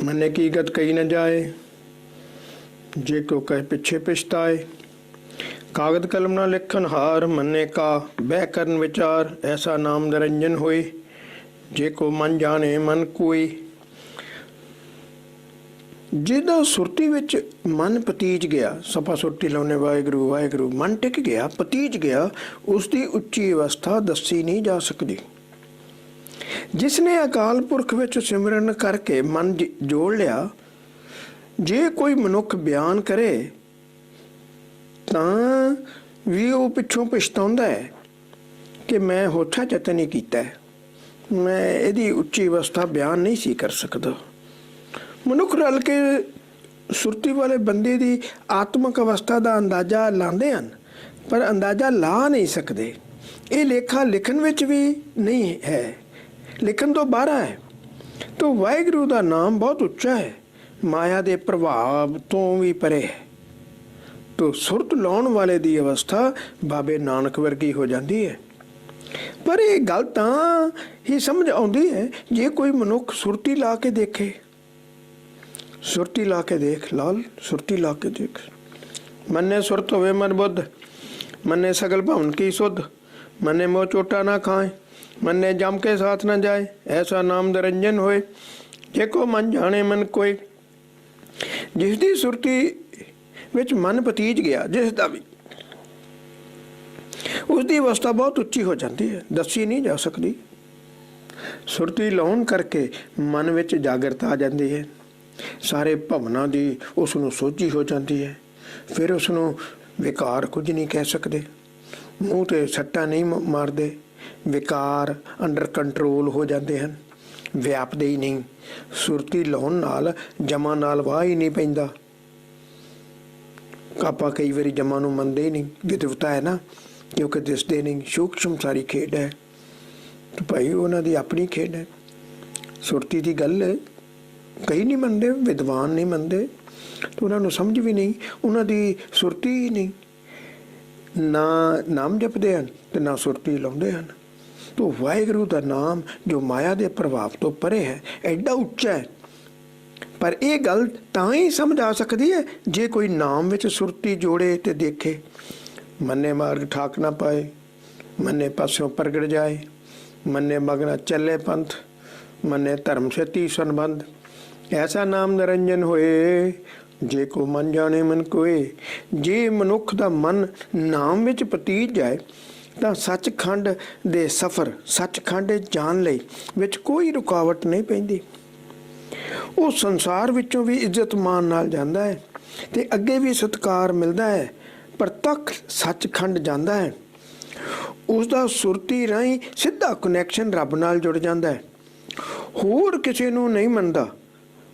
मने की गत कही न जाए, जे को कह पिछे पछताए। कागद कलम ना लिखन हार, मन्ने का बह करन विचार। ऐसा नाम निरंजन होए, जे को मन जाने मन कोई। जिहदा सुरती विच मन पतीज गया, सफा सुरती लाउने वाहिगुरू वाहिगुरू, मन टिक गया पतीज गया, उसकी उच्ची अवस्था दसी नहीं जा सकती। जिसने अकाल पुरख विच सिमरन करके मन जोड़ लिया, जे कोई मनुख बयान करे तां भी वो पिछों पछताउंदा है कि मैं होठा यतन ही कीता है, मैं इहदी उच्ची अवस्था बयान नहीं सी कर सकदा। मनुख रल के सुरती वाले बंदे की आत्मक अवस्था का अंदाजा लाते हैं, पर अंदाजा ला नहीं सकते। ये लेखा लिखन विच भी नहीं है, लिखन तो बाहर है। तो वाहिगुरू का नाम बहुत उच्चा है, माया के प्रभाव तो भी परे है। तो सुरत लाउण वाले की अवस्था बाबे नानक वर्गी हो जाती है। पर यह गल तां ही समझ आउंदी है जे कोई मनुख सुरती ला के देखे। सुरती ला के देख लाल, सुरती ला के देख। मन्ने सुरत होवे मन बुद्ध, मन्ने सगल भवन की सुध। मन्ने मोह चोटा ना खाए, मन्ने जम के साथ न जाए। ऐसा नाम निरंजन होए, जेको मन जाने मन कोई। जिसदी सुरती विच मन पतीज गया, जिसदा भी, उसकी अवस्था बहुत उच्ची हो जाती है, दसी नहीं जा सकती। सुरती लाउण करके मन विच जागरता आ जाती है, सारे भवनां दी उसनूं सोझी हो जाती है। फिर उसनूं विकार कुछ नहीं कह सकते, मूँह ते सट्टा नहीं मारते, विकार अंडर कंट्रोल हो जाते हैं, व्यापदे ही नहीं। सुरती लाउण नाल जमा नाल वाह ही नहीं पैंदा। आपां कई वारी जमा नूं मनदे ही नहीं, विदवता है ना, क्योंकि दिसदे नहीं, सूक्ष्म सारी खेड है। तो भाई उन्हां दी अपनी खेड है। सुरती की गल कई नहीं मनते, विद्वान नहीं मनते, तो उन्होंने समझ भी नहीं, उन्होंने सुरती ही नहीं, ना नाम जपते हैं तो ना सुरती लाउंदे हैं। तो वाहिगुरू का नाम जो माया के प्रभाव तो परे है, एडा उच्चा है। पर यह गल तां ही समझ आ सकती है जे कोई नाम विच सुरती जोड़े तो देखे। मन्ने मार्ग ठाक ना पाए, मन्ने पासों प्रगट जाए, मन्ने मगना चले पंथ, मन्ने धर्म से ती संबंध। ऐसा नाम निरंजन होए, जे को मन जाने मन कोए। जे मनुख का मन नाम विच पतीज जाए तो सचखंड दे सफ़र, सचखंड जान लई विच कोई रुकावट नहीं पैंदी। वो संसार विचों भी इज्जत मान नाल जांदा है ते अगे भी सत्कार मिलता है, पर तक सचखंड जांदा है। उसका सुरती राही सीधा कनैक्शन रब नाल जुड़ जाता है, होर किसी नूं नहीं मनदा।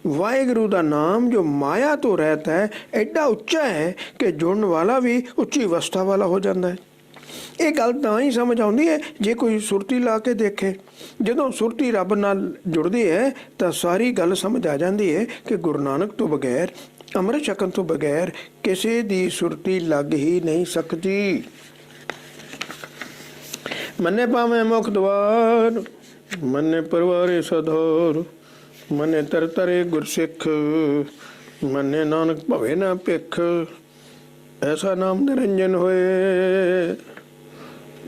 वाहिगुरू का नाम जो माया तो रहता है एडा उच्चा है कि जुड़न वाला भी उच्ची अवस्था वाला हो जाता है। ये गल तां ही समझ आउंदी है जे कोई सुरती ला के देखे। जदों सुरती रब नाल जुड़दी है तो सारी गल समझ आ जाती है कि गुरु नानक तो बगैर, अमृत छकन तो बगैर किसी दी सुरती लग ही नहीं सकती। मन्ने पावें मुख द्वार, मन्ने परवारे सधार। मन्ने तर तरे गुरसिख, मन्ने नानक भवे ना भिख। ऐसा नाम निरंजन होए,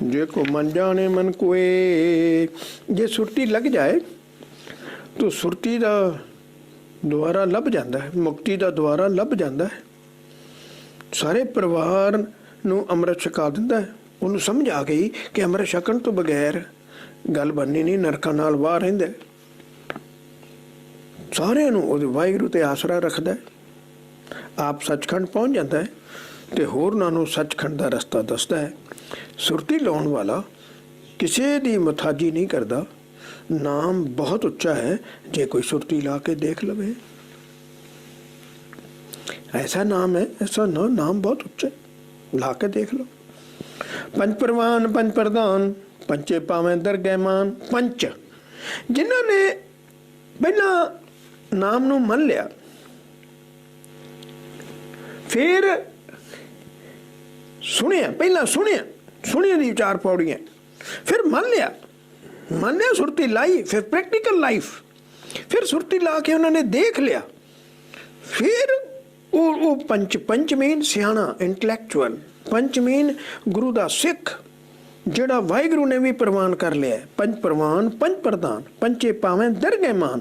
जे को मन जाने मन कोए। जे सुरती लग जाए तो सुरती का द्वारा लभ जाता है, मुक्ति का द्वारा लभ जाता है। सारे परिवार नूं अमृत छका दिंदा है। उन्होंने समझ आ गई कि अमृत छकण तो बगैर गल बननी नहीं, नरकां नाल वाह रहिंदा है। सारे वाहिगुरू ते आसरा रखता है, आप सचखंड पहुँच जाता है तो होरनां नूं सचखंड का रस्ता दसदा है। सुरती लाउण वाला किसी की मुथाजी नहीं करता। नाम बहुत उच्चा है, जे कोई सुरती ला के देख लवे। ऐसा नाम है, ऐसा नाम बहुत उच्चा है, ला के देख लो। पंच प्रवान पंच प्रधान, पंचे पावें दरगह मान। पंच जिन्होंने पहला नाम नूं मन लिया, फिर सुनिया, पहला सुनिया दी 4 पौड़ियां, फिर मन लिया सुरती लाई, फिर प्रैक्टिकल लाइफ, फिर सुरती ला के उन्होंने देख लिया, फिर वो पंच मीन सियाणा इंटलैक्चुअल, पंच मीन गुरु दा सिख ਜਿਹੜਾ ਵਾਹਿਗੁਰੂ ਨੇ ਵੀ ਪ੍ਰਵਾਨ ਕਰ ਲਿਆ। ਪੰਜ ਪ੍ਰਵਾਨ ਪੰਜ ਪ੍ਰਦਾਨ, ਪੰਚੇ ਪਾਵੇਂ ਦਰਗਹਿ ਮਾਨ,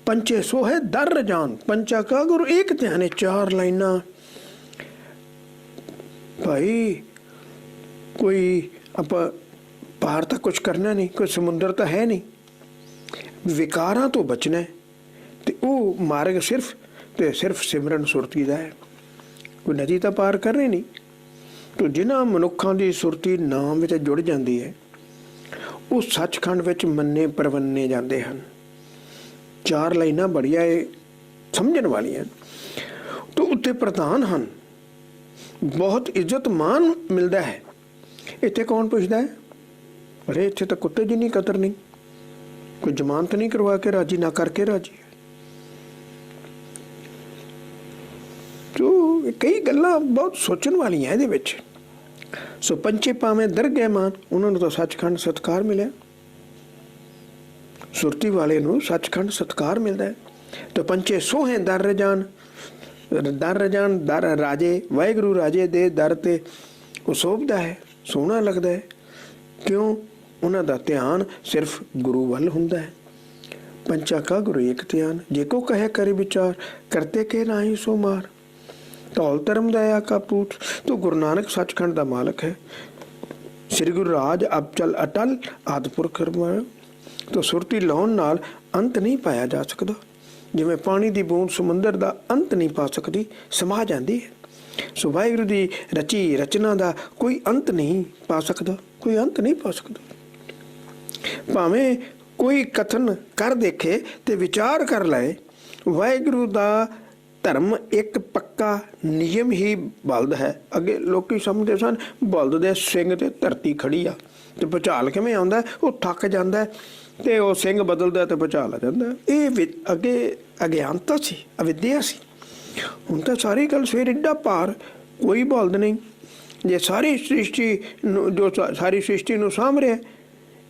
ਪੰਚੇ ਸੋਹੇ ਦਰ ਰਜਾਨ, ਪੰਚਾ ਕਾ ਗੁਰੂ ਏਕ ਧਿਆਨੇ। 4 ਲਾਈਨਾਂ ਭਾਈ, ਕੋਈ ਆਪਾਂ ਬਾਹਰ ਤਾਂ ਕੁਝ ਕਰਨਾ ਨਹੀਂ, ਕੋਈ ਸਮੁੰਦਰ ਤਾਂ ਹੈ ਨਹੀਂ, ਵਿਕਾਰਾਂ ਤੋਂ ਬਚਣਾ ਤੇ ਉਹ ਮਾਰਗ ਸਿਰਫ ਸਿਮਰਨ ਸੁਰਤੀ ਦਾ ਹੈ। ਕੋਈ ਨਦੀ ਤਾਂ ਪਾਰ ਕਰਨੀ ਨਹੀਂ। ਤੋ ਜਿਨ੍ਹਾਂ ਮਨੁੱਖਾਂ ਦੀ ਸੁਰਤੀ ਨਾਮ ਵਿੱਚ ਜੁੜ ਜਾਂਦੀ ਹੈ, ਉਹ ਸੱਚਖੰਡ ਵਿੱਚ ਮੰਨੇ ਪਰਵੰਨੇ ਜਾਂਦੇ ਹਨ। 4 ਲਾਈਨਾਂ ਬੜੀਆਂ ਇਹ ਸਮਝਣ ਵਾਲੀਆਂ। ਤੋ ਉੱਤੇ ਪ੍ਰਧਾਨ ਹਨ, ਬਹੁਤ ਇੱਜ਼ਤ ਮਾਨ ਮਿਲਦਾ ਹੈ। ਇੱਥੇ ਕੌਣ ਪੁੱਛਦਾ ਹੈ, ਅਰੇ ਇੱਥੇ ਤਾਂ ਕੁੱਤੇ ਜਿੰਨੀ ਕਦਰ ਨਹੀਂ, ਕੋਈ ਜ਼ਮਾਨਤ ਨਹੀਂ ਕਰਵਾ ਕੇ ਰਾਜੀ, ਨਾ ਕਰਕੇ ਰਾਜੀ। ਕਈ ਗੱਲਾਂ ਬਹੁਤ ਸੋਚਣ ਵਾਲੀਆਂ ਇਹਦੇ ਵਿੱਚ। ਸੋ ਪੰਚੇ ਪਾਵੇਂ ਦਰਗਹਿ ਮਾਨ, ਉਹਨਾਂ ਨੂੰ ਤਾਂ ਸੱਚਖੰਡ ਸਤਿਕਾਰ ਮਿਲਿਆ, ਸੁਰਤੀ ਵਾਲੇ ਨੂੰ ਸੱਚਖੰਡ ਸਤਿਕਾਰ ਮਿਲਦਾ ਹੈ। ਤੇ ਪੰਚੇ ਸੋਹੇ ਦਰ ਰਜਾਨ, ਦਰ ਰਾਜੇ, ਵਾਹਿਗੁਰੂ ਰਾਜੇ ਦੇ ਦਰ ਤੇ ਉਹ ਸੋਭਦਾ ਹੈ, ਸੋਹਣਾ ਲੱਗਦਾ ਹੈ। ਕਿਉਂ? ਉਹਨਾਂ ਦਾ ਧਿਆਨ ਸਿਰਫ ਗੁਰੂ ਵੱਲ ਹੁੰਦਾ ਹੈ। ਪੰਚਾ ਕਾ ਗੁਰੂ ਏਕ ਧਿਆਨ, ਜੇ ਕੋ ਕਹੇ ਕਰੇ ਵਿਚਾਰ, ਕਰਤੇ ਕੇ ਨਾਹੀ ਸੋ ਮਾਰ। ਧੌਲ ਧਰਮ ਦਇਆ ਕਾ ਪੂਤ। ਤੋ ਗੁਰੂ ਨਾਨਕ ਸੱਚਖੰਡ ਦਾ ਮਾਲਕ ਹੈ। ਸ੍ਰੀ ਗੁਰੂ ਰਾਜ ਅਬਚਲ ਅਟਲ ਆਦਿਪੁਰਖ ਰਮਾਇਆ। ਤੋ ਸੁਰਤੀ ਲਾਉਣ ਨਾਲ ਅੰਤ ਨਹੀਂ ਪਾਇਆ ਜਾ ਸਕਦਾ। ਜਿਵੇਂ ਪਾਣੀ ਦੀ ਬੂੰਦ ਸਮੁੰਦਰ ਦਾ ਅੰਤ ਨਹੀਂ ਪਾ ਸਕਦੀ, ਸਮਾ ਜਾਂਦੀ ਹੈ। ਸੋ ਵਾਹਿਗੁਰੂ ਦੀ ਰਚੀ ਰਚਨਾ ਦਾ ਕੋਈ ਅੰਤ ਨਹੀਂ ਪਾ ਸਕਦਾ, ਕੋਈ ਅੰਤ ਨਹੀਂ ਪਾ ਸਕਦਾ। ਭਾਵੇਂ ਕੋਈ ਕਥਨ ਕਰ ਦੇਖੇ ਤੇ ਵਿਚਾਰ ਕਰ ਲਏ, ਵਾਹਿਗੁਰੂ ਦਾ ਧਰਮ ਇੱਕ ਪੱਕਾ ਨਿਯਮ ਹੀ ਬਲਦ ਹੈ। ਅੱਗੇ ਲੋਕੀ ਸਮਝਦੇ ਸਨ ਬਲਦ ਦੇ ਸਿੰਘ ਤੇ ਧਰਤੀ ਖੜੀ ਆ ਤੇ ਭੁਚਾਲ ਕਿਵੇਂ ਆਉਂਦਾ, ਉਹ ਥੱਕ ਜਾਂਦਾ ਤੇ ਉਹ ਸਿੰਘ ਬਦਲਦਾ ਤੇ ਭੁਚਾਲ ਆ ਜਾਂਦਾ। ਇਹ ਅੱਗੇ ਅਗਿਆਨਤਾ ਸੀ, ਅਵਿਦਿਆ ਸੀ। ਹੁਣ ਤਾਂ ਸਾਰੀ ਗੱਲ ਸਵੇਰ ਏਡਾ ਭਾਰ, ਕੋਈ ਬਲਦ ਨਹੀਂ। ਜੇ ਸਾਰੀ ਸ੍ਰਿਸ਼ਟੀ ਨੂੰ, ਜੋ ਸਾਰੀ ਸ੍ਰਿਸ਼ਟੀ ਨੂੰ ਸਾਂਭ ਰਿਹਾ,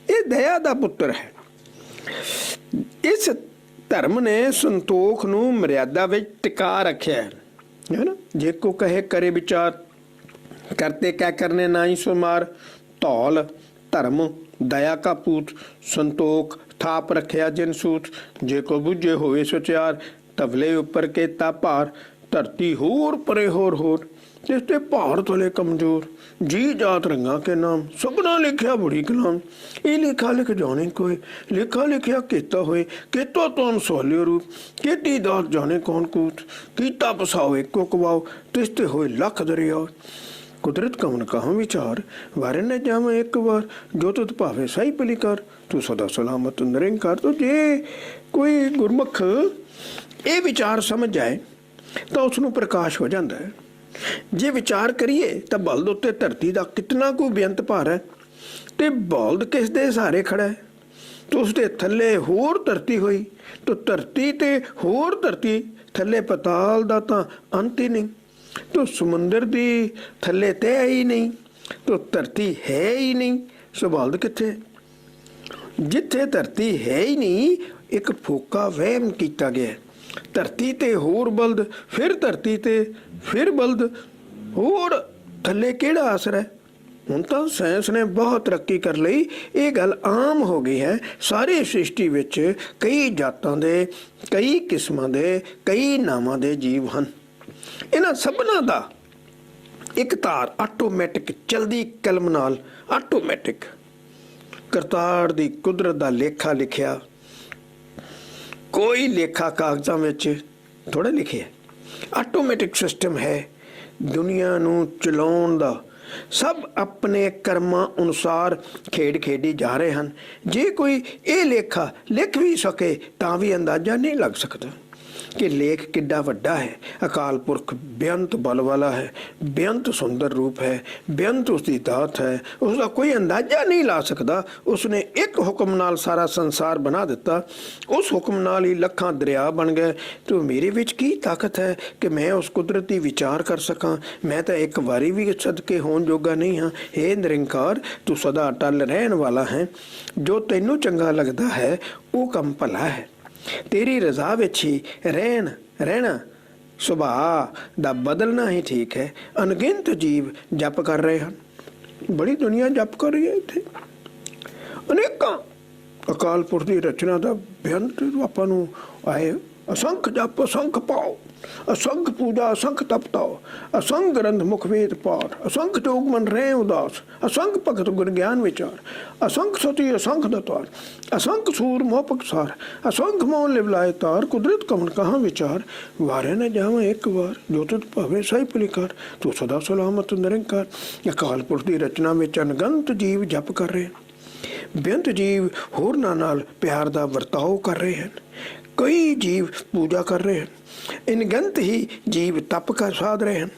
ਇਹ ਦਇਆ ਦਾ ਪੁੱਤਰ ਹੈ। ਇਸ ਧਰਮ ਨੇ ਸੰਤੋਖ ਨੂੰ ਮਰਿਆਦਾ ਵਿੱਚ ਟਿਕਾ ਰੱਖਿਆ ਹੈ ਨਾ। ਜੇ ਕੋ ਕਹੇ ਕਰੇ ਵਿਚਾਰ, ਕਰਤੇ ਕਹਿ ਕਰਨੇ ਨਾਹੀ ਸੋ ਮਾਰ। ਧੌਲ ਧਰਮ ਦਇਆ ਕਾ ਪੂਤ, ਸੰਤੋਖ ਥਾਪ ਰੱਖਿਆ ਜਿਨ ਸੂਤ। ਜੇ ਕੋ ਬੁੱਝੇ ਹੋਵੇ ਸੁਚਾਰ, ਤਵਲੇ ਉੱਪਰ ਕੀਤਾ ਭਾਰ। ਧਰਤੀ ਹੋਰ ਪਰੇ ਹੋਰ, ਜਿਸ ਤੇ ਭਾਰ ਤੋਲੇ ਕਮਜ਼ੋਰ। ਜੀ ਜਾਤ ਰੰਗਾ ਕੇ ਨਾਮ, ਸੁਪਨਾ ਲਿਖਿਆ ਬੜੀ ਕਲਾਮ। ਇਹ ਲੇਖਾ ਲਿਖ ਜਾਣੇ ਕੋਈ, ਲੇਖਾ ਲਿਖਿਆ ਕੀਤਾ ਹੋਏ। ਕਿਤੋਂ ਤੋਂ ਸੋਲਿਓ ਰੂਪ, ਕਿਤੀ ਦਾਤ ਜਾਣੇ ਕੌਣ ਕੂਤ। ਕੀਤਾ ਪਸਾਓ ਇੱਕੋ ਕਵਾਓ, ਤਿਸ ਤੇ ਹੋਏ ਲੱਖ ਦਰਿਆ। ਕੁਦਰਤ ਕਵਨ ਕਹਾਂ ਵਿਚਾਰ, ਵਾਰੇ न ਜਾਵਾਂ ਇੱਕ ਵਾਰ। ਜੋ ਤੁਧ ਭਾਵੇਂ ਸਹੀ ਭਲੀ ਕਰ, ਤੂੰ ਸਦਾ ਸਲਾਮਤ ਨਿਰੰਕਾਰ। ਤੋ ਜੇ ਕੋਈ ਗੁਰਮੁਖ ਇਹ ਵਿਚਾਰ ਸਮਝ ਜਾਏ ਤਾਂ ਉਸ ਨੂੰ ਪ੍ਰਕਾਸ਼ ਹੋ ਜਾਂਦਾ ਹੈ। ਜੇ ਵਿਚਾਰ ਕਰੀਏ ਤਾਂ ਬਲਦ ਉੱਤੇ ਧਰਤੀ ਦਾ ਕਿਤਨਾ ਕੁ ਬੇਅੰਤ ਭਾਰ ਹੈ, ਤੇ ਬਲਦ ਕਿਸ ਦੇ ਸਹਾਰੇ ਖੜਾ ਹੈ। ਤੇ ਉਸ ਦੇ ਥੱਲੇ ਹੋਰ ਧਰਤੀ ਹੋਈ, ਤੇ ਧਰਤੀ ਤੇ ਹੋਰ ਧਰਤੀ, ਥੱਲੇ ਪਤਾਲ ਦਾ ਤਾਂ ਅੰਤ ਹੀ ਨਹੀਂ। तो समुंदर दी थले तय ही नहीं, तो धरती है ही नहीं। सो बलद किथे? जिथे धरती है ही नहीं, एक फोका वहम किया गया। धरती ते होर बलद, फिर धरती ते फिर बलद, होर थले किहड़ा असर है। ਹੁਣ ਤਾਂ ਸਾਇੰਸ ਨੇ ਬਹੁਤ ਤਰੱਕੀ ਕਰ ਲਈ, ਇਹ ਗੱਲ ਆਮ ਹੋ ਗਈ ਹੈ। ਸਾਰੀ ਸ੍ਰਿਸ਼ਟੀ ਵਿੱਚ ਕਈ ਜਾਤਾਂ ਦੇ, ਕਈ ਕਿਸਮਾਂ ਦੇ, ਕਈ ਨਾਮਾਂ ਦੇ ਜੀਵ ਹਨ। ਇਹਨਾਂ ਸਭਨਾਂ ਦਾ ਇੱਕ ਤਾਰ ਆਟੋਮੈਟਿਕ ਚਲਦੀ ਕਲਮ ਨਾਲ, ਆਟੋਮੈਟਿਕ ਕਰਤਾਰ ਦੀ ਕੁਦਰਤ ਦਾ ਲੇਖਾ ਲਿਖਿਆ। ਕੋਈ ਲੇਖਾ ਕਾਗਜ਼ਾਂ ਵਿੱਚ ਥੋੜਾ ਲਿਖਿਆ, ਆਟੋਮੈਟਿਕ ਸਿਸਟਮ ਹੈ ਦੁਨੀਆ ਨੂੰ ਚਲਾਉਣ ਦਾ। ਸਭ ਆਪਣੇ ਕਰਮਾਂ ਅਨੁਸਾਰ ਖੇਡ ਖੇਡੀ ਜਾ ਰਹੇ ਹਨ। ਜੇ ਕੋਈ ਇਹ ਲੇਖਾ ਲਿਖ ਵੀ ਸਕੇ ਤਾਂ ਵੀ ਅੰਦਾਜ਼ਾ ਨਹੀਂ ਲੱਗ ਸਕਦਾ ਕਿ ਲੇਖ ਕਿੱਡਾ ਵੱਡਾ ਹੈ। ਅਕਾਲ ਪੁਰਖ ਬੇਅੰਤ ਬਲ ਵਾਲਾ ਹੈ, ਬੇਅੰਤ ਸੁੰਦਰ ਰੂਪ ਹੈ, ਬੇਅੰਤ ਉਸਦੀ ਦਾਤ ਹੈ। ਉਸਦਾ ਕੋਈ ਅੰਦਾਜ਼ਾ ਨਹੀਂ ਲਾ ਸਕਦਾ। ਉਸਨੇ ਇੱਕ ਹੁਕਮ ਨਾਲ ਸਾਰਾ ਸੰਸਾਰ ਬਣਾ ਦਿੱਤਾ। ਉਸ ਹੁਕਮ ਨਾਲ ਹੀ ਲੱਖਾਂ ਦਰਿਆ ਬਣ ਗਏ। ਤੇ ਮੇਰੇ ਵਿੱਚ ਕੀ ਤਾਕਤ ਹੈ ਕਿ ਮੈਂ ਉਸ ਕੁਦਰਤ ਦੀ ਵਿਚਾਰ ਕਰ ਸਕਾਂ। ਮੈਂ ਤਾਂ ਇੱਕ ਵਾਰੀ ਵੀ ਸਦਕੇ ਹੋਣ ਜੋਗਾ ਨਹੀਂ ਹਾਂ। ਹੇ ਨਿਰੰਕਾਰ, ਤੂੰ ਸਦਾ ਅਟਲ ਰਹਿਣ ਵਾਲਾ ਹੈ। ਜੋ ਤੈਨੂੰ ਚੰਗਾ ਲੱਗਦਾ ਹੈ ਉਹ ਕੰਮ ਭਲਾ ਹੈ। तेरी रजा विच ही रहना सुभाਅ दा बदलना ही ठीक है। अनगिनत जीव जप कर रहे हैं, बड़ी दुनिया जप कर रही है इत्थे। अनेकां अकाल पुरख की रचना का बेअंत आपां नूं आए। असंख जप असंख पाओ, असंख पूजा असंख तपताओ, असंख ग्रंथ मुख वेद पाठ, असंख जोग मन रहे उदास, असंख भगत गुण ज्ञान विचार, असंख सती असंख दतार, असंख सूर मोह पकसार, असंख मोह लिवलाए तार, कुदरत कमन कहाँ विचार, वारे न जावा एक बार, जो तुझ भावे सही पुलिकार, तू सदा सलामत निरंकार। अकाल पुरख की रचना में अनगंत जीव जप कर रहे हैं, बेअंत जीव होरनां नाल प्यार का वरताओ कर रहे हैं, कई जीव पूजा कर रहे हैं, अनगिनत ही जीव तप कर साध रहे हैं,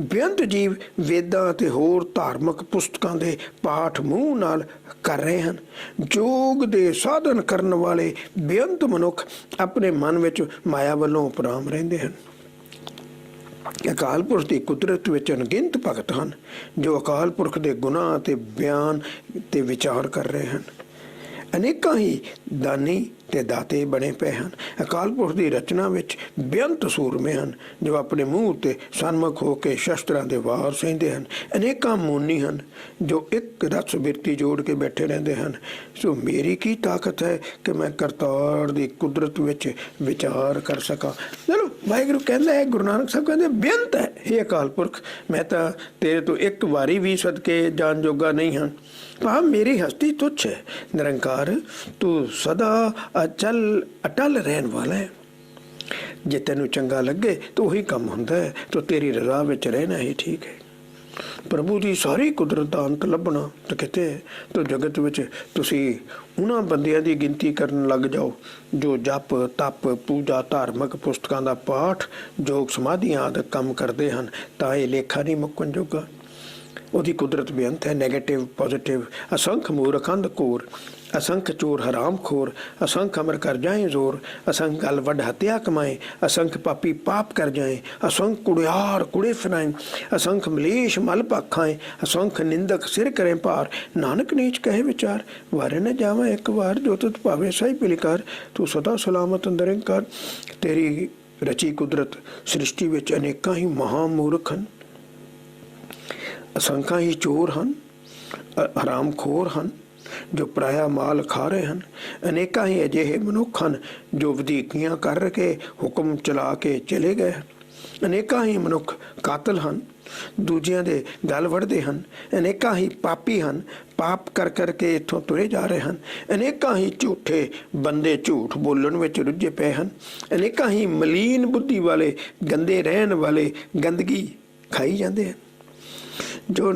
बेअंत जीव वेदां ते होर धार्मिक पुस्तकां दे पाठ मूँह नाल कर रहे हैं। जोग दे साधन करन वाले बेअंत मनुख अपने मन विच माया वल्लों उपराम रहिंदे हैं। अकाल पुरख की कुदरत विच अनगिनत भगत हैं जो अकाल पुरख के गुनाह ते बयान ते विचार कर रहे हैं। अनेकां ही दानी ते दाते बने पे हैं। अकाल पुरख की रचना विच बेअंत सूरमे हैं जो अपने मूँह ते सन्मुख होकर शस्त्रां दे वार सहंदे हैं। अनेकां मुनी हैं जो एक रस बिरती जोड़ के बैठे रहते हैं। सो मेरी की ताकत है कि मैं करतार की कुदरत विच विचार कर सका। चलो वाहिगुरू कहता है, गुरु नानक साहब कहते बेअंत है हे अकाल पुरख, मैं तो तेरे तो एक बारी भी सदके जान जोगा नहीं हाँ। भा मेरी हस्ती तुच्छ है निरंकार, तू सदा अचल अटल रहन वाला है। जे तेनू चंगा लगे तो वही काम होंदा है, तो तेरी रजा विच रहना ही ठीक है। प्रभु की सारी कुदरत का अंत लभना तो कहते तो जगत विच तुसी उन्हां बंदियां की गिनती करन लग जाओ जो जप तप पूजा धार्मिक पुस्तकां दा पाठ जोग समाधियां आदि काम करते हैं, तां ये लेखा नहीं मुक्कन जोगा। ਉਹਦੀ कुदरत बेअंत है, नैगेटिव पॉजिटिव। असंख मूर्ख अंध कोर, असंख चोर हराम खोर, असंख अमर कर जाए जोर, असंख गल वड हत्या कमाए, असंख पापी पाप कर जाए, असंख कुड़ियार कुड़े फिनाए, असंख मलेश मल पाखाए, असंख निंदक सिर करें पार, नानक नीच कहे विचार, वारे न जावा एक बार, जो तुझ भावे सही पिलिकार, तू सदा सलामत निरंकार। तेरी रची कुदरत सृष्टि विच अनेकां ही महामूर्ख हैं, असंख्या ही चोर हैं, हरामखोर हैं जो पराया माल खा रहे हैं, अनेकां ही अजिहे मनुख हैं जो वधीकियां करके हुक्म चला के चले गए हैं, अनेकां ही मनुख कातल हैं दूजियां दे गल वढ़दे हैं, अनेकां ही पापी हैं पाप कर करके इत्थों तुरे जा रहे हैं, अनेकां ही झूठे बंदे झूठ बोलण विच रुझे पे हैं, अनेकां ही मलीन बुद्धि वाले गंदे रहन वाले गंदगी खाई जाते हैं, जो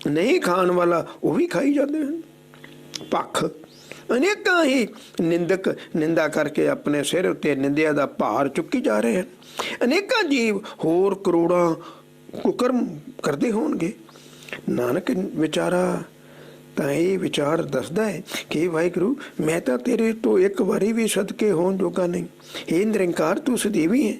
नहीं खान वाला वो भी खाई जाते हैं। पख अनेकां ही निंदक निंदा करके अपने सिर उत्ते निंदिया दा भार चुकी जा रहे हैं, अनेकां जीव होर करोड़ां कुकर्म करते होणगे। नानक विचारा तां ये विचार दसदा है कि वाहिगुरू मैं तो तेरे तो एक बारी भी सदके होण जोगा नहीं, हे निरंकार तू सदैवी है,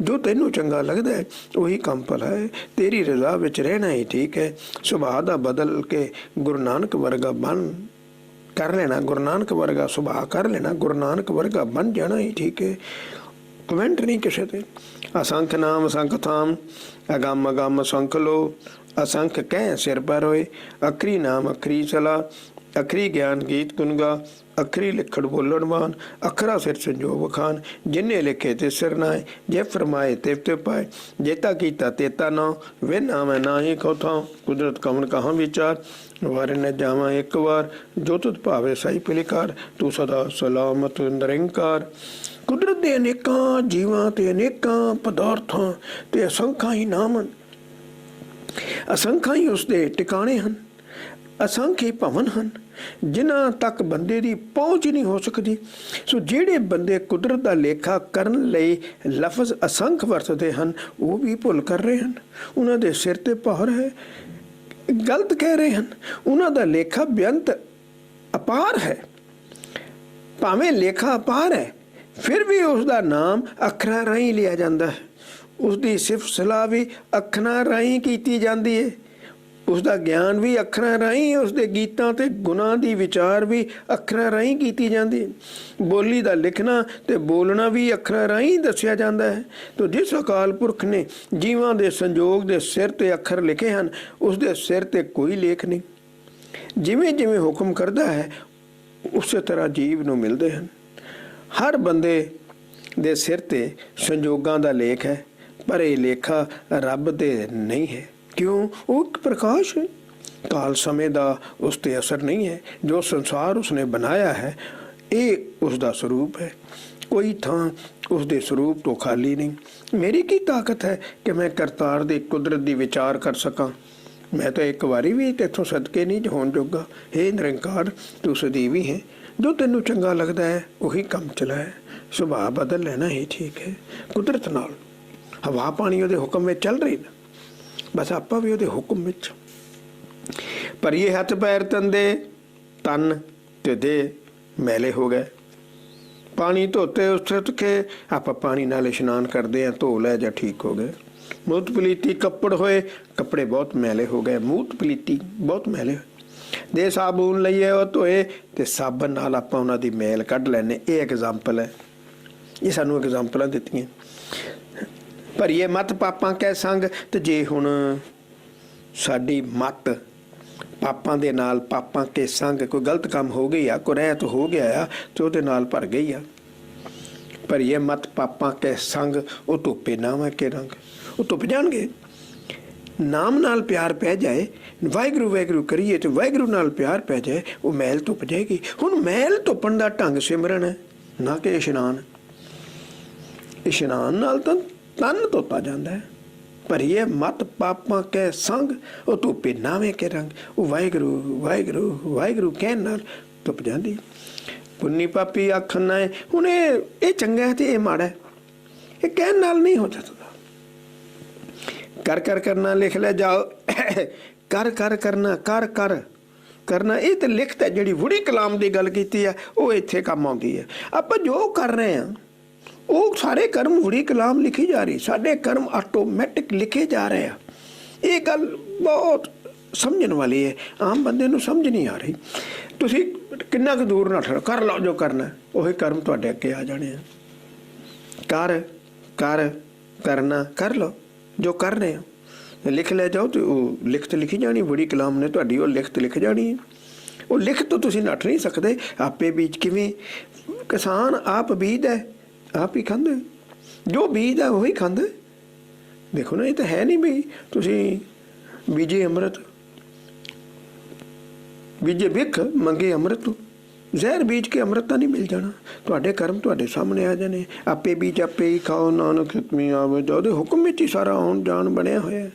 जो तेनू चंगा लगता है वही काम भला है, तेरी रजा विच रहना ही ठीक है। सुभाਅ दा बदल के गुरु नानक वर्गा बन कर लेना, गुरु नानक वर्गा सुभाਅ कर लेना, गुरु नानक वर्गा बन जाना ही ठीक है। कमेंट नहीं किसी ते। असंख नाम असंख थाम, अगम अगम असंख लो, असंख कह सिर पर होए, अखरी नाम अखरी सलाह, अखरी ज्ञान गीत गुनगा, अखरी लिखड़ बोलणवान, अखरा सिर संजोग खान, जिन्हें लिखे ते सिर नाए, जे फरमाए ते पाए, जेता कीता तेता ना, वे नाम है ना ही खो थां, कुदरत कमन कहाँ विचार, वारे न जावा एक बार, जो तुझ भावे सही पिलिकार, तू सदा सलामत निरंकार। कुदरत दे अनेकां जीवां ते अनेकां पदार्थां ते असंख्यां ही नाम हैं, असंख्यां ही उसदे टिकाणे हैं, असंख्य भवन हैं जिन्हां तक बंदे की पहुँच ही नहीं हो सकती। सो ਜਿਹੜੇ ਬੰਦੇ ਕੁਦਰਤ ਦਾ ਲੇਖਾ ਕਰਨ ਲਈ ਲਫ਼ਜ਼ ਅਸੰਖ ਵਰਤਦੇ ਹਨ ਉਹ ਵੀ ਭੁੱਲ ਕਰ ਰਹੇ ਹਨ, ਉਹਨਾਂ ਦੇ ਸਿਰ ਤੇ ਭਾਰ ਹੈ, ਗਲਤ ਕਹਿ ਰਹੇ ਹਨ। ਉਹਨਾਂ ਦਾ ਲੇਖਾ ਬੇਅੰਤ ਅਪਾਰ ਹੈ, ਭਾਵੇਂ ਲੇਖਾ ਅਪਾਰ ਹੈ ਫਿਰ ਵੀ ਉਸ ਦਾ ਨਾਮ ਅੱਖਰਾਂ ਰਾਹੀਂ ਲਿਆ ਜਾਂਦਾ ਹੈ, ਉਸ ਦੀ ਸਿਫਤ ਸਲਾਹ ਵੀ ਅੱਖਰਾਂ ਰਾਹੀਂ ਕੀਤੀ ਜਾਂਦੀ ਹੈ। उसका ज्ञान भी अखरां राहीं, उसके गीतां ते गुणां दी विचार भी अखरां राहीं कीती जांदी है। बोली दा लिखना ते बोलना भी अखरां राहीं दस्सिया जांदा है। तो जिस अकाल पुरख ने जीवां दे संजोग दे सिर ते अखर लिखे हैं, उसके सिर ते कोई लेख नहीं। जिवें जिवें हुक्म करदा है उस तरह जीव नूं मिलदे हैं। हर बंदे दे सिर ते संजोगां दा लेख है, पर यह लेखा रब दे नहीं है। क्यों? वो एक प्रकाश है, काल समय का उस पर असर नहीं है। जो संसार उसने बनाया है ये उसका स्वरूप है, कोई थां उसके स्वरूप तो खाली नहीं। मेरी की ताकत है कि मैं करतार दी कुदरत की विचार कर सकां? मैं तो एक बारी भी तेथों सदके नहीं होण जोगा। हे निरंकार, तू सदीवी है, जो तेनों चंगा लगता है वही काम चला है। सुभाव बदल लेना ही ठीक है। कुदरत नाल हवा पानी ਉਹਦੇ हुक्म में चल रही ना, बस ਆਪਾਂ भी ਉਹਦੇ हुक्म ਵਿੱਚ। पर ये हथ पैर तंदे तन ते दे मैले हो गए। पानी धोते उस के आप पानी नाल इशनान करते हैं, धो लै जा ठीक हो गए। मूत पलीती कपड़ होए, कपड़े बहुत मैले हो गए। मूत पलीती बहुत मैले होए। दे साबुन लईए वो धोए तो साबन नाल आपां उन्हां दी मैल कढ लैने। ये एग्जाम्पल है, ये सानू एग्जाम्पलां दित्तियां। पर ये मत पापां कै संग, ते जे हुण साडी मत पापां दे नाल पापां के संग कोई गलत काम हो गई आ, कोई रहत हो गया आ तो ਉਹਦੇ ਨਾਲ भर गई आ। पर ये मत पापां के संग, वो धुप्पे नावां के रंग, वो धुप जाणगे। नाम नाल प्यार पै जाए, वाहिगुरू वाहिगुरू करिए तो वाहिगुरू नाल प्यार पै जाए, वो मैल धुप जाएगी। हुण मैल धुपण दा ढंग सिमरन है, ना कि इशनान। इशनान नाल तां तन धोता जाता है। पर ये मत पापां के संग, वो धुप्पे नावें के रंग, वो वाहिगुरू वाहिगुरू वाहिगुरू कहण नाल धुप जांदी। पुन्नी पापी आखन ना है हुण ये चंगा है तो ये माड़ा है, ये कहण नाल नहीं हो सकता। कर कर करना लिख ले जाओ, कर कर करना, कर कर करना, ये तो लिखत है। जिहड़ी वुड़ी कलाम की गल कीती है वो इत्थे काम आउंदी है। आपां जो कर रहे हैं वो सारे कर्म वुड़ी कलाम लिखी जा रही, साढ़े कर्म आटोमैटिक लिखे जा रहे हैं। ये गल बहुत समझण वाली है, आम बंदे नूं समझ नहीं आ रही। तुसीं किन्ना कुछ दूर ना ठहरो, कर लो जो करना, वही कर्म तुहाडे अगे आ जाने हैं। कर कर करना, कर लो जो कर रहे हो। लिख ले जाओ तो वो लिखत लिखी जानी, वुड़ी कलाम ने तुहाडी वो लिखत लिख जानी है। वो लिखत तो तुसीं नੱਠ नहीं सकते। आपे बीज किवें? किसान आप बीज है, आप ही खांदे, जो बीज है वही खांदे। देखो ना, ये तो है नहीं भी तुसीं बीजे अमृत, बीजे भिख मंगे अमृत, ਜ਼ਹਿਰ ਬੀਜ के अमृत तो नहीं मिल जाना। ਤੁਹਾਡੇ कर्म ਤੁਹਾਡੇ सामने आ जाने। आपे बीज आपे ही खाओ, नानक खितमी आवे जाओ। ਉਹਦੇ ਹੁਕਮ ਵਿੱਚ ਹੀ ਸਾਰਾ ਆਉਣ ਜਾਣ ਬਣਿਆ ਹੋਇਆ,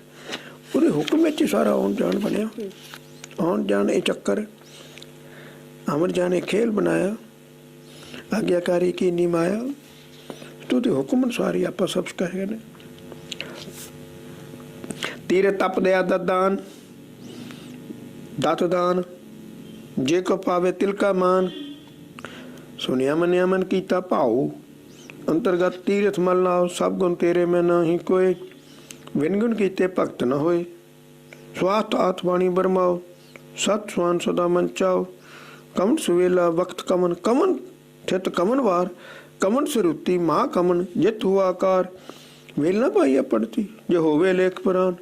ਉਹਦੇ ਹੁਕਮ ਵਿੱਚ ਹੀ ਸਾਰਾ ਆਉਣ ਜਾਣ ਬਣਿਆ ਹੋਇਆ। ਆਉਣ ਜਾਣ ਇਹ ਚੱਕਰ, अमर जाने खेल बनाया, आज्ञाकारी की नी माया। तो ਉਹਦੇ ਹੁਕਮ ਅਨੁਸਾਰ ਹੀ ਆਪਾਂ ਸਭ ਕਰ ਗਏ ਨੇ। ਤੀਰ ਤਪ ਦਿਆ ਦਦਾਨ दत दान, जे को पावे तिल का मान। सुनिया मनिया मन कीता भाऊ, अंतर्गत तीरथ मल लाओ। सब गुण तेरे में नहीं कोई, विन गुण कीते भगत न होए। स्वास्थ्य आत्माणी बरमाओ, सत स्वान सदा मन चाओ। कमन सुवेला वक्त कमन, कमन ठित कमन वार। कमन सरुती माँ कमन, जित हुआ आकार। वेल न पाई पढ़ती, जो होवे लेख पुराण।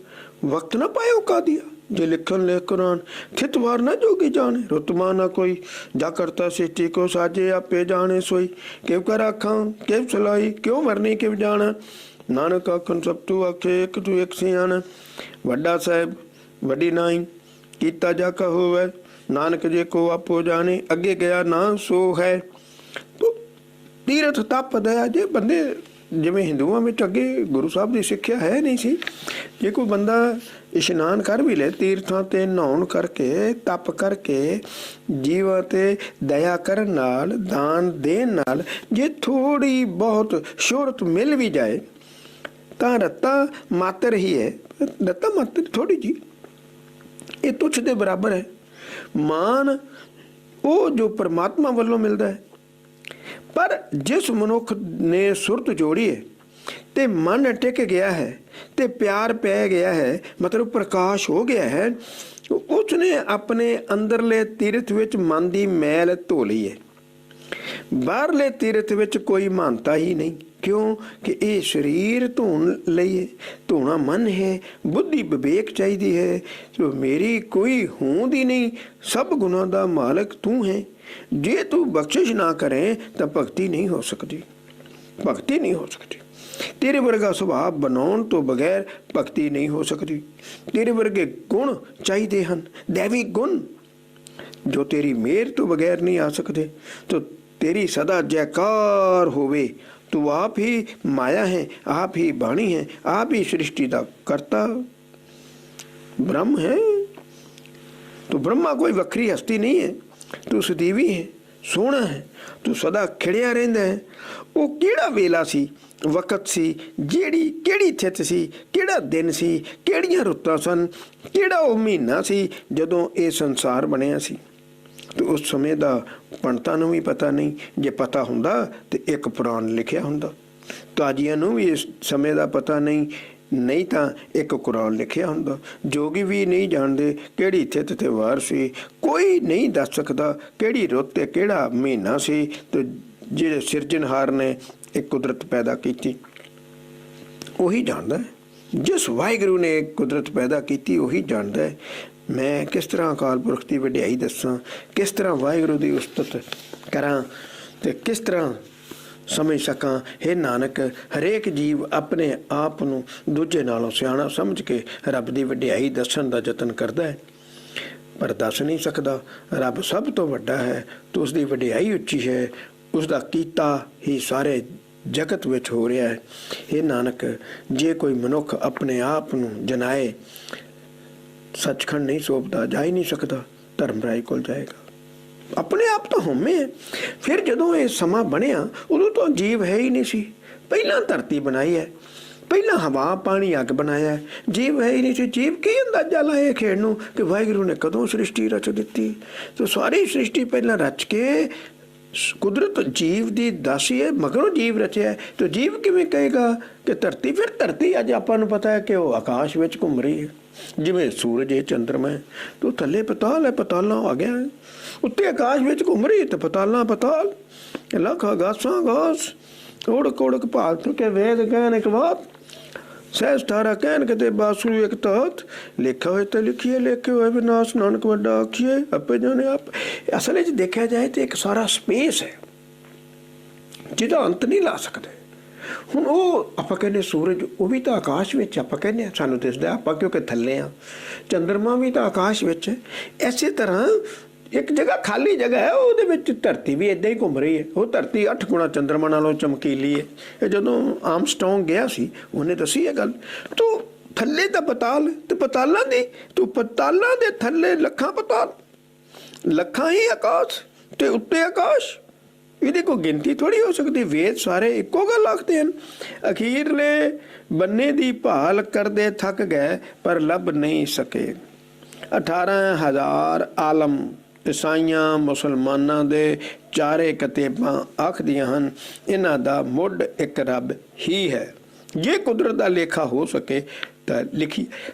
वक्त न पायो का दिया, जे लिखन ले कुरान। थित वार न जोगी जाने, रुतमा न कोई। जा करता सिटी को साजे आपे जाने सोई। क्यों कर आखा क्यों सलाई, क्यों मरनी क्यों जाना। नानक आखन सब तू आखे, एक तू एक सियाना। वड्डा साहिब वड्डी नाई, कीता जा का होवे। नानक जे को आपो जाने, अगे गया ना सो है। तो तीरथ तप दया, जे बंदे जिवें हिंदुओं में अगे गुरु साहब की सिक्ख्या है नहीं सी। जे कोई बंदा इशनान कर भी ले, तीर्थां ते नहाउण करके, तप करके, जीवां ते दया करन नाल, दान देन नाल जे थोड़ी बहुत शोहरत मिल भी जाए तां रत्ता मात्र ही है। रत्ता मात्र थोड़ी जी, ये तुच्छ दे बराबर है। मान वो जो परमात्मा वालों मिलता है। पर जिस मनुख ने सुरत जोड़ी है, ਤੇ ਮਨ ਟਿਕ ਗਿਆ ਹੈ ਤੇ ਪਿਆਰ ਪੈ ਗਿਆ ਹੈ, ਮਤਲਬ ਪ੍ਰਕਾਸ਼ ਹੋ ਗਿਆ ਹੈ, ਉਸਨੇ ਆਪਣੇ ਅੰਦਰਲੇ ਤੀਰਥ ਵਿੱਚ ਮਨ ਦੀ ਮੈਲ ਧੋ ਲਈ ਹੈ। ਬਾਹਰਲੇ ਤੀਰਥ ਵਿੱਚ ਕੋਈ ਮਾਨਤਾ ਹੀ ਨਹੀਂ, ਕਿਉਂ ਕਿ ਇਹ ਸਰੀਰ ਧੋਣ ਲਈ ਹੈ, ਧੋਣਾ ਮਨ ਹੈ, ਬੁੱਧੀ ਵਿਵੇਕ ਚਾਹੀਦੀ ਹੈ। ਜੋ ਮੇਰੀ ਕੋਈ ਹੋਂਦ ਹੀ ਨਹੀਂ, ਸਭ ਗੁਣਾਂ ਦਾ ਮਾਲਕ ਤੂੰ ਹੈ। ਜੇ ਤੂੰ ਬਖਸ਼ਿਸ਼ ਨਾ ਕਰੇ ਤਾਂ ਭਗਤੀ ਨਹੀਂ ਹੋ ਸਕਦੀ, ਭਗਤੀ ਨਹੀਂ ਹੋ ਸਕਦੀ। ਤੇਰੇ ਵਰਗਾ ਸੁਭਾਅ ਬਣਾਉਣ ਤੋਂ ਬਗੈਰ ਭਗਤੀ ਨਹੀਂ ਹੋ ਸਕਦੀ। ਤੇਰੇ ਵਰਗੇ ਗੁਣ ਚਾਹੀਦੇ ਹਨ, ਦੇਵੀ ਗੁਣ, ਜੋ ਤੇਰੀ ਮਿਹਰ ਤੋਂ ਬਗੈਰ ਨਹੀਂ ਆ ਸਕਦੇ। ਤੋ तेरी सदा जयकार होवे, तू आप ही माया है, आप ही बाणी है, आप ही सृष्टि का करता ब्रह्म है। तू ब्रह्मा कोई वक्री हस्ती नहीं है, तू सदीवी है, सोहना है, तू सदा खिड़िया रहिंदा है। वो किहड़ा वेला सी, वक़्त सी, ਜਿਹੜੀ ਕਿਹੜੀ ਥਿਤ ਸੀ, ਕਿਹੜਾ ਦਿਨ ਸੀ, ਕਿਹੜੀਆਂ ਰੁੱਤਾਂ ਸਨ, ਕਿਹੜਾ ਉਹ ਮਹੀਨਾ ਸੀ ਜਦੋਂ ਇਹ ਸੰਸਾਰ ਬਣਿਆ ਸੀ। ਤੇ ਉਸ ਸਮੇਂ ਦਾ ਪੰਡਤਾਂ ਨੂੰ ਵੀ ਪਤਾ ਨਹੀਂ। ਜੇ ਪਤਾ ਹੁੰਦਾ ਤੇ ਇੱਕ ਪੁਰਾਣ ਲਿਖਿਆ ਹੁੰਦਾ। ਤਾਜੀਆਂ ਨੂੰ ਵੀ ਇਸ ਸਮੇਂ ਦਾ ਪਤਾ ਨਹੀਂ, ਨਹੀਂ ਤਾਂ ਇੱਕ ਕੁਰਾਨ ਲਿਖਿਆ ਹੁੰਦਾ। ਜੋਗੀ ਵੀ ਨਹੀਂ ਜਾਣਦੇ ਕਿਹੜੀ ਥਿਤ ਤੇ ਵਾਰ ਸੀ, ਕੋਈ ਨਹੀਂ ਦੱਸ ਸਕਦਾ ਕਿਹੜੀ ਰੁੱਤ ਤੇ ਕਿਹੜਾ ਮਹੀਨਾ ਸੀ। ਤੇ ਜਿਹੜੇ ਸਿਰਜਣਹਾਰ ਨੇ ਇੱਕ ਕੁਦਰਤ ਪੈਦਾ ਕੀਤੀ ਉਹੀ ਜਾਣਦਾ ਹੈ। ਜਿਸ ਵਾਹਿਗੁਰੂ ਨੇ ਕੁਦਰਤ ਪੈਦਾ ਕੀਤੀ ਉਹੀ ਜਾਣਦਾ ਹੈ। ਮੈਂ ਕਿਸ ਤਰ੍ਹਾਂ ਅਕਾਲ ਪੁਰਖ ਦੀ ਵਡਿਆਈ ਦੱਸਾਂ, ਕਿਸ ਤਰ੍ਹਾਂ ਵਾਹਿਗੁਰੂ ਦੀ ਉਸਤਤ ਕਰਾਂ ਤੇ ਕਿਸ ਤਰ੍ਹਾਂ ਸਮਝ ਸਕਾਂ। ਹੇ ਨਾਨਕ, ਹਰੇਕ ਜੀਵ ਆਪਣੇ ਆਪ ਨੂੰ ਦੂਜੇ ਨਾਲੋਂ ਸਿਆਣਾ ਸਮਝ ਕੇ ਰੱਬ ਦੀ ਵਡਿਆਈ ਦੱਸਣ ਦਾ ਯਤਨ ਕਰਦਾ ਹੈ, ਪਰ ਦੱਸ ਨਹੀਂ ਸਕਦਾ। ਰੱਬ ਸਭ ਤੋਂ ਵੱਡਾ ਹੈ ਤੇ ਉਸ ਦੀ ਵਡਿਆਈ ਉੱਚੀ ਹੈ, ਉਸ ਦਾ ਕੀਤਾ ਹੀ ਸਾਰੇ ਜਗਤ ਵਿੱਚ ਹੋ ਰਿਹਾ ਹੈ। ਇਹ ਨਾਨਕ, ਜੇ ਕੋਈ ਮਨੁੱਖ ਆਪਣੇ ਆਪ ਨੂੰ ਜਨਾਏ, ਸੱਚਖੰਡ ਨਹੀਂ ਸੋਭਦਾ, ਜਾ ਹੀ ਨਹੀਂ ਸਕਦਾ, ਧਰਮ ਰਾਏ ਕੋਲ ਜਾਏਗਾ। ਆਪਣੇ ਆਪ ਤਾਂ ਹੋਮੇ ਹੈ। ਫਿਰ ਜਦੋਂ ਇਹ ਸਮਾਂ ਬਣਿਆ ਉਦੋਂ ਤਾਂ ਜੀਵ ਹੈ ਹੀ ਨਹੀਂ ਸੀ। ਪਹਿਲਾਂ ਧਰਤੀ ਬਣਾਈ ਹੈ, ਪਹਿਲਾਂ ਹਵਾ ਪਾਣੀ ਅੱਗ ਬਣਾਇਆ ਹੈ, ਜੀਵ ਹੈ ਹੀ ਨਹੀਂ ਸੀ। ਜੀਵ ਕੀ ਅੰਦਾਜ਼ਾ ਲਾਏ ਖੇਡ ਨੂੰ ਕਿ ਵਾਹਿਗੁਰੂ ਨੇ ਕਦੋਂ ਸ੍ਰਿਸ਼ਟੀ ਰਚ ਦਿੱਤੀ। ਤਾਂ ਸਾਰੀ ਸ੍ਰਿਸ਼ਟੀ ਪਹਿਲਾਂ ਰਚ ਕੇ ਕੁਦਰਤ ਜੀਵ ਦੀ ਦਾਸੀ ਹੈ, ਮਗਰੋਂ ਜੀਵ ਰਚਿਆ। ਤੇ ਜੀਵ ਕਿਵੇਂ ਕਹੇਗਾ ਕਿ ਧਰਤੀ? ਫਿਰ ਧਰਤੀ ਅੱਜ ਆਪਾਂ ਨੂੰ ਪਤਾ ਹੈ ਕਿ ਉਹ ਆਕਾਸ਼ ਵਿੱਚ ਘੁੰਮ ਰਹੀ ਹੈ, ਜਿਵੇਂ ਸੂਰਜ ਹੈ, ਚੰਦਰਮਾ ਹੈ। ਤੋ ਥੱਲੇ ਪਤਾਲ ਹੈ, ਪਤਾਲਾਂ ਆ ਗਿਆ। ਉੱਤੇ ਆਕਾਸ਼ ਵਿੱਚ ਘੁੰਮ ਰਹੀ ਤੇ ਪਤਾਲਾਂ ਪਤਾਲ, ਲੱਖ ਗਾਸਾਂ ਗਾਸ, ਉੜਕ ਉੜਕ ਭਾਲਤ ਕੇ ਵੇਦ ਕਹਿਣ ਇੱਕ ਬਾਤ, ਸਹਿਜ ਤਾਰਾ ਕਹਿਣ ਕਿਤੇ ਬਾਸੁਰੀ ਇੱਕ ਤਹਤ, ਲਿਖਿਆ ਹੋਏ ਤਾਂ ਲਿਖੀਏ, ਲਿਖੇ ਹੋਏ ਵਿਨਾਸ਼ ਨਾਨਕ ਵੱਡਾ ਆਖੀਏ, ਆਪੇ ਜਾਣੇ ਆਪ। ਅਸਲ ਵਿੱਚ ਦੇਖਿਆ ਜਾਏ ਤੇ ਇੱਕ ਸਾਰਾ ਸਪੇਸ ਹੈ ਜਿਹਦਾ ਅੰਤ ਨਹੀਂ ਲਾ ਸਕਦੇ। ਹੁਣ ਉਹ ਆਪਾਂ ਕਹਿੰਦੇ ਸੂਰਜ, ਉਹ ਵੀ ਤਾਂ ਆਕਾਸ਼ ਵਿੱਚ ਆਪਾਂ ਕਹਿੰਦੇ ਹਾਂ, ਸਾਨੂੰ ਦਿਸਦਾ ਆਪਾਂ ਕਿਉਂਕਿ ਥੱਲੇ ਆ। ਚੰਦਰਮਾ ਵੀ ਤਾਂ ਆਕਾਸ਼ ਵਿੱਚ ਹੈ। ਇਸੇ ਤਰ੍ਹਾਂ ਇੱਕ ਜਗ੍ਹਾ ਖਾਲੀ ਜਗ੍ਹਾ ਹੈ, ਉਹਦੇ ਵਿੱਚ ਧਰਤੀ ਵੀ ਇੱਦਾਂ ਹੀ ਘੁੰਮ ਰਹੀ ਹੈ। ਉਹ ਧਰਤੀ 8 ਗੁਣਾ ਚੰਦਰਮਾ ਨਾਲੋਂ ਚਮਕੀਲੀ ਹੈ। ਇਹ ਜਦੋਂ ਆਰਮਸਟਰੌਂਗ ਗਿਆ ਸੀ ਉਹਨੇ ਦੱਸੀ ਇਹ ਗੱਲ। ਤੂੰ ਥੱਲੇ ਤਾਂ ਪਤਾਲ ਤੇ ਪਤਾਲਾਂ ਦੀ, ਤੂੰ ਪਤਾਲਾਂ ਦੇ ਥੱਲੇ ਲੱਖਾਂ ਪਤਾਲ, ਲੱਖਾਂ ਹੀ ਆਕਾਸ਼ ਤੇ ਉੱਤੇ ਆਕਾਸ਼। ਇਹਦੀ ਕੋਈ ਗਿਣਤੀ ਥੋੜ੍ਹੀ ਹੋ ਸਕਦੀ। ਵੇਦ ਸਾਰੇ ਇੱਕੋ ਗੱਲ ਆਖਦੇ ਹਨ। ਅਖੀਰਲੇ ਬੰਨੇ ਦੀ ਭਾਲ ਕਰਦੇ ਥੱਕ ਗਏ ਪਰ ਲੱਭ ਨਹੀਂ ਸਕੇ। 18,000 ਆਲਮ, ਈਸਾਈਆਂ ਮੁਸਲਮਾਨਾਂ ਦੇ ਚਾਰੇ ਕਤੇਬਾਂ ਆਖਦੀਆਂ ਹਨ ਇਹਨਾਂ ਦਾ ਮੁੱਢ ਇੱਕ ਰੱਬ ਹੀ ਹੈ। ਜੇ ਕੁਦਰਤ ਦਾ ਲੇਖਾ ਹੋ ਸਕੇ ਤਾਂ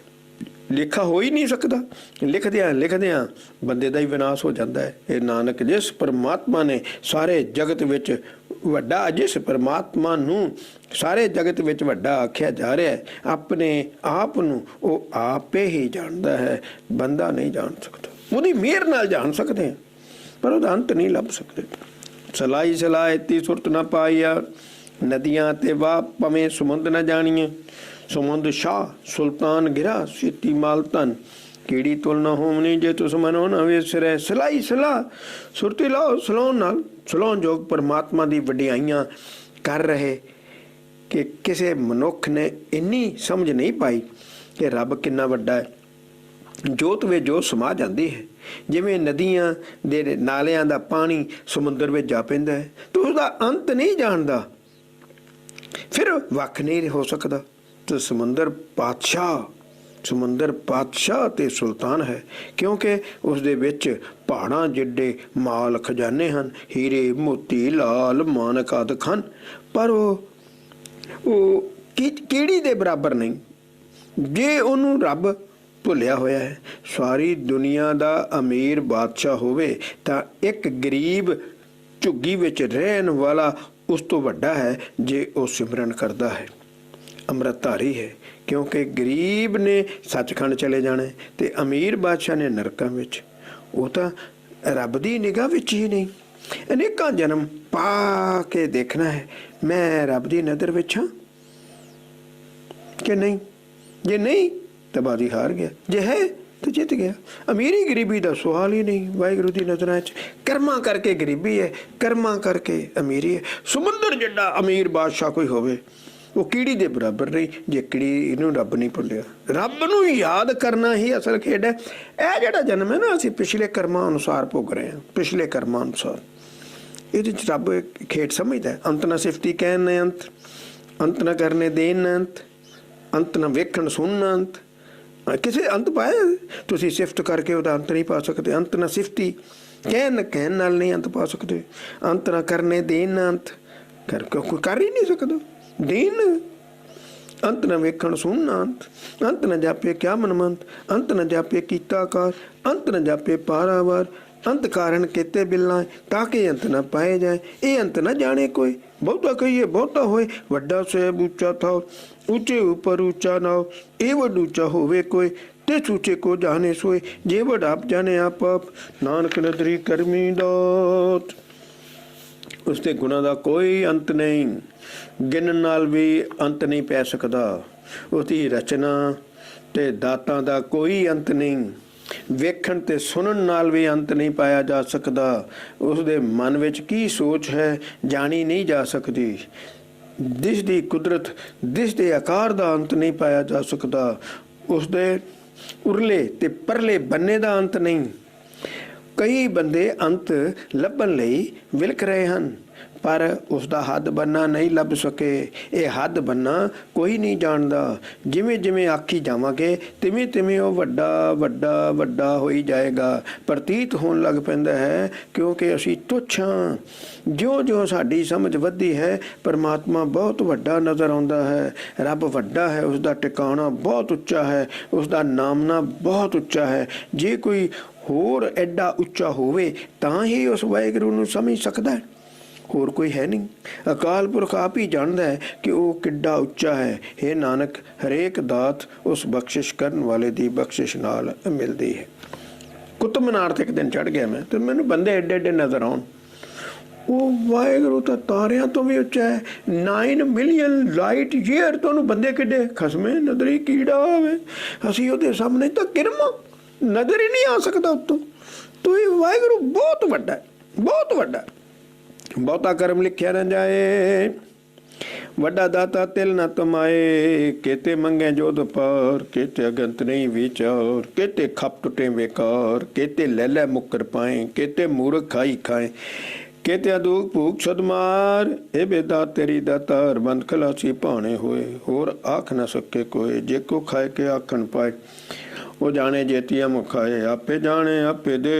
ਲੇਖਾ ਹੋ ਹੀ ਨਹੀਂ ਸਕਦਾ। ਲਿਖਦਿਆਂ ਬੰਦੇ ਦਾ ਹੀ ਵਿਨਾਸ਼ ਹੋ ਜਾਂਦਾ ਹੈ। ਇਹ ਨਾਨਕ, ਜਿਸ ਪਰਮਾਤਮਾ ਨੇ ਸਾਰੇ ਜਗਤ ਵਿੱਚ ਵੱਡਾ, ਜਿਸ ਪਰਮਾਤਮਾ ਨੂੰ ਸਾਰੇ ਜਗਤ ਵਿੱਚ ਵੱਡਾ ਆਖਿਆ ਜਾ ਰਿਹਾ ਹੈ, ਆਪਣੇ ਆਪ ਨੂੰ ਉਹ ਆਪੇ ਹੀ ਜਾਣਦਾ ਹੈ, ਬੰਦਾ ਨਹੀਂ ਜਾਣ ਸਕਦਾ। ਉਹਦੀ ਮਿਹਰ ਨਾਲ ਜਾਣ ਸਕਦੇ ਹਾਂ ਪਰ ਉਹਦਾ ਅੰਤ ਨਹੀਂ ਲੱਭ ਸਕਦੇ। ਸਲਾਈ ਸਲਾਹ ਤੀ ਸੁਰਤ ਨਾ ਪਾਈਆ, ਨਦੀਆਂ ਤੇ ਵਾਹ ਭਵੇਂ ਸਮੁੰਦ ਨਾ ਜਾਣੀਏ। ਸਮੁੰਦ ਸ਼ਾਹ ਸੁਲਤਾਨ ਗਿਰਾ, ਸੀਤੀ ਮਾਲ ਧਨ, ਕਿਹੜੀ ਤੁਲਨਾ ਹੋਵਨੀ ਜੇ ਤੁਸ ਮਨੋ ਨਾ ਵਿਸਰੈ। ਸਲਾਈ ਸਲਾਹ, ਸੁਰਤੀ ਲਾਓ ਸਲਾਉਣ ਨਾਲ, ਸਲਾਉਣ ਯੋਗ ਪਰਮਾਤਮਾ ਦੀ ਵਡਿਆਈਆਂ ਕਰ ਰਹੇ ਕਿ ਕਿਸੇ ਮਨੁੱਖ ਨੇ ਇੰਨੀ ਸਮਝ ਨਹੀਂ ਪਾਈ ਕਿ ਰੱਬ ਕਿੰਨਾ ਵੱਡਾ ਹੈ। ਜੋਤ ਵਿੱਚ ਜੋਤ ਸਮਾ ਜਾਂਦੀ ਹੈ। ਜਿਵੇਂ ਨਦੀਆਂ ਦੇ ਨਾਲਿਆਂ ਦਾ ਪਾਣੀ ਸਮੁੰਦਰ ਵਿੱਚ ਜਾ ਪੈਂਦਾ ਹੈ ਤਾਂ ਉਸਦਾ ਅੰਤ ਨਹੀਂ ਜਾਣਦਾ, ਫਿਰ ਵੱਖ ਨਹੀਂ ਹੋ ਸਕਦਾ। ਤਾਂ ਸਮੁੰਦਰ ਪਾਤਸ਼ਾਹ ਤੇ ਸੁਲਤਾਨ ਹੈ, ਕਿਉਂਕਿ ਉਸ ਦੇ ਵਿੱਚ ਪਹਾੜਾਂ ਜਿੱਡੇ ਮਾਲ ਖਜ਼ਾਨੇ ਹਨ, ਹੀਰੇ ਮੋਤੀ ਲਾਲ ਮਾਨਕ ਆਦਿ ਹਨ। ਪਰ ਉਹ ਉਹ ਕਿਹੜੀ ਦੇ ਬਰਾਬਰ ਨਹੀਂ। ਜੇ ਉਹਨੂੰ ਰੱਬ ਭੁੱਲਿਆ ਹੋਇਆ ਹੈ, ਸਾਰੀ ਦੁਨੀਆ ਦਾ ਅਮੀਰ ਬਾਦਸ਼ਾਹ ਹੋਵੇ ਤਾਂ ਇੱਕ ਗਰੀਬ ਝੁੱਗੀ ਵਿੱਚ ਰਹਿਣ ਵਾਲਾ ਉਸ ਤੋਂ ਵੱਡਾ ਹੈ ਜੇ ਉਹ ਸਿਮਰਨ ਕਰਦਾ ਹੈ, ਅੰਮ੍ਰਿਤਧਾਰੀ ਹੈ। ਕਿਉਂਕਿ ਗਰੀਬ ਨੇ ਸੱਚਖੰਡ ਚਲੇ ਜਾਣਾ ਤੇ ਅਮੀਰ ਬਾਦਸ਼ਾਹ ਨੇ ਨਰਕਾਂ ਵਿੱਚ। ਉਹ ਤਾਂ ਰੱਬ ਦੀ ਨਿਗਾਹ ਵਿੱਚ ਹੀ ਨਹੀਂ। ਅਨੇਕਾਂ ਜਨਮ ਪਾ ਕੇ ਦੇਖਣਾ ਹੈ ਮੈਂ ਰੱਬ ਦੀ ਨਜ਼ਰ ਵਿੱਚ ਹਾਂ ਕਿ ਨਹੀਂ। ਜੇ ਨਹੀਂ ਤਾਂ ਬਾਜੀ ਹਾਰ ਗਿਆ, ਜੇ ਹੈ ਤਾਂ ਜਿੱਤ ਗਿਆ। ਅਮੀਰੀ ਗਰੀਬੀ ਦਾ ਸਵਾਲ ਹੀ ਨਹੀਂ ਵਾਹਿਗੁਰੂ ਦੀ ਨਜ਼ਰਾਂ 'ਚ। ਕਰਮਾਂ ਕਰਕੇ ਗਰੀਬੀ ਹੈ, ਕਰਮਾਂ ਕਰਕੇ ਅਮੀਰੀ ਹੈ। ਸਮੁੰਦਰ ਜਿੱਡਾ ਅਮੀਰ ਬਾਦਸ਼ਾਹ ਕੋਈ ਹੋਵੇ ਉਹ ਕੀੜੀ ਦੇ ਬਰਾਬਰ ਨਹੀਂ ਜੇ ਕੀੜੀ ਇਹਨੂੰ ਰੱਬ ਨਹੀਂ ਭੁੱਲਿਆ। ਰੱਬ ਨੂੰ ਯਾਦ ਕਰਨਾ ਹੀ ਅਸਲ ਖੇਡ ਹੈ। ਇਹ ਜਿਹੜਾ ਜਨਮ ਹੈ ਨਾ, ਅਸੀਂ ਪਿਛਲੇ ਕਰਮਾਂ ਅਨੁਸਾਰ ਭੋਗ ਰਹੇ ਹਾਂ, ਪਿਛਲੇ ਕਰਮਾਂ ਅਨੁਸਾਰ। ਇਹਦੇ 'ਚ ਰੱਬ ਖੇਡ ਸਮਝਦਾ। ਅੰਤ ਨਾ ਸਿਫਤੀ ਕਹਿਣ ਨੇ ਅੰਤ, ਅੰਤ ਨਾ ਕਰਨੇ ਦੇਣ ਨਾ ਅੰਤ, ਅੰਤ ਨਾ ਵੇਖਣ ਸੁਣਨ ਅੰਤ। ਕਿਸੇ ਅੰਤ ਪਾਇਆ ਤੁਸੀਂ ਸਿਫਤ ਕਰਕੇ ਉਹਦਾ ਅੰਤ ਨਹੀਂ ਪਾ ਸਕਦੇ। ਅੰਤ ਨਾ ਸਿਫਤੀ ਕਹਿਣ ਨਾਲ ਨਹੀਂ ਅੰਤ ਪਾ ਸਕਦੇ। ਅੰਤ ਨਾ ਕਰਨੇ ਦੇਣ ਨਾ ਅੰਤ, ਕੋਈ ਕਰ ਹੀ ਨਹੀਂ ਸਕਦਾ। ਦੇਣ ਅੰਤ ਨਾ ਵੇਖਣ ਸੁਣਨਾ ਅੰਤ, ਅੰਤ ਨਾ ਜਾਪੇ ਕਿਆ ਮਨਮੰਤ, ਅੰਤ ਨਾ ਜਾਪੇ ਕੀਤਾ ਆਕਾਰ, ਅੰਤ ਨਾ ਜਾਪੇ ਪਾਰਾਵਾਰ, ਅੰਤ ਕਾਰਨ ਕੀਤੇ ਬਿਲਾਂ ਤਾਂ ਕਿ ਅੰਤ ਨਾ ਪਾਏ ਜਾਏ। ਇਹ ਅੰਤ ਨਾ ਜਾਣੇ ਕੋਈ, ਬਹੁਤਾ ਕਹੀਏ ਬਹੁਤਾ ਹੋਏ। ਵੱਡਾ ਸਹਿਬ ਉੱਚਾ ਥਾਓ, ਉੱਚੇ ਉੱਪਰ ਉੱਚਾ ਨਾਓ। ਇਹ ਵੱਡ ਉੱਚਾ ਹੋਵੇ ਕੋਈ ਤੇ ਸੂਚੇ ਕੋ ਜਾਣੇ ਸੋਏ। ਜੇ ਵੱਡ ਆਪ ਜਾਣੇ ਆਪ ਆਪ, ਨਾਨਕ ਨਦਰੀ ਕਰਮੀ ਦਾਤ। ਉਸਦੇ ਗੁਣਾਂ ਦਾ ਕੋਈ ਅੰਤ ਨਹੀਂ, ਗਿਣਨ ਨਾਲ ਵੀ ਅੰਤ ਨਹੀਂ ਪੈ ਸਕਦਾ। ਉਸਦੀ ਰਚਨਾ ਤੇ ਦਾਤਾਂ ਦਾ ਕੋਈ ਅੰਤ ਨਹੀਂ, ਵੇਖਣ ਤੇ ਸੁਣਨ ਨਾਲ ਵੀ ਅੰਤ ਨਹੀਂ ਪਾਇਆ ਜਾ ਸਕਦਾ। ਉਸਦੇ ਮਨ ਵਿੱਚ ਕੀ ਸੋਚ ਹੈ ਜਾਣੀ ਨਹੀਂ ਜਾ ਸਕਦੀ। ਦਿਸਦੀ ਕੁਦਰਤ, ਦਿਸਦੇ ਆਕਾਰ ਦਾ ਅੰਤ ਨਹੀਂ ਪਾਇਆ ਜਾ ਸਕਦਾ। ਉਸਦੇ ਉਰਲੇ ਤੇ ਪਰਲੇ ਬੰਨੇ ਦਾ ਅੰਤ ਨਹੀਂ। ਕਈ ਬੰਦੇ ਅੰਤ ਲੱਭਣ ਲਈ ਵਿਲਕ ਰਹੇ ਹਨ ਪਰ ਉਸਦਾ ਹੱਦ ਬੰਨਾ ਨਹੀਂ ਲੱਭ ਸਕੇ। ਇਹ ਹੱਦ ਬੰਨਾ ਕੋਈ ਨਹੀਂ ਜਾਣਦਾ। ਜਿਵੇਂ ਜਿਵੇਂ ਆਖੀ ਜਾਵਾਂਗੇ ਤਿਵੇਂ ਤਿਵੇਂ ਉਹ ਵੱਡਾ ਵੱਡਾ ਵੱਡਾ ਹੋਈ ਜਾਏਗਾ। ਪ੍ਰਤੀਤ ਹੋਣ ਲੱਗ ਪੈਂਦਾ ਹੈ ਕਿਉਂਕਿ ਅਸੀਂ ਤੁੱਛ ਹਾਂ। ਜਿਉਂ ਜਿਉਂ ਸਾਡੀ ਸਮਝ ਵੱਧਦੀ ਹੈ ਪਰਮਾਤਮਾ ਬਹੁਤ ਵੱਡਾ ਨਜ਼ਰ ਆਉਂਦਾ ਹੈ। ਰੱਬ ਵੱਡਾ ਹੈ, ਉਸਦਾ ਟਿਕਾਣਾ ਬਹੁਤ ਉੱਚਾ ਹੈ, ਉਸਦਾ ਨਾਮਨਾ ਬਹੁਤ ਉੱਚਾ ਹੈ। ਜੇ ਕੋਈ ਹੋਰ ਐਡਾ ਉੱਚਾ ਹੋਵੇ ਤਾਂ ਹੀ ਉਸ ਵਾਹਿਗੁਰੂ ਨੂੰ ਸਮਝ ਸਕਦਾ ਹੈ, ਹੋਰ ਕੋਈ ਹੈ ਨਹੀਂ। ਅਕਾਲ ਪੁਰਖ ਆਪ ਹੀ ਜਾਣਦਾ ਹੈ ਕਿ ਉਹ ਕਿੱਡਾ ਉੱਚਾ ਹੈ। हे ਨਾਨਕ, ਹਰੇਕ ਦਾਤ ਉਸ ਬਖਸ਼ਿਸ਼ ਕਰਨ ਵਾਲੇ ਦੀ ਬਖਸ਼ਿਸ਼ ਨਾਲ ਮਿਲਦੀ ਹੈ। ਕੁਤਬ ਮੀਨਾਰ ਤੇ ਇੱਕ ਦਿਨ ਚੜ੍ਹ ਗਿਆ ਮੈਂ ਤੇ ਮੈਨੂੰ ਬੰਦੇ ਐਡੇ ਐਡੇ ਨਜ਼ਰ ਆਉਣ। ਉਹ ਵਾਹਿਗੁਰੂ ਤਾਂ ਤਾਰਿਆਂ ਤੋਂ ਵੀ ਉੱਚਾ ਹੈ। 9 ਮਿਲੀਅਨ ਲਾਈਟ ਈਅਰ ਤੋਂ ਉਹਨੂੰ ਬੰਦੇ ਕਿੱਡੇ ਖਸਮੇ ਨਜ਼ਰੀ ਕੀੜਾ ਹੋਵੇ। ਅਸੀਂ ਉਹਦੇ ਸਾਹਮਣੇ ਤਾਂ ਕਿਰਮਾ ਨਜ਼ਰ ਹੀ ਨਹੀਂ ਆ ਸਕਦਾ ਉੱਤੋਂ। ਤੋ ਇਹ ਵਾਹਿਗੁਰੂ ਬਹੁਤ ਵੱਡਾ ਹੈ, ਬਹੁਤ ਵੱਡਾ। ਬਹੁਤਾ ਕਰਮ ਲਿਖਿਆ ਨਾ ਜਾਏ, ਵੱਡਾ ਦਾਤਾ ਤਿਲ ਨਾ ਤਮਾਏ। केते मंगे जोध पार, केते अगंत नहीं विचार, केते खप टुटे बेकार, केते ले ले मुकर पाए, केते मूर्ख खाई खाए, केते दुख भूख सदमार। ए बेदा तेरी दातार, बंद खलासी भाने होए, होर आख न सके कोई। जे को खाए के आखन पाए, वो जाने जेतिया मुखाए। आपे जाने आपे दे,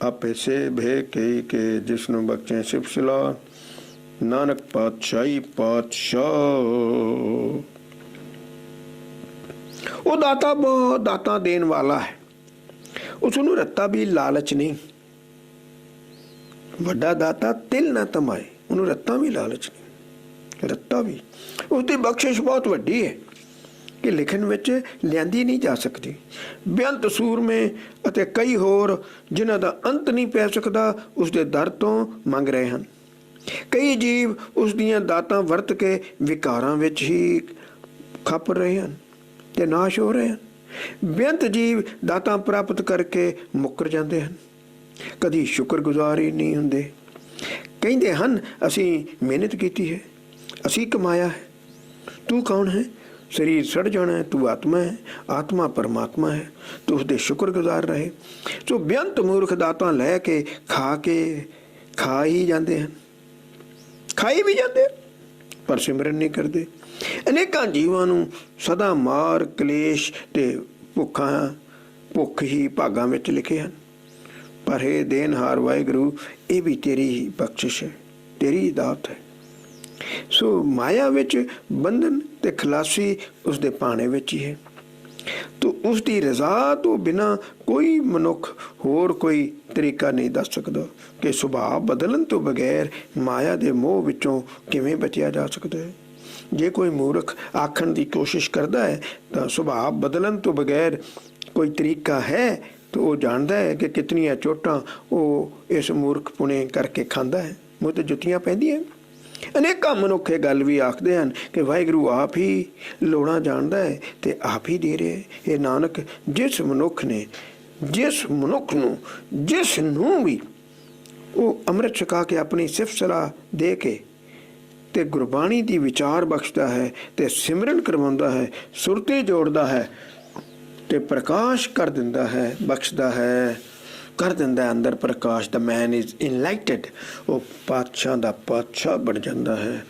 आपे से भे के जिसनु बख्शे सिफ सलाह। नानक पातशाही पातशाह। ਉਹ ਦਾਤਾ ਬਹੁਤ ਦਾਤਾ ਦੇਣ ਵਾਲਾ ਹੈ। ਉਸ ਨੂੰ ਰੱਤਾ ਵੀ ਲਾਲਚ ਨਹੀਂ। ਵੱਡਾ ਦਾਤਾ ਤਿਲ ਨਾ ਤਮਾਏ, ਉਹਨੂੰ ਰੱਤਾ ਵੀ ਲਾਲਚ ਨਹੀਂ। ਰੱਤਾ ਵੀ ਉਸਦੀ ਬਖਸ਼ਿਸ਼ ਬਹੁਤ ਵੱਡੀ ਹੈ ਕਿ ਲਿਖਣ ਵਿੱਚ ਲਿਆਂਦੀ ਨਹੀਂ ਜਾ ਸਕਦੀ। ਬੇਅੰਤ ਸੂਰਮੇ ਅਤੇ ਕਈ ਹੋਰ ਜਿਨ੍ਹਾਂ ਦਾ ਅੰਤ ਨਹੀਂ ਪੈ ਸਕਦਾ ਉਸਦੇ ਦਰ ਤੋਂ ਮੰਗ ਰਹੇ ਹਨ। ਕਈ ਜੀਵ ਉਸ ਦੀਆਂ ਦਾਤਾਂ ਵਰਤ ਕੇ ਵਿਕਾਰਾਂ ਵਿੱਚ ਹੀ ਖਪ ਰਹੇ ਹਨ ਤੇ ਨਾਸ਼ ਹੋ ਰਹੇ ਹਨ। ਬੇਅੰਤ ਜੀਵ ਦਾਤਾਂ ਪ੍ਰਾਪਤ ਕਰਕੇ ਮੁੱਕਰ ਜਾਂਦੇ ਹਨ, ਕਦੀ ਸ਼ੁਕਰਗੁਜ਼ਾਰ ਹੀ ਨਹੀਂ ਹੁੰਦੇ। ਕਹਿੰਦੇ ਹਨ ਅਸੀਂ ਮਿਹਨਤ ਕੀਤੀ ਹੈ, ਅਸੀਂ ਕਮਾਇਆ ਹੈ। ਤੂੰ ਕੌਣ ਹੈ? शरीर सड़ जाना है, तू आत्मा है, आत्मा परमात्मा है, तो उसके शुक्रगुजार रहे। तो बेअंत मूर्ख दातां लै के खा ही जाते हैं, खाई भी जाते पर सिमरन नहीं करते। अनेकां जीवां नूं सदा मार कलेश ते भुख ही भागां विच लिखे हैं। पर हे देनहार वाहिगुरू, ये भी तेरी ही बख्शिश है, तेरी ही दात है। ਸੋ ਮਾਇਆ ਵਿੱਚ ਬੰਧਨ ਤੇ ਖਲਾਸੀ ਉਸਦੇ ਭਾਣੇ ਵਿੱਚ ਹੀ ਹੈ। ਤੋ ਉਸ ਦੀ ਰਜ਼ਾ ਤੋਂ ਬਿਨਾਂ ਕੋਈ ਮਨੁੱਖ ਹੋਰ ਕੋਈ ਤਰੀਕਾ ਨਹੀਂ ਦੱਸ ਸਕਦਾ ਕਿ ਸੁਭਾਅ ਬਦਲਣ ਤੋਂ ਬਗੈਰ ਮਾਇਆ ਦੇ ਮੋਹ ਵਿੱਚੋਂ ਕਿਵੇਂ ਬਚਿਆ ਜਾ ਸਕਦਾ ਹੈ। ਜੇ ਕੋਈ ਮੂਰਖ ਆਖਣ ਦੀ ਕੋਸ਼ਿਸ਼ ਕਰਦਾ ਹੈ ਤਾਂ ਸੁਭਾਅ ਬਦਲਣ ਤੋਂ ਬਗੈਰ ਕੋਈ ਤਰੀਕਾ ਹੈ ਤਾਂ ਉਹ ਜਾਣਦਾ ਹੈ ਕਿ ਕਿਤਨੀਆਂ ਚੋਟਾਂ ਉਹ ਇਸ ਮੂਰਖ ਪੁਣੇ ਕਰਕੇ ਖਾਂਦਾ ਹੈ। ਮੂੰਹ ਤੇ ਜੁੱਤੀਆਂ ਪੈਂਦੀਆਂ। ਅਨੇਕਾਂ ਮਨੁੱਖ ਇਹ ਗੱਲ ਵੀ ਆਖਦੇ ਹਨ ਕਿ ਵਾਹਿਗੁਰੂ ਆਪ ਹੀ ਲੋੜਾਂ ਜਾਣਦਾ ਹੈ ਤੇ ਆਪ ਹੀ ਦੇ ਰਿਹਾ ਹੈ। ਇਹ ਨਾਨਕ, ਜਿਸ ਮਨੁੱਖ ਨੂੰ ਜਿਸ ਨੂੰ ਵੀ ਉਹ ਅੰਮ੍ਰਿਤ ਛਕਾ ਕੇ ਆਪਣੀ ਸਿਫਤ ਸਲਾਹ ਦੇ ਕੇ ਤੇ ਗੁਰਬਾਣੀ ਦੀ ਵਿਚਾਰ ਬਖਸ਼ਦਾ ਹੈ ਤੇ ਸਿਮਰਨ ਕਰਵਾਉਂਦਾ ਹੈ, ਸੁਰਤੀ ਜੋੜਦਾ ਹੈ ਤੇ ਪ੍ਰਕਾਸ਼ ਕਰ ਦਿੰਦਾ ਹੈ, ਬਖਸ਼ਦਾ ਹੈ, ਕਰ ਦਿੰਦਾ ਹੈ ਅੰਦਰ ਪ੍ਰਕਾਸ਼। ਦਾ ਮੈਨ ਇਜ਼ ਇਨਲਾਈਟਡ। ਉਹ ਪਾਤਸ਼ਾਹ ਦਾ ਪਾਤਸ਼ਾਹ ਬਣ ਜਾਂਦਾ ਹੈ,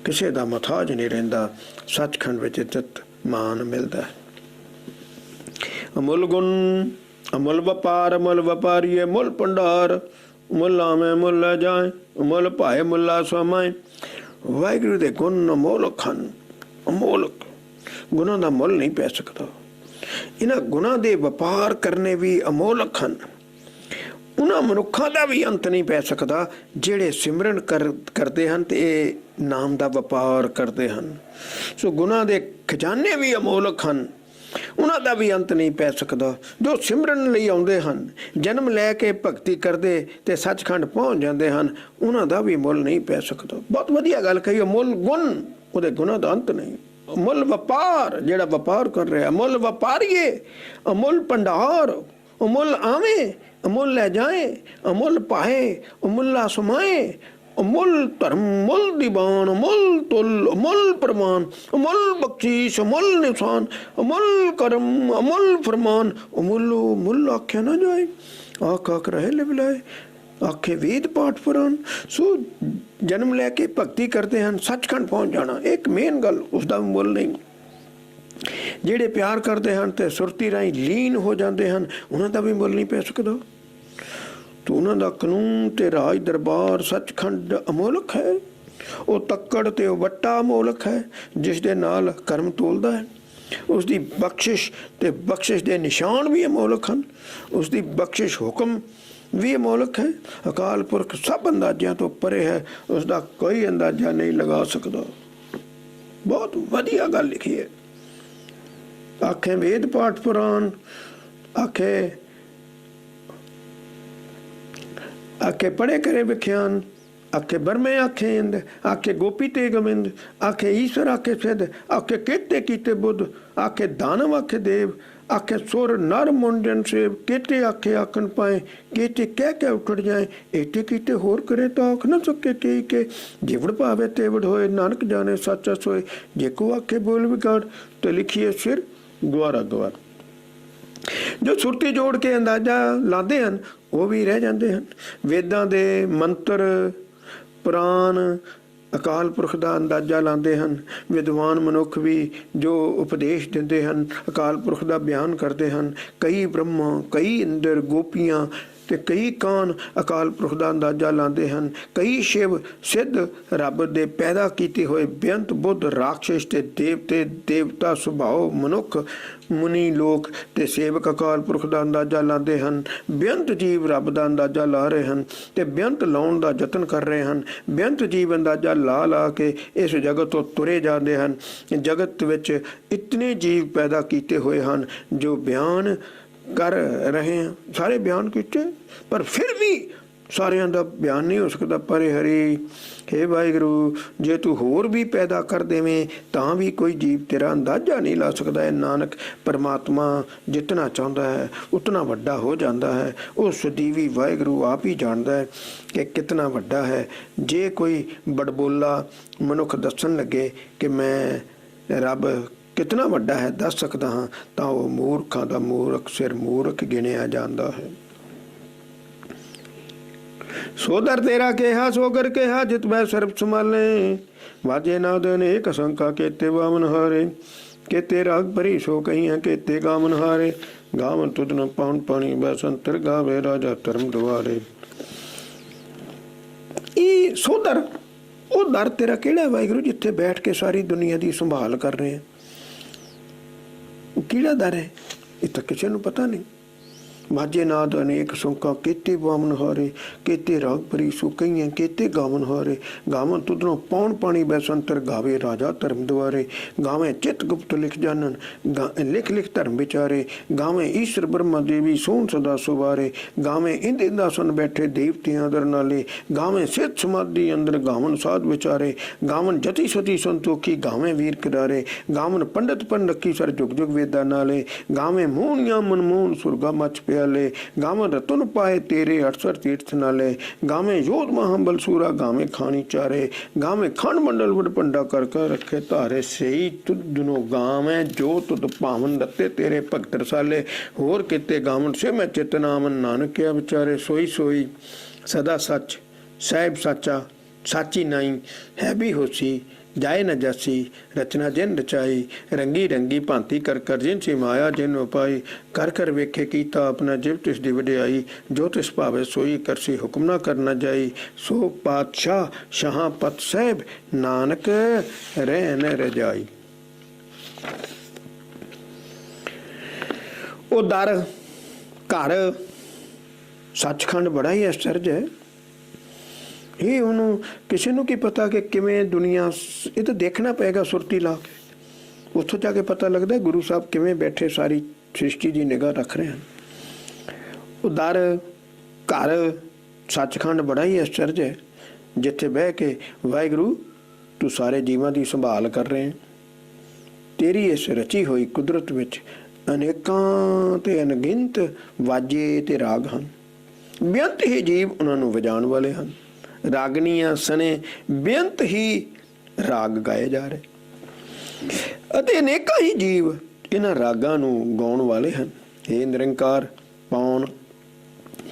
ਕਿਸੇ ਦਾ ਮੁਹਤਾਜ ਨਹੀਂ ਰਹਿੰਦਾ। ਸੱਚਖੰਡ ਵਿੱਚ ਇੱਜ਼ਤ ਮਾਨ ਮਿਲਦਾ ਹੈ। ਅਮੁੱਲ ਗੁਣ ਅਮੁੱਲ ਵਪਾਰ, ਅਮੁੱਲ ਵਪਾਰੀਏ ਮੁੱਲ ਭੰਡਾਰ, ਮੁੱਲ ਆਵੇਂ ਮੁੱਲ ਲੈ ਜਾਏ, ਮੁੱਲ ਭਾਏ ਮੁੱਲਾ ਸਮਾਏ। ਵਾਹਿਗੁਰੂ ਦੇ ਗੁਣ ਅਮੋਲਕ ਹਨ, ਅਮੋਲਕ। ਗੁਣਾਂ ਦਾ ਮੁੱਲ ਨਹੀਂ ਪੈ ਸਕਦਾ। ਇਹਨਾਂ ਗੁਣਾਂ ਦੇ ਵਪਾਰ ਕਰਨੇ ਵੀ ਅਮੋਲਕ ਹਨ। ਉਹਨਾਂ ਮਨੁੱਖਾਂ ਦਾ ਵੀ ਅੰਤ ਨਹੀਂ ਪੈ ਸਕਦਾ ਜਿਹੜੇ ਸਿਮਰਨ ਕਰਦੇ ਹਨ ਤੇ ਇਹ ਨਾਮ ਦਾ ਵਪਾਰ ਕਰਦੇ ਹਨ। ਸੋ ਗੁਣਾਂ ਦੇ ਖਜ਼ਾਨੇ ਵੀ ਅਮੋਲਕ ਹਨ, ਉਹਨਾਂ ਦਾ ਵੀ ਅੰਤ ਨਹੀਂ ਪੈ ਸਕਦਾ। ਜੋ ਸਿਮਰਨ ਲਈ ਆਉਂਦੇ ਹਨ, ਜਨਮ ਲੈ ਕੇ ਭਗਤੀ ਕਰਦੇ ਤੇ ਸੱਚਖੰਡ ਪਹੁੰਚ ਜਾਂਦੇ ਹਨ, ਉਹਨਾਂ ਦਾ ਵੀ ਮੁੱਲ ਨਹੀਂ ਪੈ ਸਕਦਾ। ਬਹੁਤ ਵਧੀਆ ਗੱਲ ਕਹੀ। ਅਮੁੱਲ ਗੁਣ, ਉਹਦੇ ਗੁਣਾਂ ਦਾ ਅੰਤ ਨਹੀਂ। ਅਮੁੱਲ ਵਪਾਰ, ਜਿਹੜਾ ਵਪਾਰ ਕਰ ਰਿਹਾ, ਅਮੁੱਲ ਵਪਾਰੀਏ, ਅਮੁੱਲ ਭੰਡਾਰ, ਅਮੁੱਲ ਆਵੇਂ, ਅਮੁੱਲ ਲੈ ਜਾਏ, ਅਮੁੱਲ ਪਾਏ, ਅਮੁੱਲਾ ਸਮਾਏ, ਅਮੁੱਲ ਧਰਮ, ਮੁੱਲ ਦੀਵਾਨ, ਅਮੁੱਲ ਤੁਲ, ਅਮੁੱਲ ਪ੍ਰਮਾਨ, ਅਮੁੱਲ ਬਖਸ਼ੀਸ਼, ਅਮੁੱਲ ਨਿਸ਼ਾਨ, ਅਮੁੱਲ ਕਰਮ, ਅਮੁੱਲ ਫਰਮਾਨ, ਅਮੁੱਲੋ ਮੁੱਲ ਆਖਿਆ ਨਾ ਜਾਏ। ਆਖ ਰਹੇ ਲਿਵਲਾਏ, ਆਖੇ ਵੇਦ ਪਾਠ ਪੁਰਾਣ। ਸੋ ਜਨਮ ਲੈ ਕੇ ਭਗਤੀ ਕਰਦੇ ਹਨ, ਸੱਚਖੰਡ ਪਹੁੰਚ ਜਾਣਾ ਇੱਕ ਮੇਨ ਗੱਲ, ਉਸਦਾ ਮੁੱਲ ਨਹੀਂ। ਜਿਹੜੇ ਪਿਆਰ ਕਰਦੇ ਹਨ ਤੇ ਸੁਰਤੀ ਰਾਹੀਂ ਲੀਨ ਹੋ ਜਾਂਦੇ ਹਨ, ਉਹਨਾਂ ਦਾ ਵੀ ਮੁੱਲ ਨਹੀਂ ਪੈ ਸਕਦਾ। ਤੋ ਉਹਨਾਂ ਦਾ ਕਾਨੂੰਨ ਤੇ ਰਾਜ ਦਰਬਾਰ ਸੱਚਖੰਡ ਅਮੋਲਕ ਹੈ। ਉਹ ਤੱਕੜ ਤੇ ਉਹ ਵੱਟਾ ਅਮੋਲਕ ਹੈ, ਜਿਸ ਦੇ ਨਾਲ ਕਰਮ ਤੋਲਦਾ ਹੈ। ਉਸ ਦੀ ਬਖਸ਼ਿਸ਼ ਤੇ ਬਖਸ਼ਿਸ਼ ਦੇ ਨਿਸ਼ਾਨ ਵੀ ਅਮੋਲਕ ਹਨ। ਉਸ ਦੀ ਬਖਸ਼ਿਸ਼ ਹੁਕਮ ਵੀ ਅਮੋਲਕ ਹੈ। ਅਕਾਲ ਪੁਰਖ ਸਭ ਅੰਦਾਜ਼ਿਆਂ ਤੋਂ ਪਰੇ ਹੈ, ਉਸ ਦਾ ਕੋਈ ਅੰਦਾਜ਼ਾ ਨਹੀਂ ਲਗਾ ਸਕਦਾ। ਬਹੁਤ ਵਧੀਆ ਗੱਲ ਲਿਖੀ ਹੈ। ਆਖੇ ਵੇਦ ਪਾਠ ਪੁਰਾਣ, ਆਖੇ ਪੜੇ ਕਰੇ ਵਿਖਿਆਨ, ਆਖੇ ਬਰਮੇ ਆਖੇ ਇੰਦ, ਆਖੇ ਗੋਪੀ ਤੇ ਗੋਬਿੰਦ, ਆਖੇ ਈਸ਼ਵਰ ਆਖੇ ਸਿੱਧ, ਆਖੇ ਕੀਤੇ ਕੀਤੇ ਬੁੱਧ, ਆਖੇ ਦਾਨਵ ਆਖੇ ਦੇਵ, आखे सुर नर मुंडन से केते आखे आखन पाए, केते कह के उठ जाए, एटे कीते होर करे तो आख न सके कई के। जिवड़ पावे तेवड़ होए, नानक जाने सच्चा सोए, जेको आखे बोल बिगाड़, तो लिखिए सिर गुआरा गुआर। जो सुरती जोड़ के अंदाजा लाते हैं वो भी रह जाते हैं। वेदां दे मंत्र पुराण अकाल पुरख का अंदाजा लाते हैं। विद्वान मनुख भी जो उपदेश देते हैं अकाल पुरख का बयान करते हैं। कई ब्रह्मा, कई इंद्र, गोपियाँ ते कई कान अकाल पुरख का अंदाजा लाते हैं। कई शिव सिद्ध रब दे पैदा किए हुए बेअंत बुद्ध राक्षस ते देवते देवता सुभाव मनुख मुनि लोक ते सेवक अकाल पुरख का अंदाजा लाते हैं। बेअंत जीव रब का अंदाजा ला रहे हैं ते बेअंत लाउण का यतन कर रहे हैं। बेअंत जीव अंदाजा ला ला के इस जगत तो तुरे जाते हैं। जगत विच इतने जीव पैदा किए हुए हैं जो बयान कर रहे हैं। सारे बयान किए पर फिर भी सारिਆਂ ਦਾ ਬਿਆਨ नहीं हो सकता। पर हरि हे वाहिगुरू जे तू होर भी पैदा कर देवें ਤਾਂ भी कोई जीव तेरा अंदाजा नहीं ला सकता है। नानक परमात्मा जितना चाहता है उतना वड्डा हो जाता है। उस सदीवी वाहिगुरू आप ही जानता है कि कितना वड्डा है। जे कोई बड़बोला मनुख दसन लगे कि मैं रब कितना वड्डा है दस सकता हाँ, तो वह मूर्खां दा मूर्ख सिर मूर्ख गिणिया जाता है। सोदर तेरा केहा सोगर केहा जित मैं सर्ब संभाले, वाजे नाद अनेक असंखा केते वामन हारे। केते राग भरी सो कहियां केते गामन हारे, गावन तुद न पाउन पानी बसंतर गावे राजा धर्म दुआरे। सोदर ਉਹ ਦਰ ਤੇਰਾ ਕਿਹੜਾ ਵਾਹਿਗੁਰੂ ਜਿੱਥੇ ਬੈਠ ਕੇ ਸਾਰੀ ਦੁਨੀਆ ਦੀ ਸੰਭਾਲ ਕਰ ਰਹੇ ਆ? ਉਹ ਕਿਹੜਾ ਦਰ ਹੈ? ਇਹ ਤਾਂ ਕਿਸੇ ਨੂੰ ਪਤਾ ਨਹੀਂ। ਮਾਝੇ ਨਾਦ ਅਨੇਕ ਸੁੰਕਾ केते बामन हारे केते राग भरी सुकइयां केते गावन हारे गावन तुधरों पौन पानी बैसंतर गावे राजा धर्म द्वारे गावे चित गुप्त लिख जानन लिख लिख धर्म विचारे गावे ईश्वर ब्रह्मा देवी सोन सदा सुवारे गावे इंद इंदासन बैठे देवतियां दर नाले गावे सिद्ध समाधि अंदर गावन साध विचारे गावन जति सती संतोखी गावे वीर किरारे गावन पंडित पंडकी सर जुग जुग वेदा नाले गावे मोहनिया मनमोहन सुरगा मच पिया गावे रतन पाए तेरे 68 तीर्थ नाले गावे योध महाबल सूरा गावे खानी चारे गावे खंड मंडल वड पंडा कर रखे धारे सही तुद दुनो गावे जो तुद पावन रते तेरे भगत रसाले होर किते गावन से मैं चित नामन नानक क्या विचारे सोई सोई सदा सच साहिब साचा साची नाई है भी होसी जाए न जासी रचना जिन रचाई रंगी रंगी भांति कर कर जिन सी माया जिन उपाई कर कर वेखे कीता अपना जिव तिस दी वडियाई जो तिस भावे सोई करसी हुक्म ना करना जाई सो पातशाह शाह पत साहिब नानक रहन रजाई। ओ दर घर सचखंड बड़ा ही आश्चर्य है। ਇਹ ਉਹਨੂੰ ਕਿਸੇ ਨੂੰ ਕੀ ਪਤਾ ਕਿ ਕਿਵੇਂ ਦੁਨੀਆ, ਇਹ ਤਾਂ ਦੇਖਣਾ ਪਏਗਾ ਸੁਰਤੀ ਲਾ ਕੇ। ਉੱਥੋਂ ਜਾ ਕੇ ਪਤਾ ਲੱਗਦਾ ਗੁਰੂ ਸਾਹਿਬ ਕਿਵੇਂ ਬੈਠੇ ਸਾਰੀ ਸ੍ਰਿਸ਼ਟੀ ਦੀ ਨਿਗਾਹ ਰੱਖ ਰਹੇ ਹਨ। ਉਹ ਦਰ ਘਰ ਸੱਚਖੰਡ ਬੜਾ ਹੀ ਆਸ਼ਚਰਜ ਹੈ ਜਿੱਥੇ ਬਹਿ ਕੇ ਵਾਹਿਗੁਰੂ ਤੂੰ ਸਾਰੇ ਜੀਵਾਂ ਦੀ ਸੰਭਾਲ ਕਰ ਰਹੇ ਹੈ। ਤੇਰੀ ਇਸ ਰਚੀ ਹੋਈ ਕੁਦਰਤ ਵਿੱਚ ਅਨੇਕਾਂ ਤੇ ਅਣਗਿਣਤ ਵਾਜੇ ਤੇ ਰਾਗ ਹਨ। ਬੇਅੰਤ ਹੀ ਜੀਵ ਉਹਨਾਂ ਨੂੰ ਵਜਾਉਣ ਵਾਲੇ ਹਨ। ਰਾਗਨੀਆਂ ਸਣੇ ਬੇਅੰਤ ਹੀ ਰਾਗ ਗਾਏ ਜਾ ਰਹੇ ਅਤੇ ਅਨੇਕਾਂ ਹੀ ਜੀਵ ਇਹਨਾਂ ਰਾਗਾਂ ਨੂੰ ਗਾਉਣ ਵਾਲੇ ਹਨ। ਇਹ ਨਿਰੰਕਾਰ ਪੌਣ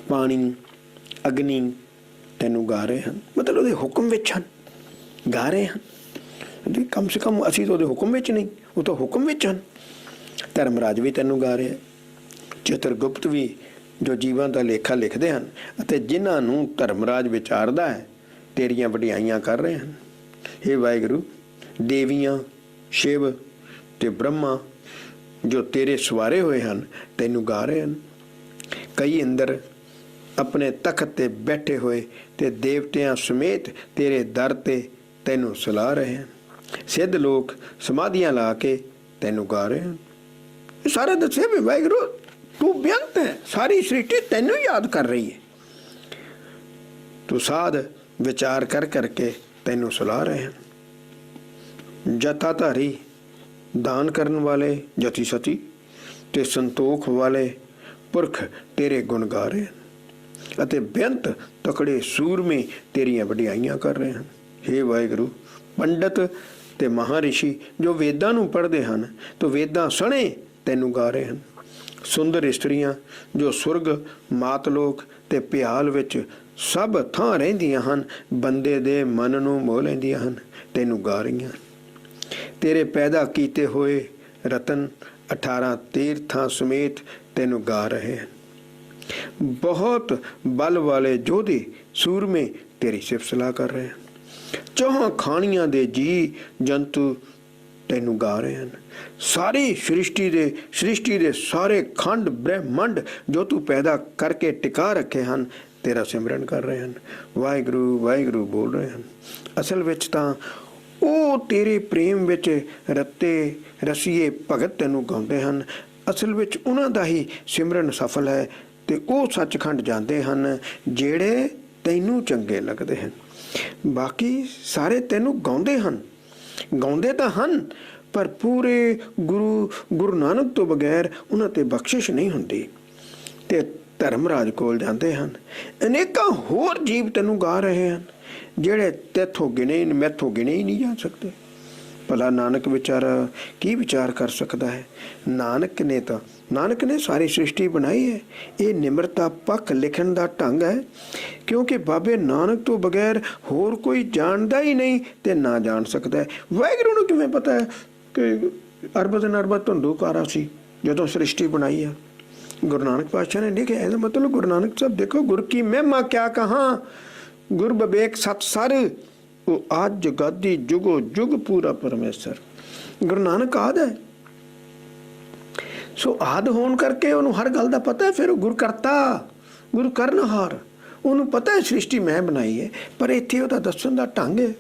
ਪਾਣੀ ਅਗਨੀ ਤੈਨੂੰ ਗਾ ਰਹੇ ਹਨ, ਮਤਲਬ ਉਹਦੇ ਹੁਕਮ ਵਿੱਚ ਹਨ, ਗਾ ਰਹੇ ਹਨ। ਕਮ ਸੇ ਕਮ ਅਸੀਂ ਤਾਂ ਉਹਦੇ ਹੁਕਮ ਵਿੱਚ ਨਹੀਂ, ਉਹ ਤਾਂ ਹੁਕਮ ਵਿੱਚ ਹਨ। ਧਰਮਰਾਜ ਵੀ ਤੈਨੂੰ ਗਾ ਰਿਹਾ, ਚਿਤਰਗੁਪਤ ਵੀ ਜੋ ਜੀਵਾਂ ਦਾ ਲੇਖਾ ਲਿਖਦੇ ਹਨ ਅਤੇ ਜਿਨ੍ਹਾਂ ਨੂੰ ਧਰਮਰਾਜ ਵਿਚਾਰਦਾ ਹੈ ਤੇਰੀਆਂ ਵਡਿਆਈਆਂ ਕਰ ਰਹੇ ਹਨ। ਹੇ ਵਾਹਿਗੁਰੂ, ਦੇਵੀਆਂ ਸ਼ਿਵ ਤੇ ਬ੍ਰਹਮਾ ਜੋ ਤੇਰੇ ਸਵਾਰੇ ਹੋਏ ਹਨ ਤੈਨੂੰ ਗਾ ਰਹੇ ਹਨ। ਕਈ ਅੰਦਰ ਆਪਣੇ ਤਖਤ ਤੇ ਬੈਠੇ ਹੋਏ ਤੇ ਦੇਵਤਿਆਂ ਸਮੇਤ ਤੇਰੇ ਦਰ ਤੇ ਤੈਨੂੰ ਸਲਾਹ ਰਹੇ ਹਨ। ਸਿੱਧ ਲੋਕ ਸਮਾਧੀਆਂ ਲਾ ਕੇ ਤੈਨੂੰ ਗਾ ਰਹੇ ਹਨ। ਸਾਰਾ ਦੱਸੇ ਵੀ ਵਾਹਿਗੁਰੂ तू बेअंत है, सारी सृष्टि तेनू याद कर रही है। तू साध विचार कर करके तेनू सुला रहे हैं। जताधारी दान करने वाले जति सती ते संतोख वाले पुरख तेरे गुण गा रहे हैं अते बेअंत तकड़े सूरमे तेरियां वडियाइयां कर रहे हैं। हे वाहिगुरू, पंडित ते महारिषि जो वेदां नू पढ़दे हन तो वेदां सणे तेनू गा रहे हैं। सुंदर इस्त्रियां जो सुरग मातलोक ते प्याल विच सब थां रहिंदियां हन बंदे दे मन नूं मोह लैंदियां हन तैनूं गा रहीआं। तेरे पैदा कीते होए रतन 18 तीर्थां समेत तैनूं गा रहे हैं। बहुत बल वाले जोधे सूरमे तेरी सिफ़त सलाह कर रहे हैं। चौहां खाणियां दे जी जंतु तैनूं गा रहे हैं। सारी सृष्टि दे सारे खंड ब्रह्मंड जो तू पैदा करके टिका रखे हैं तेरा सिमरन कर रहे हैं। वाहिगुरू वाहिगुरू बोल रहे हैं। असल विच तां ਉਹ तेरे प्रेम विच रत्ते रसीए भगत तैनूं गाउंदे हन। असल विच उन्हां दा ही सिमरन सफल है ते ਉਹ सचखंड जांदे हन ਜਿਹੜੇ ਤੈਨੂੰ ਚੰਗੇ ਲੱਗਦੇ ਹਨ। ਬਾਕੀ ਸਾਰੇ ਤੈਨੂੰ ਗਾਉਂਦੇ ਹਨ, ਗਾਉਂਦੇ ਤਾਂ ਹਨ ਪਰ ਪੂਰੇ ਗੁਰੂ ਨਾਨਕ ਤੋਂ ਬਗੈਰ ਉਹਨਾਂ ਤੇ ਬਖਸ਼ਿਸ਼ ਨਹੀਂ ਹੁੰਦੀ ਤੇ ਧਰਮਰਾਜ ਕੋਲ ਜਾਂਦੇ ਹਨ। ਅਨੇਕਾਂ ਹੋਰ ਜੀਵ ਤੈਨੂੰ ਗਾ ਰਹੇ ਹਨ ਜਿਹੜੇ ਤੇਥੋਂ ਗਿਣੇ ਮੈਥੋਂ ਗਿਣੇ ਹੀ ਨਹੀਂ ਜਾ ਸਕਦੇ। ਭਲਾ ਨਾਨਕ ਵਿਚਾਰਾ ਕੀ ਵਿਚਾਰ ਕਰ ਸਕਦਾ ਹੈ? ਨਾਨਕ ਨੇ ਸਾਰੀ ਸ੍ਰਿਸ਼ਟੀ ਬਣਾਈ ਹੈ। ਇਹ ਨਿਮਰਤਾ ਪੱਖ ਲਿਖਣ ਦਾ ਢੰਗ ਹੈ ਕਿਉਂਕਿ ਬਾਬੇ ਨਾਨਕ ਤੋਂ ਬਗੈਰ ਹੋਰ ਕੋਈ ਜਾਣਦਾ ਹੀ ਨਹੀਂ ਤੇ ਨਾ ਜਾਣ ਸਕਦਾ ਹੈ। ਵਾਹਿਗੁਰੂ ਨੂੰ ਕਿਵੇਂ ਪਤਾ ਹੈ ਕਿ ਅਰਬਦ ਨਰਬਦ ਧੁੰਦੂਕਾਰਾ ਸੀ ਜਦੋਂ ਸ੍ਰਿਸ਼ਟੀ ਬਣਾਈ ਹੈ? ਗੁਰੂ ਨਾਨਕ ਪਾਤਸ਼ਾਹ ਨੇ ਲਿਖਿਆ। ਇਹਦਾ ਮਤਲਬ ਗੁਰੂ ਨਾਨਕ ਸਾਹਿਬ ਦੇਖੋ, ਗੁਰ ਕੀ ਮਹਿਮਾ ਕਿਆ ਕਹਾਂ, ਗੁਰ ਬਵੇਕ ਸਤ ਸਰ ਉਹ ਆਦ ਜਗਾਦੀ ਜੁਗੋ ਜੁਗ ਪੂਰਾ ਪਰਮੇਸ਼ਰ। ਗੁਰੂ ਨਾਨਕ ਆਦ ਹੈ, ਸੋ ਆਦ ਹੋਣ ਕਰਕੇ ਉਹਨੂੰ ਹਰ ਗੱਲ ਦਾ ਪਤਾ ਹੈ। ਫਿਰ ਉਹ ਗੁਰ ਕਰਤਾ, ਗੁਰੂ ਕਰਨਹਾਰ, ਉਹਨੂੰ ਪਤਾ ਹੈ ਸ੍ਰਿਸ਼ਟੀ ਮੈਂ ਬਣਾਈ ਹੈ। ਪਰ ਇੱਥੇ ਉਹਦਾ ਦੱਸਣ ਦਾ ਢੰਗ ਹੈ,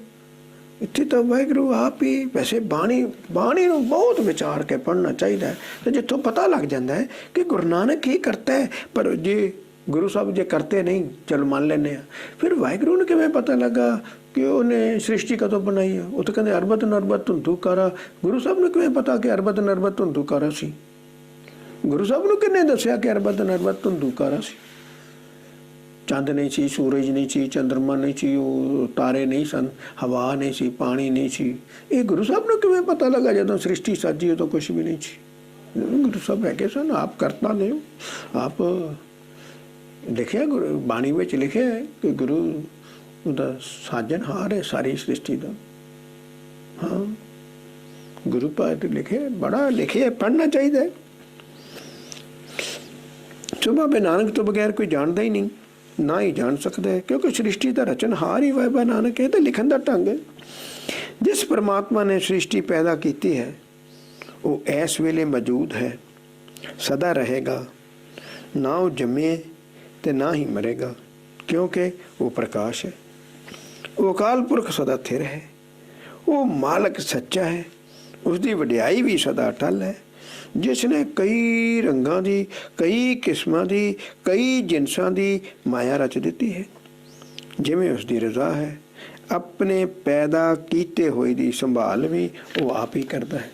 ਇੱਥੇ ਤਾਂ ਵਾਹਿਗੁਰੂ ਆਪ ਹੀ। ਵੈਸੇ ਬਾਣੀ ਨੂੰ ਬਹੁਤ ਵਿਚਾਰ ਕੇ ਪੜ੍ਹਨਾ ਚਾਹੀਦਾ ਹੈ, ਤੇ ਜਿੱਥੋਂ ਪਤਾ ਲੱਗ ਜਾਂਦਾ ਹੈ ਕਿ ਗੁਰੂ ਨਾਨਕ ਹੀ ਕਰਤਾ ਹੈ। ਪਰ ਜੇ ਗੁਰੂ ਸਾਹਿਬ ਜੇ ਕਰਤੇ ਨਹੀਂ, ਚਲ ਮੰਨ ਲੈਂਦੇ ਆ, ਫਿਰ ਵਾਹਿਗੁਰੂ ਨੂੰ ਕਿਵੇਂ ਪਤਾ ਲੱਗਾ ਕਿ ਉਹਨੇ ਸ੍ਰਿਸ਼ਟੀ ਕਦੋਂ ਬਣਾਈ ਹੈ? ਉਹ ਤਾਂ ਕਹਿੰਦੇ ਅਰਬਤ ਨਰਬਤ ਧੁੰਦੂ ਕਾਰਾ। ਗੁਰੂ ਸਾਹਿਬ ਨੂੰ ਕਿਵੇਂ ਪਤਾ ਕਿ ਅਰਬਤ ਨਰਬਤ ਧੁੰਦੂ ਕਾਰਾ ਸੀ? ਗੁਰੂ ਸਾਹਿਬ ਨੂੰ ਕਿਹਨੇ ਦੱਸਿਆ ਕਿ ਅਰਬਤ ਨਰਬਤ ਧੁੰਦੂ ਕਾਰਾ ਸੀ? ਚੰਦ ਨਹੀਂ ਸੀ, ਸੂਰਜ ਨਹੀਂ ਸੀ, ਚੰਦਰਮਾ ਨਹੀਂ ਸੀ, ਉਹ ਤਾਰੇ ਨਹੀਂ ਸਨ, ਹਵਾ ਨਹੀਂ ਸੀ, ਪਾਣੀ ਨਹੀਂ ਸੀ। ਇਹ ਗੁਰੂ ਸਾਹਿਬ ਨੂੰ ਕਿਵੇਂ ਪਤਾ ਲੱਗਾ ਜਦੋਂ ਸ੍ਰਿਸ਼ਟੀ ਸਾਜੀ ਉਦੋਂ ਕੁਛ ਵੀ ਨਹੀਂ ਸੀ? ਗੁਰੂ ਸਾਹਿਬ ਹੈਗੇ ਸਨ, ਆਪ ਕਰਤਾ ਨੇ। ਆਪ ਲਿਖਿਆ, ਗੁਰੂ ਬਾਣੀ ਵਿੱਚ ਲਿਖਿਆ ਹੈ ਕਿ ਗੁਰੂ ਉਹਦਾ ਸਾਜਨਹਾਰ ਹੈ ਸਾਰੀ ਸ੍ਰਿਸ਼ਟੀ ਦਾ। ਹਾਂ, ਗੁਰੂ ਪਾਠ ਲਿਖੇ, ਬੜਾ ਲਿਖਿਆ, ਪੜ੍ਹਨਾ ਚਾਹੀਦਾ ਹੈ। ਸੋ ਬਾਬਾ ਨਾਨਕ ਤੋਂ ਬਗੈਰ ਕੋਈ ਜਾਣਦਾ ਹੀ ਨਹੀਂ, ਨਾ ਹੀ ਜਾਣ ਸਕਦਾ ਹੈ, ਕਿਉਂਕਿ ਸ੍ਰਿਸ਼ਟੀ ਦਾ ਰਚਨਹਾਰ ਹੀ ਬਾਬਾ ਨਾਨਕ ਹੈ। ਤੇ ਲਿਖਣ ਦਾ ਢੰਗ ਹੈ। ਜਿਸ ਪਰਮਾਤਮਾ ਨੇ ਸ੍ਰਿਸ਼ਟੀ ਪੈਦਾ ਕੀਤੀ ਹੈ ਉਹ ਇਸ ਵੇਲੇ ਮੌਜੂਦ ਹੈ, ਸਦਾ ਰਹੇਗਾ। ਨਾ ਉਹ ਜੰਮੇ ਤੇ ਨਾ ਹੀ ਮਰੇਗਾ, ਕਿਉਂਕਿ ਉਹ ਪ੍ਰਕਾਸ਼ ਹੈ। ਉਹ ਅਕਾਲ ਪੁਰਖ ਸਦਾ ਸਥਿਰ ਹੈ। ਉਹ ਮਾਲਕ ਸੱਚਾ ਹੈ, ਉਸਦੀ ਵਡਿਆਈ ਵੀ ਸਦਾ ਅਟਲ ਹੈ। ਜਿਸ ਨੇ ਕਈ ਰੰਗਾਂ ਦੀ, ਕਈ ਕਿਸਮਾਂ ਦੀ, ਕਈ ਜਿਨਸਾਂ ਦੀ ਮਾਇਆ ਰਚ ਦਿੱਤੀ ਹੈ, ਜਿਵੇਂ ਉਸਦੀ ਰਜ਼ਾ ਹੈ। ਆਪਣੇ ਪੈਦਾ ਕੀਤੇ ਹੋਏ ਦੀ ਸੰਭਾਲ ਵੀ ਉਹ ਆਪ ਹੀ ਕਰਦਾ ਹੈ।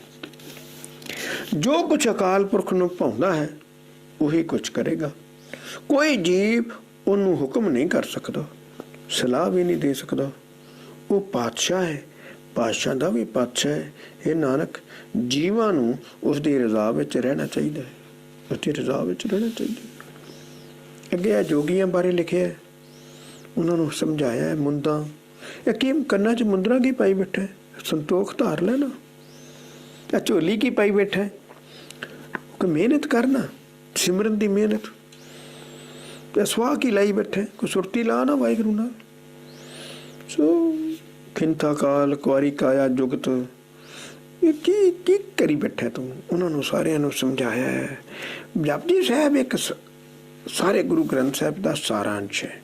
ਜੋ ਕੁਛ ਅਕਾਲ ਪੁਰਖ ਨੂੰ ਭਾਉਂਦਾ ਹੈ ਉਹੀ ਕੁਛ ਕਰੇਗਾ। ਕੋਈ ਜੀਵ ਉਹਨੂੰ ਹੁਕਮ ਨਹੀਂ ਕਰ ਸਕਦਾ, ਸਲਾਹ ਵੀ ਨਹੀਂ ਦੇ ਸਕਦਾ। ਉਹ ਪਾਤਸ਼ਾਹ ਹੈ, ਪਾਤਸ਼ਾਹ ਦਾ ਵੀ ਪਾਤਸ਼ਾਹ ਹੈ। ਇਹ ਨਾਨਕ, ਜੀਵਾਂ ਨੂੰ ਉਸਦੀ ਰਜ਼ਾ ਵਿੱਚ ਰਹਿਣਾ ਚਾਹੀਦਾ ਹੈ, ਉਸਦੀ ਰਜ਼ਾ ਵਿੱਚ ਰਹਿਣਾ ਚਾਹੀਦਾ। ਅੱਗੇ ਆ ਜੋਗੀਆਂ ਬਾਰੇ ਲਿਖਿਆ, ਉਹਨਾਂ ਨੂੰ ਸਮਝਾਇਆ ਹੈ। ਮੁੰਦਾਂ ਇਹ ਕੀ ਕੰਨਾਂ 'ਚ ਮੁੰਦਰਾਂ ਕੀ ਪਾਈ ਬੈਠਾ ਹੈ? ਸੰਤੋਖ ਧਾਰ ਲੈਣਾ। ਇਹ ਝੋਲੀ ਕੀ ਪਾਈ ਬੈਠਾ ਹੈ? ਕੋਈ ਮਿਹਨਤ ਕਰਨਾ, ਸਿਮਰਨ ਦੀ ਮਿਹਨਤ। ਤੇ ਸਵਾਹ ਕੀ ਲਾਈ ਬੈਠਾ ਹੈ? ਕੋਈ ਸੁਰਤੀ ਲਾ ਨਾ ਵਾਹਿਗੁਰੂ ਨਾਲ। ਸੋ ਖਿੰਥਾ ਕਾਲ ਕੁਆਰੀ ਕਾਇਆ ਜੁਗਤ, ਇਹ ਕੀ ਕਰੀ ਬੈਠਾ ਤੂੰ? ਉਹਨਾਂ ਨੂੰ ਸਾਰਿਆਂ ਨੂੰ ਸਮਝਾਇਆ ਹੈ। ਜਪਜੀ ਸਾਹਿਬ ਇੱਕ ਸਾਰੇ ਗੁਰੂ ਗ੍ਰੰਥ ਸਾਹਿਬ ਦਾ ਸਾਰਾਂਸ਼ ਹੈ।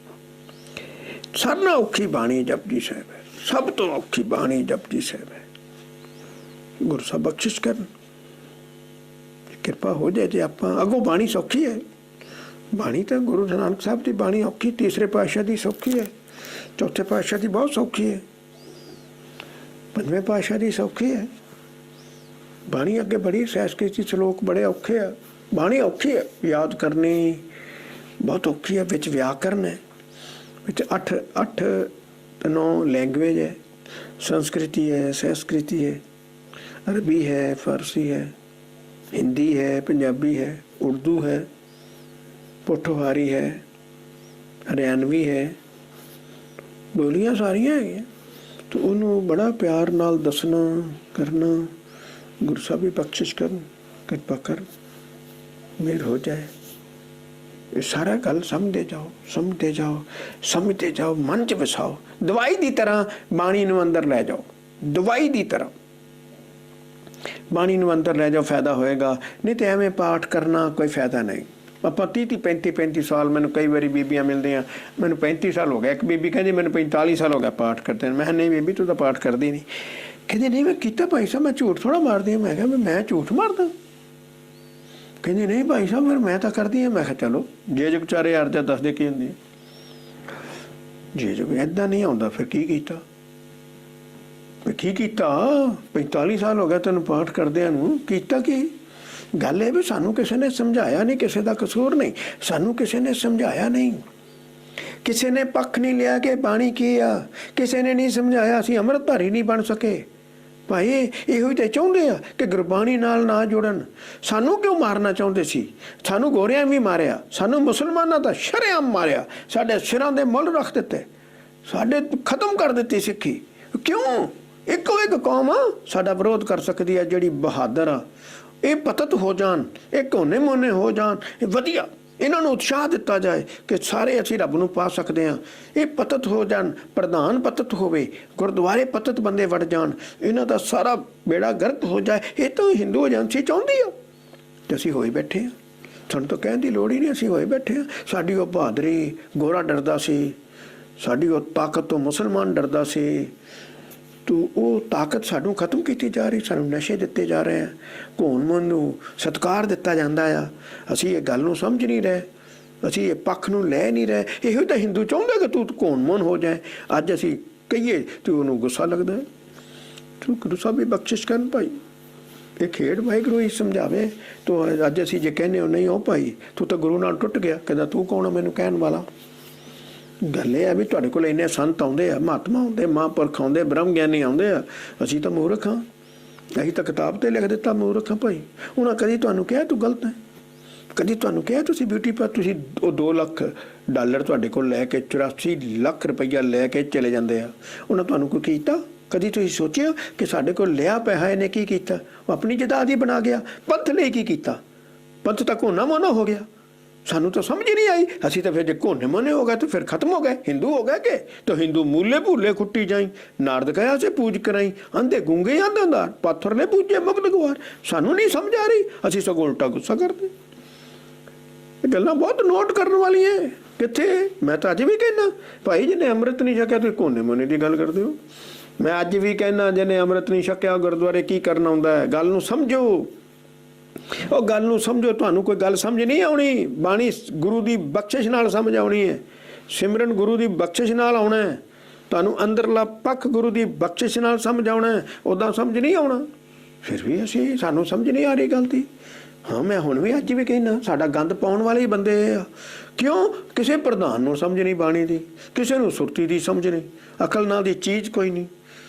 ਸਾਰਿਆਂ ਨਾਲੋਂ ਔਖੀ ਬਾਣੀ ਜਪਜੀ ਸਾਹਿਬ ਹੈ, ਸਭ ਤੋਂ ਔਖੀ ਬਾਣੀ ਜਪਜੀ ਸਾਹਿਬ ਹੈ। ਗੁਰੂ ਸਾਹਿਬ ਬਖਸ਼ਿਸ਼ ਕਰਨ, ਕਿਰਪਾ ਹੋ ਜਾਏ ਜੇ ਆਪਾਂ ਅੱਗੋਂ। ਬਾਣੀ ਸੌਖੀ ਹੈ, ਬਾਣੀ ਤਾਂ ਗੁਰੂ ਨਾਨਕ ਸਾਹਿਬ ਦੀ ਬਾਣੀ ਔਖੀ, ਤੀਸਰੇ ਪਾਤਸ਼ਾਹ ਦੀ ਸੌਖੀ ਹੈ, ਚੌਥੇ ਪਾਤਸ਼ਾਹ ਦੀ ਬਹੁਤ ਸੌਖੀ ਹੈ, ਪੰਜਵੇਂ ਪਾਤਸ਼ਾਹ ਦੀ ਸੌਖੀ ਹੈ। ਬਾਣੀ ਅੱਗੇ ਬੜੀ ਸਹਿਜ ਸ਼ਲੋਕ ਬੜੇ ਔਖੇ ਆ। ਬਾਣੀ ਔਖੀ ਹੈ, ਯਾਦ ਕਰਨੀ ਬਹੁਤ ਔਖੀ ਹੈ। ਵਿੱਚ ਵਿਆਕਰਨ ਹੈ, ਵਿੱਚ 8-9 ਲੈਂਗੁਏਜ ਹੈ। ਸੰਸਕ੍ਰਿਤੀ ਹੈ, ਸੰਸਕ੍ਰਿਤੀ ਹੈ, ਅਰਬੀ ਹੈ, ਫਾਰਸੀ ਹੈ, ਹਿੰਦੀ ਹੈ, ਪੰਜਾਬੀ ਹੈ, ਉਰਦੂ ਹੈ, ਪੋਠੋਹਾਰੀ ਹੈ, ਹਰਿਆਣਵੀ ਹੈ, ਬੋਲੀਆਂ ਸਾਰੀਆਂ ਹੈਗੀਆਂ। तो ਉਹਨੂੰ ਬੜਾ ਪਿਆਰ ਨਾਲ ਦੱਸਣਾ ਕਰਨਾ। ਗੁਰੂ ਸਾਹਿਬ ਵੀ ਬਖਸ਼ਿਸ਼ ਕਰਨ, ਕਿਰਪਾ ਕਰ, ਮਿਹਰ ਹੋ ਜਾਏ। ਇਹ ਸਾਰਾ ਗੱਲ ਸਮਝਦੇ ਜਾਓ, ਸਮਝਦੇ ਜਾਓ, ਸਮਝਦੇ ਜਾਓ, ਮਨ 'ਚ ਵਸਾਓ। ਦਵਾਈ ਦੀ ਤਰ੍ਹਾਂ ਬਾਣੀ ਨੂੰ ਅੰਦਰ ਲੈ ਜਾਓ, ਦਵਾਈ ਦੀ ਤਰ੍ਹਾਂ ਬਾਣੀ ਨੂੰ ਅੰਦਰ ਲੈ ਜਾਓ, ਫਾਇਦਾ ਹੋਏਗਾ। ਨਹੀਂ ਤੇ ਐਵੇਂ ਪਾਠ ਕਰਨਾ ਕੋਈ ਫਾਇਦਾ ਨਹੀਂ। ਆਪਾਂ 30-35 ਸਾਲ, ਮੈਨੂੰ ਕਈ ਵਾਰੀ ਬੀਬੀਆਂ ਮਿਲਦੀਆਂ, ਮੈਨੂੰ 35 ਸਾਲ ਹੋ ਗਿਆ। ਇੱਕ ਬੀਬੀ ਕਹਿੰਦੀ ਮੈਨੂੰ 45 ਸਾਲ ਹੋ ਗਿਆ ਪਾਠ ਕਰਦੇ। ਮੈਂ ਕਿਹਾ ਨਹੀਂ ਬੀਬੀ, ਤੂੰ ਤਾਂ ਪਾਠ ਕਰਦੀ ਨਹੀਂ। ਕਹਿੰਦੀ ਨਹੀਂ ਮੈਂ ਕੀਤਾ ਭਾਈ ਸਾਹਿਬ, ਮੈਂ ਝੂਠ ਥੋੜ੍ਹਾ ਮਾਰਦੀ ਹਾਂ। ਮੈਂ ਕਿਹਾ ਮੈਂ ਝੂਠ ਮਾਰਦਾ? ਕਹਿੰਦੀ ਨਹੀਂ ਭਾਈ ਸਾਹਿਬ, ਫਿਰ ਮੈਂ ਤਾਂ ਕਰਦੀ ਹਾਂ। ਮੈਂ ਕਿਹਾ ਚਲੋ, ਜੇ ਜਗ ਚਾਰੇ ਅਰਜ਼ਾ ਦੱਸਦੇ ਕੀ ਹੁੰਦੀ। ਜੇ ਜਗ ਇੱਦਾਂ ਨਹੀਂ ਆਉਂਦਾ ਫਿਰ ਕੀ ਕੀਤਾ? ਕੀ ਕੀਤਾ? 45 ਸਾਲ ਹੋ ਗਿਆ ਤੈਨੂੰ ਪਾਠ ਕਰਦਿਆਂ ਨੂੰ, ਕੀਤਾ ਕੀ? ਗੱਲ ਇਹ ਵੀ ਸਾਨੂੰ ਕਿਸੇ ਨੇ ਸਮਝਾਇਆ ਨਹੀਂ, ਕਿਸੇ ਦਾ ਕਸੂਰ ਨਹੀਂ, ਸਾਨੂੰ ਕਿਸੇ ਨੇ ਸਮਝਾਇਆ ਨਹੀਂ, ਕਿਸੇ ਨੇ ਪੱਖ ਨਹੀਂ ਲਿਆ ਕਿ ਬਾਣੀ ਕੀ ਆ, ਕਿਸੇ ਨੇ ਨਹੀਂ ਸਮਝਾਇਆ। ਅਸੀਂ ਅੰਮ੍ਰਿਤਧਾਰੀ ਨਹੀਂ ਬਣ ਸਕੇ। ਭਾਈ ਇਹੋ ਹੀ ਤਾਂ ਚਾਹੁੰਦੇ ਆ ਕਿ ਗੁਰਬਾਣੀ ਨਾਲ ਨਾ ਜੁੜਨ। ਸਾਨੂੰ ਕਿਉਂ ਮਾਰਨਾ ਚਾਹੁੰਦੇ ਸੀ? ਸਾਨੂੰ ਗੋਰਿਆਂ ਵੀ ਮਾਰਿਆ, ਸਾਨੂੰ ਮੁਸਲਮਾਨਾਂ ਦਾ ਸ਼ਰੇਆਮ ਮਾਰਿਆ, ਸਾਡੇ ਸਿਰਾਂ ਦੇ ਮੁੱਲ ਰੱਖ ਦਿੱਤੇ, ਸਾਡੇ ਖਤਮ ਕਰ ਦਿੱਤੀ ਸਿੱਖੀ। ਕਿਉਂ? ਇੱਕੋ ਇੱਕ ਕੌਮ ਆ ਸਾਡਾ ਵਿਰੋਧ ਕਰ ਸਕਦੀ ਆ, ਜਿਹੜੀ ਬਹਾਦਰ ਆ। ਇਹ ਪਤਤ ਹੋ ਜਾਣ, ਇਹ ਕੋਨੇ ਮੋਨੇ ਹੋ ਜਾਣ, ਇਹ ਵਧੀਆ। ਇਹਨਾਂ ਨੂੰ ਉਤਸ਼ਾਹ ਦਿੱਤਾ ਜਾਏ ਕਿ ਸਾਰੇ ਅਸੀਂ ਰੱਬ ਨੂੰ ਪਾ ਸਕਦੇ ਹਾਂ। ਇਹ ਪਤਤ ਹੋ ਜਾਣ, ਪ੍ਰਧਾਨ ਪਤਤ ਹੋਵੇ, ਗੁਰਦੁਆਰੇ ਪਤਤ ਬੰਦੇ ਵੜ ਜਾਣ, ਇਹਨਾਂ ਦਾ ਸਾਰਾ ਬੇੜਾ ਗਰਕ ਹੋ ਜਾਏ। ਇਹ ਤਾਂ ਹਿੰਦੂ ਏਜੰਸੀ ਚਾਹੁੰਦੀ ਆ ਤੇ ਅਸੀਂ ਹੋਏ ਬੈਠੇ ਹਾਂ। ਸਾਨੂੰ ਤਾਂ ਕਹਿਣ ਦੀ ਲੋੜ ਹੀ ਨਹੀਂ, ਅਸੀਂ ਹੋਏ ਬੈਠੇ ਹਾਂ। ਸਾਡੀ ਉਹ ਬਹਾਦਰੀ, ਗੋਰਾ ਡਰਦਾ ਸੀ, ਸਾਡੀ ਉਹ ਤਾਕਤ ਤੋਂ ਮੁਸਲਮਾਨ ਡਰਦਾ ਸੀ, ਤੋ ਉਹ ਤਾਕਤ ਸਾਨੂੰ ਖਤਮ ਕੀਤੀ ਜਾ ਰਹੀ। ਸਾਨੂੰ ਨਸ਼ੇ ਦਿੱਤੇ ਜਾ ਰਹੇ ਆ, ਘੋਣ ਮਨ ਨੂੰ ਸਤਿਕਾਰ ਦਿੱਤਾ ਜਾਂਦਾ ਆ। ਅਸੀਂ ਇਹ ਗੱਲ ਨੂੰ ਸਮਝ ਨਹੀਂ ਰਹੇ, ਅਸੀਂ ਇਹ ਪੱਖ ਨੂੰ ਲੈ ਨਹੀਂ ਰਹੇ। ਇਹੋ ਤਾਂ ਹਿੰਦੂ ਚਾਹੁੰਦਾ ਕਿ ਤੂੰ ਘੋਣ ਮਨ ਹੋ ਜਾਏ। ਅੱਜ ਅਸੀਂ ਕਹੀਏ ਤੇ ਉਹਨੂੰ ਗੁੱਸਾ ਲੱਗਦਾ ਹੈ। ਤੂੰ ਗੁਰੂ ਸਾਹਿਬ ਵੀ ਬਖਸ਼ਿਸ਼ ਕਰਨ ਭਾਈ, ਇਹ ਖੇਡ ਵਾਹਿਗੁਰੂ ਹੀ ਸਮਝਾਵੇ। ਤੋ ਅੱਜ ਅਸੀਂ ਜੇ ਕਹਿੰਦੇ ਹੋ ਨਹੀਂ ਉਹ ਭਾਈ ਤੂੰ ਤਾਂ ਗੁਰੂ ਨਾਲ ਟੁੱਟ ਗਿਆ, ਕਹਿੰਦਾ ਤੂੰ ਕੌਣ ਆ ਮੈਨੂੰ ਕਹਿਣ ਵਾਲਾ। ਗੱਲ ਇਹ ਹੈ ਵੀ ਤੁਹਾਡੇ ਕੋਲ ਇੰਨੇ ਸੰਤ ਆਉਂਦੇ ਆ, ਮਹਾਤਮਾ ਆਉਂਦੇ, ਮਹਾਂਪੁਰਖ ਆਉਂਦੇ, ਬ੍ਰਹਮ ਗਿਆਨੀ ਆਉਂਦੇ ਆ, ਅਸੀਂ ਤਾਂ ਮੂਰਖ ਹਾਂ। ਅਸੀਂ ਤਾਂ ਕਿਤਾਬ ਤੇ ਲਿਖ ਦਿੱਤਾ ਮੂਰਖ ਹਾਂ ਭਾਈ। ਉਹਨਾਂ ਕਦੀ ਤੁਹਾਨੂੰ ਕਿਹਾ ਤੂੰ ਗਲਤ ਹੈ? ਕਦੀ ਤੁਹਾਨੂੰ ਕਿਹਾ ਤੁਸੀਂ ਬਿਊਟੀ ਪਰ ਤੁਸੀਂ ਉਹ $2 ਲੱਖ ਤੁਹਾਡੇ ਕੋਲ ਲੈ ਕੇ 84 ਲੱਖ ਰੁਪਈਆ ਲੈ ਕੇ ਚਲੇ ਜਾਂਦੇ ਆ, ਉਹਨਾਂ ਤੁਹਾਨੂੰ ਕੋਈ ਕੀਤਾ? ਕਦੀ ਤੁਸੀਂ ਸੋਚਿਆ ਕਿ ਸਾਡੇ ਕੋਲ ਲਿਆ ਪੈਸਾ ਇਹਨੇ ਕੀ ਕੀਤਾ? ਉਹ ਆਪਣੀ ਜਾਇਦਾਦ ਹੀ ਬਣਾ ਗਿਆ। ਪੰਥ ਲਈ ਕੀ ਕੀਤਾ? ਪੰਥ ਤਾਂ ਕੋਨਾ ਮੋਨਾ ਹੋ ਗਿਆ। ਸਾਨੂੰ ਤਾਂ ਸਮਝ ਨਹੀਂ आई। ਅਸੀਂ ਤਾਂ फिर जे कोने मने हो गए तो फिर खत्म हो गए, हिंदू हो गए के? तो हिंदू मूले भूले खुट्टी जाई, नारद कहा से पूज कराई, अंधे गूंगे अंधार, पाथर ने पूजे मगन गुआर। सानू नहीं समझ आ रही, ਅਸੀਂ सगों उल्टा गुस्सा करते। गल्लां बहुत नोट करने वाली है। कित्थे मैं तो अज भी कहना भाई जिन्हें अमृत नहीं छकिया तुसीं कोने मने की गल करदे हो। मैं अज भी कहना जिन्हें अमृत नहीं छकिया गुरुद्वारे की करना हुंदा है। गल नूं समझो, ਉਹ ਗੱਲ ਨੂੰ ਸਮਝੋ। ਤੁਹਾਨੂੰ ਕੋਈ ਗੱਲ ਸਮਝ ਨਹੀਂ ਆਉਣੀ, ਬਾਣੀ ਗੁਰੂ ਦੀ ਬਖਸ਼ਿਸ਼ ਨਾਲ ਸਮਝ ਆਉਣੀ ਹੈ, ਸਿਮਰਨ ਗੁਰੂ ਦੀ ਬਖਸ਼ਿਸ਼ ਨਾਲ ਆਉਣਾ ਹੈ, ਤੁਹਾਨੂੰ ਅੰਦਰਲਾ ਪੱਖ ਗੁਰੂ ਦੀ ਬਖਸ਼ਿਸ਼ ਨਾਲ ਸਮਝ ਆਉਣਾ ਹੈ। ਉੱਦਾਂ ਸਮਝ ਨਹੀਂ ਆਉਣਾ। ਫਿਰ ਵੀ ਸਾਨੂੰ ਸਮਝ ਨਹੀਂ ਆ ਰਹੀ ਗੱਲ ਦੀ। ਹਾਂ ਮੈਂ ਹੁਣ ਵੀ ਅੱਜ ਵੀ ਕਹਿਣਾ ਸਾਡਾ ਗੰਦ ਪਾਉਣ ਵਾਲੇ ਹੀ ਬੰਦੇ ਆ। ਕਿਉਂ? ਕਿਸੇ ਪ੍ਰਧਾਨ ਨੂੰ ਸਮਝ ਨਹੀਂ ਬਾਣੀ ਦੀ, ਕਿਸੇ ਨੂੰ ਸੁਰਤੀ ਦੀ ਸਮਝ ਨਹੀਂ, ਅਕਲ ਨਾਲ ਦੀ ਚੀਜ਼ ਕੋਈ ਨਹੀਂ,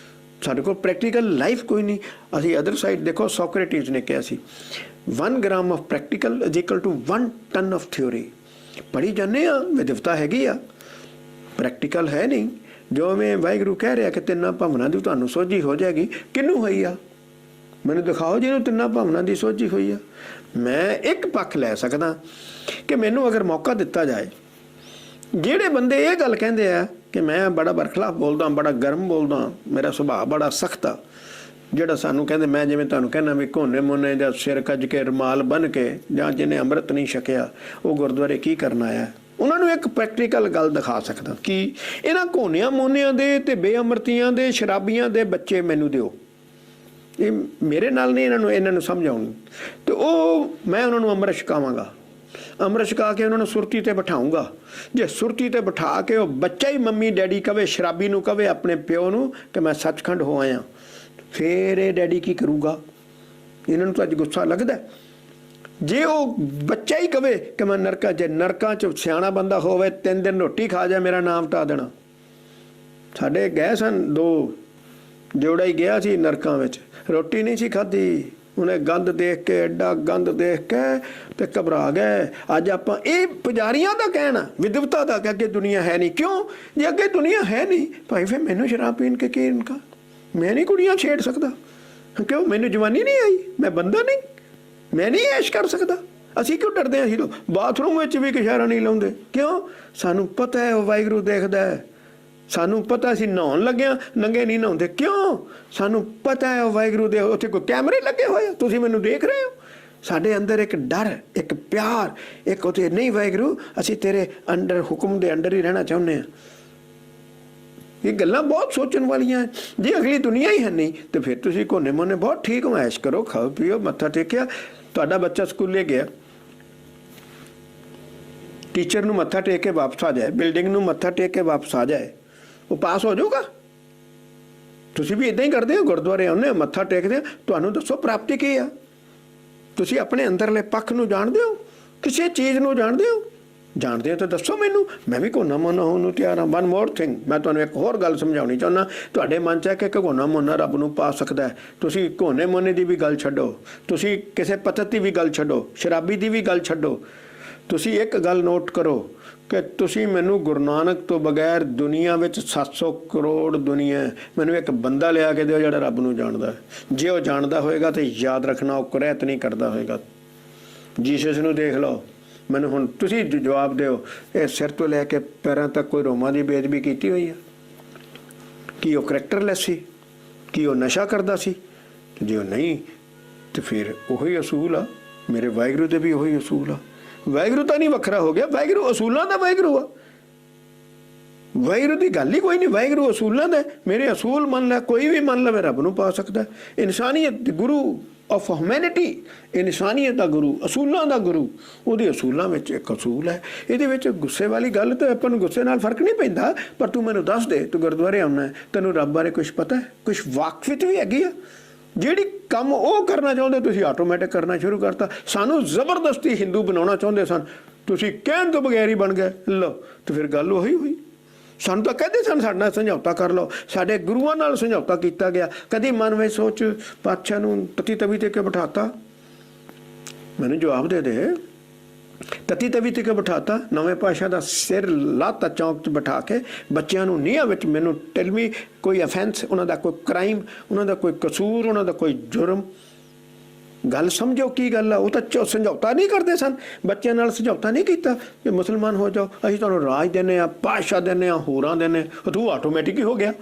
ਸਾਡੇ ਕੋਲ ਪ੍ਰੈਕਟੀਕਲ ਲਾਈਫ ਕੋਈ ਨਹੀਂ। ਅਸੀਂ ਅਦਰ ਸਾਈਡ ਦੇਖੋ, ਸੋਕਰੇਟਿਸ ਨੇ ਕਿਹਾ ਸੀ 1 gram of practical is equal to 1 ton of theory. पढ़ी जाने विदवता हैगी आ, प्रैक्टिकल है नहीं। जो मैं वाहिगुरू कह रहा कि तिन्ना भावना की तुहानू सोझी हो जाएगी, किनू हुई आ? मैनू दिखाओ जिन्होंने तिन्ना भावना की सोझी हुई आ। मैं एक पक्ष लै सकदा कि मैनू अगर मौका दिता जाए, ਜਿਹੜੇ ਬੰਦੇ ਇਹ ਗੱਲ ਕਹਿੰਦੇ ਆ कि मैं बड़ा बरखलाफ बोलदा, बड़ा गर्म बोलदा, मेरा सुभाव बड़ा सख्त आ, ਜਿਹੜਾ ਸਾਨੂੰ ਕਹਿੰਦੇ ਮੈਂ ਜਿਵੇਂ ਤੁਹਾਨੂੰ ਕਹਿਣਾ ਵੀ ਘੋਨੇ ਮੋਨੇ ਜਾਂ ਸਿਰ ਕੱਜ ਕੇ ਰੁਮਾਲ ਬੰਨ ਕੇ ਜਾਂ ਜਿਹਨੇ ਅੰਮ੍ਰਿਤ ਨਹੀਂ ਛਕਿਆ ਉਹ ਗੁਰਦੁਆਰੇ ਕੀ ਕਰਨ ਆਇਆ, ਉਹਨਾਂ ਨੂੰ ਇੱਕ ਪ੍ਰੈਕਟੀਕਲ ਗੱਲ ਦਿਖਾ ਸਕਦਾ ਕਿ ਇਹਨਾਂ ਘੋਨਿਆਂ ਮੋਨਿਆਂ ਦੇ ਤੇ ਬੇਅਮਰਤੀਆਂ ਦੇ ਸ਼ਰਾਬੀਆਂ ਦੇ ਬੱਚੇ ਮੈਨੂੰ ਦਿਓ। ਇਹ ਮੇਰੇ ਨਾਲ ਨਹੀਂ ਇਹਨਾਂ ਨੂੰ ਸਮਝਾਉਣ ਤੇ ਉਹ ਮੈਂ ਉਹਨਾਂ ਨੂੰ ਅੰਮ੍ਰਿਤ ਛਕਾਵਾਂਗਾ। ਅੰਮ੍ਰਿਤ ਛਕਾ ਕੇ ਉਹਨਾਂ ਨੂੰ ਸੁਰਤੀ ਤੇ ਬਿਠਾਊਂਗਾ। ਜੇ ਸੁਰਤੀ ਤੇ ਬਿਠਾ ਕੇ ਉਹ ਬੱਚਾ ਹੀ ਮੰਮੀ ਡੈਡੀ ਕਵੇ, ਸ਼ਰਾਬੀ ਨੂੰ ਕਵੇ ਆਪਣੇ ਪਿਓ ਨੂੰ ਕਿ ਮੈਂ ਸੱਚਖੰਡ ਹੋ ਆਇਆ, फिर ये डैडी की करूँगा? इन्होंने तो अज गुस्सा लगता है। जे वो बच्चा ही कहे कि मैं नरका च नरका च सियाणा बंदा होवे 3 दिन रोटी खा जाए मेरा नाम हटा देना। साढ़े गए सन 2 जोड़ा ही गया सी नरकां विच, रोटी नहीं सी खाधी, उन्हें गंद देख के एडा गंद देख के ते घबरा गए। अज आपां ये पुजारियां दा कहना विद्वता दा कि अगे दुनिया है नहीं। क्यों? जे अगे दुनिया है नहीं भाई फिर मैनू शराब पीन के की इनका? मैं नहीं कुड़ियाँ छेड़ सकता। क्यों? मैनू जवानी नहीं आई, मैं बंदा नहीं, मैं नहीं ऐश कर सकता। असी क्यों डरते हैं? असी तो बाथरूम में भी कशारा नहीं लाउंदे। क्यों? सानू पता है वो वाहिगुरू देखदा है, सानू पता असी नहाउण लगे नंगे नहीं नहाउंदे। क्यों? सानू पता है वो वाहिगुरू दे उत्थे कोई कैमरे लगे होए, तुसीं मैनू देख रहे हो। साडे अंदर एक डर, एक प्यार, एक उत्थे नहीं वाहिगुरू असी तेरे अंडर हुक्म दे अंडर ही रहना चाहुंदे हां। ये गल्लां बहुत सोचण वालियां है। जे अगली दुनिया ही है नहीं तो फिर तुसीं कोने मोने बहुत ठीक हो, ऐश करो, खाओ पियो, मत्था टेकिया। तुहाडा बच्चा स्कूले गया, टीचर नूं मत्था टेक के वापस आ जाए, बिल्डिंग नूं मत्था टेक के वापस आ जाए, वो पास हो जाऊगा? तुसीं भी इदां ही करदे हो? गुरुद्वारे आउंदे हो, मत्था टेकदे हो, तुहानूं दसो प्राप्ति की आ? तुसीं अपने अंदरले पक्ष नूं जाणदे हो? किसी चीज़ नूं जाणदे हो? जाणदे हो तो दसो मैनू, मैं भी घोना मोना होण नूं तैयार हाँ। वन मोर थिंग मैं तुहानूं एक होर गल समझाउणी चाहुंदा। तुहाडे मन च है कि घोना मोना रब नूं पा सकदा है, तुसीं घोने मोने दी भी गल छड्डो, तुसीं किसी पतत दी भी गल छड्डो, शराबी दी भी गल छड्डो। तुसीं एक गल नोट करो कि तुसीं मैनू गुरु नानक तो बगैर दुनिया विच 700 करोड़ दुनिया है, मैनू एक बंदा लिया के दिओ जिहड़ा रब नूं जाणदा है। जे वो जाणदा होएगा तो याद रखना वो कुरैत नहीं करदा होएगा। जीसस नूं देख लो, ਮੈਨੂੰ ਹੁਣ ਤੁਸੀਂ ਜਵਾਬ ਦਿਓ, ਇਹ ਸਿਰ ਤੋਂ ਲੈ ਕੇ ਪੈਰਾਂ ਤੱਕ ਕੋਈ ਰੋਮਾਂ ਦੀ ਬੇਅਦਬੀ ਕੀਤੀ ਹੋਈ ਆ? ਕੀ ਉਹ ਕਰੈਕਟਰਲੈਸ ਸੀ? ਕੀ ਉਹ ਨਸ਼ਾ ਕਰਦਾ ਸੀ? ਤੇ ਜੇ ਉਹ ਨਹੀਂ ਤੇ ਫਿਰ ਉਹੀ ਅਸੂਲ ਆ, ਮੇਰੇ ਵਾਹਿਗੁਰੂ ਦੇ ਵੀ ਉਹੀ ਅਸੂਲ ਆ। ਵਾਹਿਗੁਰੂ ਤਾਂ ਨਹੀਂ ਵੱਖਰਾ ਹੋ ਗਿਆ, ਵਾਹਿਗੁਰੂ ਅਸੂਲਾਂ ਦਾ ਵਾਹਿਗੁਰੂ ਆ। ਵਾਹਿਗੁਰੂ ਦੀ ਗੱਲ ਹੀ ਕੋਈ ਨਹੀਂ, ਵਾਹਿਗੁਰੂ ਅਸੂਲਾਂ ਦਾ। ਮੇਰੇ ਅਸੂਲ ਮੰਨ ਲੈ, ਕੋਈ ਵੀ ਮੰਨ ਲਵੇ, ਰੱਬ ਨੂੰ ਪਾ ਸਕਦਾ। ਇਨਸਾਨੀਅਤ ਗੁਰੂ ਆਫ ਹਿਊਮੈਨਿਟੀ, ਇਨਸਾਨੀਅਤ ਦਾ ਗੁਰੂ, ਅਸੂਲਾਂ ਦਾ ਗੁਰੂ, ਉਹਦੇ ਅਸੂਲਾਂ ਵਿੱਚ ਇੱਕ ਅਸੂਲ ਹੈ। ਇਹਦੇ ਵਿੱਚ ਗੁੱਸੇ ਵਾਲੀ ਗੱਲ ਤਾਂ ਆਪਾਂ ਨੂੰ ਗੁੱਸੇ ਨਾਲ ਫਰਕ ਨਹੀਂ ਪੈਂਦਾ, ਪਰ ਤੂੰ ਮੈਨੂੰ ਦੱਸ ਦੇ, ਤੂੰ ਗੁਰਦੁਆਰੇ ਆਉਣਾ, ਤੈਨੂੰ ਰੱਬ ਬਾਰੇ ਕੁਛ ਪਤਾ ਹੈ, ਕੁਛ ਵਾਕਫੀਅਤ ਵੀ ਹੈਗੀ ਆ? ਜਿਹੜੀ ਕੰਮ ਉਹ ਕਰਨਾ ਚਾਹੁੰਦੇ ਤੁਸੀਂ ਆਟੋਮੈਟਿਕ ਕਰਨਾ ਸ਼ੁਰੂ ਕਰਤਾ। ਸਾਨੂੰ ਜ਼ਬਰਦਸਤੀ ਹਿੰਦੂ ਬਣਾਉਣਾ ਚਾਹੁੰਦੇ ਸਨ, ਤੁਸੀਂ ਕਹਿਣ ਤੋਂ ਬਗੈਰ ਹੀ ਬਣ ਗਏ। ਲਓ ਤੇ ਫਿਰ ਗੱਲ ਉਹੀ ਹੋਈ। ਸਾਨੂੰ ਤਾਂ ਕਹਿੰਦੇ ਸਨ ਸਾਡੇ ਨਾਲ ਸਮਝੌਤਾ ਕਰ ਲਓ, ਸਾਡੇ ਗੁਰੂਆਂ ਨਾਲ ਸਮਝੌਤਾ ਕੀਤਾ ਗਿਆ। ਕਦੀ ਮਨ ਵਿੱਚ ਸੋਚ ਪਾਤਸ਼ਾਹ ਨੂੰ ਤਤੀ ਤਵੀ ਤੇ ਕਿਉਂ ਬਿਠਾਤਾ? ਮੈਨੂੰ ਜਵਾਬ ਦੇ ਦੇ, ਤਤੀ ਤਵੀ ਤੇ ਕਿਉਂ ਬਿਠਾਤਾ? ਨਵੇਂ ਪਾਤਸ਼ਾਹ ਦਾ ਸਿਰ ਲਾਤਾ ਚੌਂਕ 'ਚ ਬਿਠਾ ਕੇ, ਬੱਚਿਆਂ ਨੂੰ ਨੀਹਾਂ ਵਿੱਚ। ਮੈਨੂੰ ਟੈਲ ਮੀ ਕੋਈ ਅਫੈਂਸ, ਉਹਨਾਂ ਦਾ ਕੋਈ ਕ੍ਰਾਈਮ, ਉਹਨਾਂ ਦਾ ਕੋਈ ਕਸੂਰ, ਉਹਨਾਂ ਦਾ ਕੋਈ ਜੁਰਮ? ਗੱਲ ਸਮਝੋ ਕੀ ਗੱਲ ਆ। ਉਹ ਤਾਂ ਸਮਝੌਤਾ ਨਹੀਂ ਕਰਦੇ ਸਨ, ਬੱਚਿਆਂ ਨਾਲ ਸਮਝੌਤਾ ਨਹੀਂ ਕੀਤਾ ਕਿ ਮੁਸਲਮਾਨ ਹੋ ਜਾਓ, ਅਸੀਂ ਤੁਹਾਨੂੰ ਰਾਜ ਦਿੰਦੇ ਹਾਂ, ਪਾਤਸ਼ਾਹ ਦਿੰਦੇ ਹਾਂ, ਹੋਰਾਂ ਦਿੰਦੇ। ਤੂੰ ਆਟੋਮੈਟਿਕ ਹੀ ਹੋ ਗਿਆ,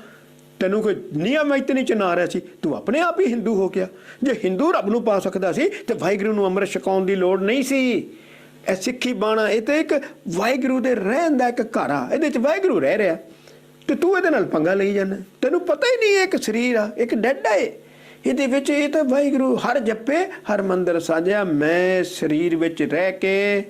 ਤੈਨੂੰ ਕੋਈ ਨਿਯਮ ਵਿੱਚ ਨਹੀਂ ਚਨਾ ਰਿਹਾ ਸੀ, ਤੂੰ ਆਪਣੇ ਆਪ ਹੀ ਹਿੰਦੂ ਹੋ ਗਿਆ। ਜੇ ਹਿੰਦੂ ਰੱਬ ਨੂੰ ਪਾ ਸਕਦਾ ਸੀ ਤੇ ਵਾਹਿਗੁਰੂ ਨੂੰ ਅੰਮ੍ਰਿਤ ਛਕਾਉਣ ਦੀ ਲੋੜ ਨਹੀਂ ਸੀ। ਇਹ ਸਿੱਖੀ ਬਾਣਾ, ਇਹ ਤਾਂ ਇੱਕ ਵਾਹਿਗੁਰੂ ਦੇ ਰਹਿਣ ਦਾ ਇੱਕ ਘਰ ਆ, ਇਹਦੇ 'ਚ ਵਾਹਿਗੁਰੂ ਰਹਿ ਰਿਹਾ ਤੇ ਤੂੰ ਇਹਦੇ ਨਾਲ ਪੰਗਾ ਲਈ ਜਾਂਦਾ। ਤੈਨੂੰ ਪਤਾ ਹੀ ਨਹੀਂ ਇਹ ਇੱਕ ਸਰੀਰ ਆ, ਇੱਕ ਡੈਡ ਆ। ਇਹਦੇ ਵਿੱਚ ਇਹ ਤਾਂ ਵਾਹਿਗੁਰੂ ਹਰ ਜੱਪੇ ਹਰ ਮੰਦਰ ਸਾਜਿਆ। ਮੈਂ ਸਰੀਰ ਵਿੱਚ ਰਹਿ ਕੇ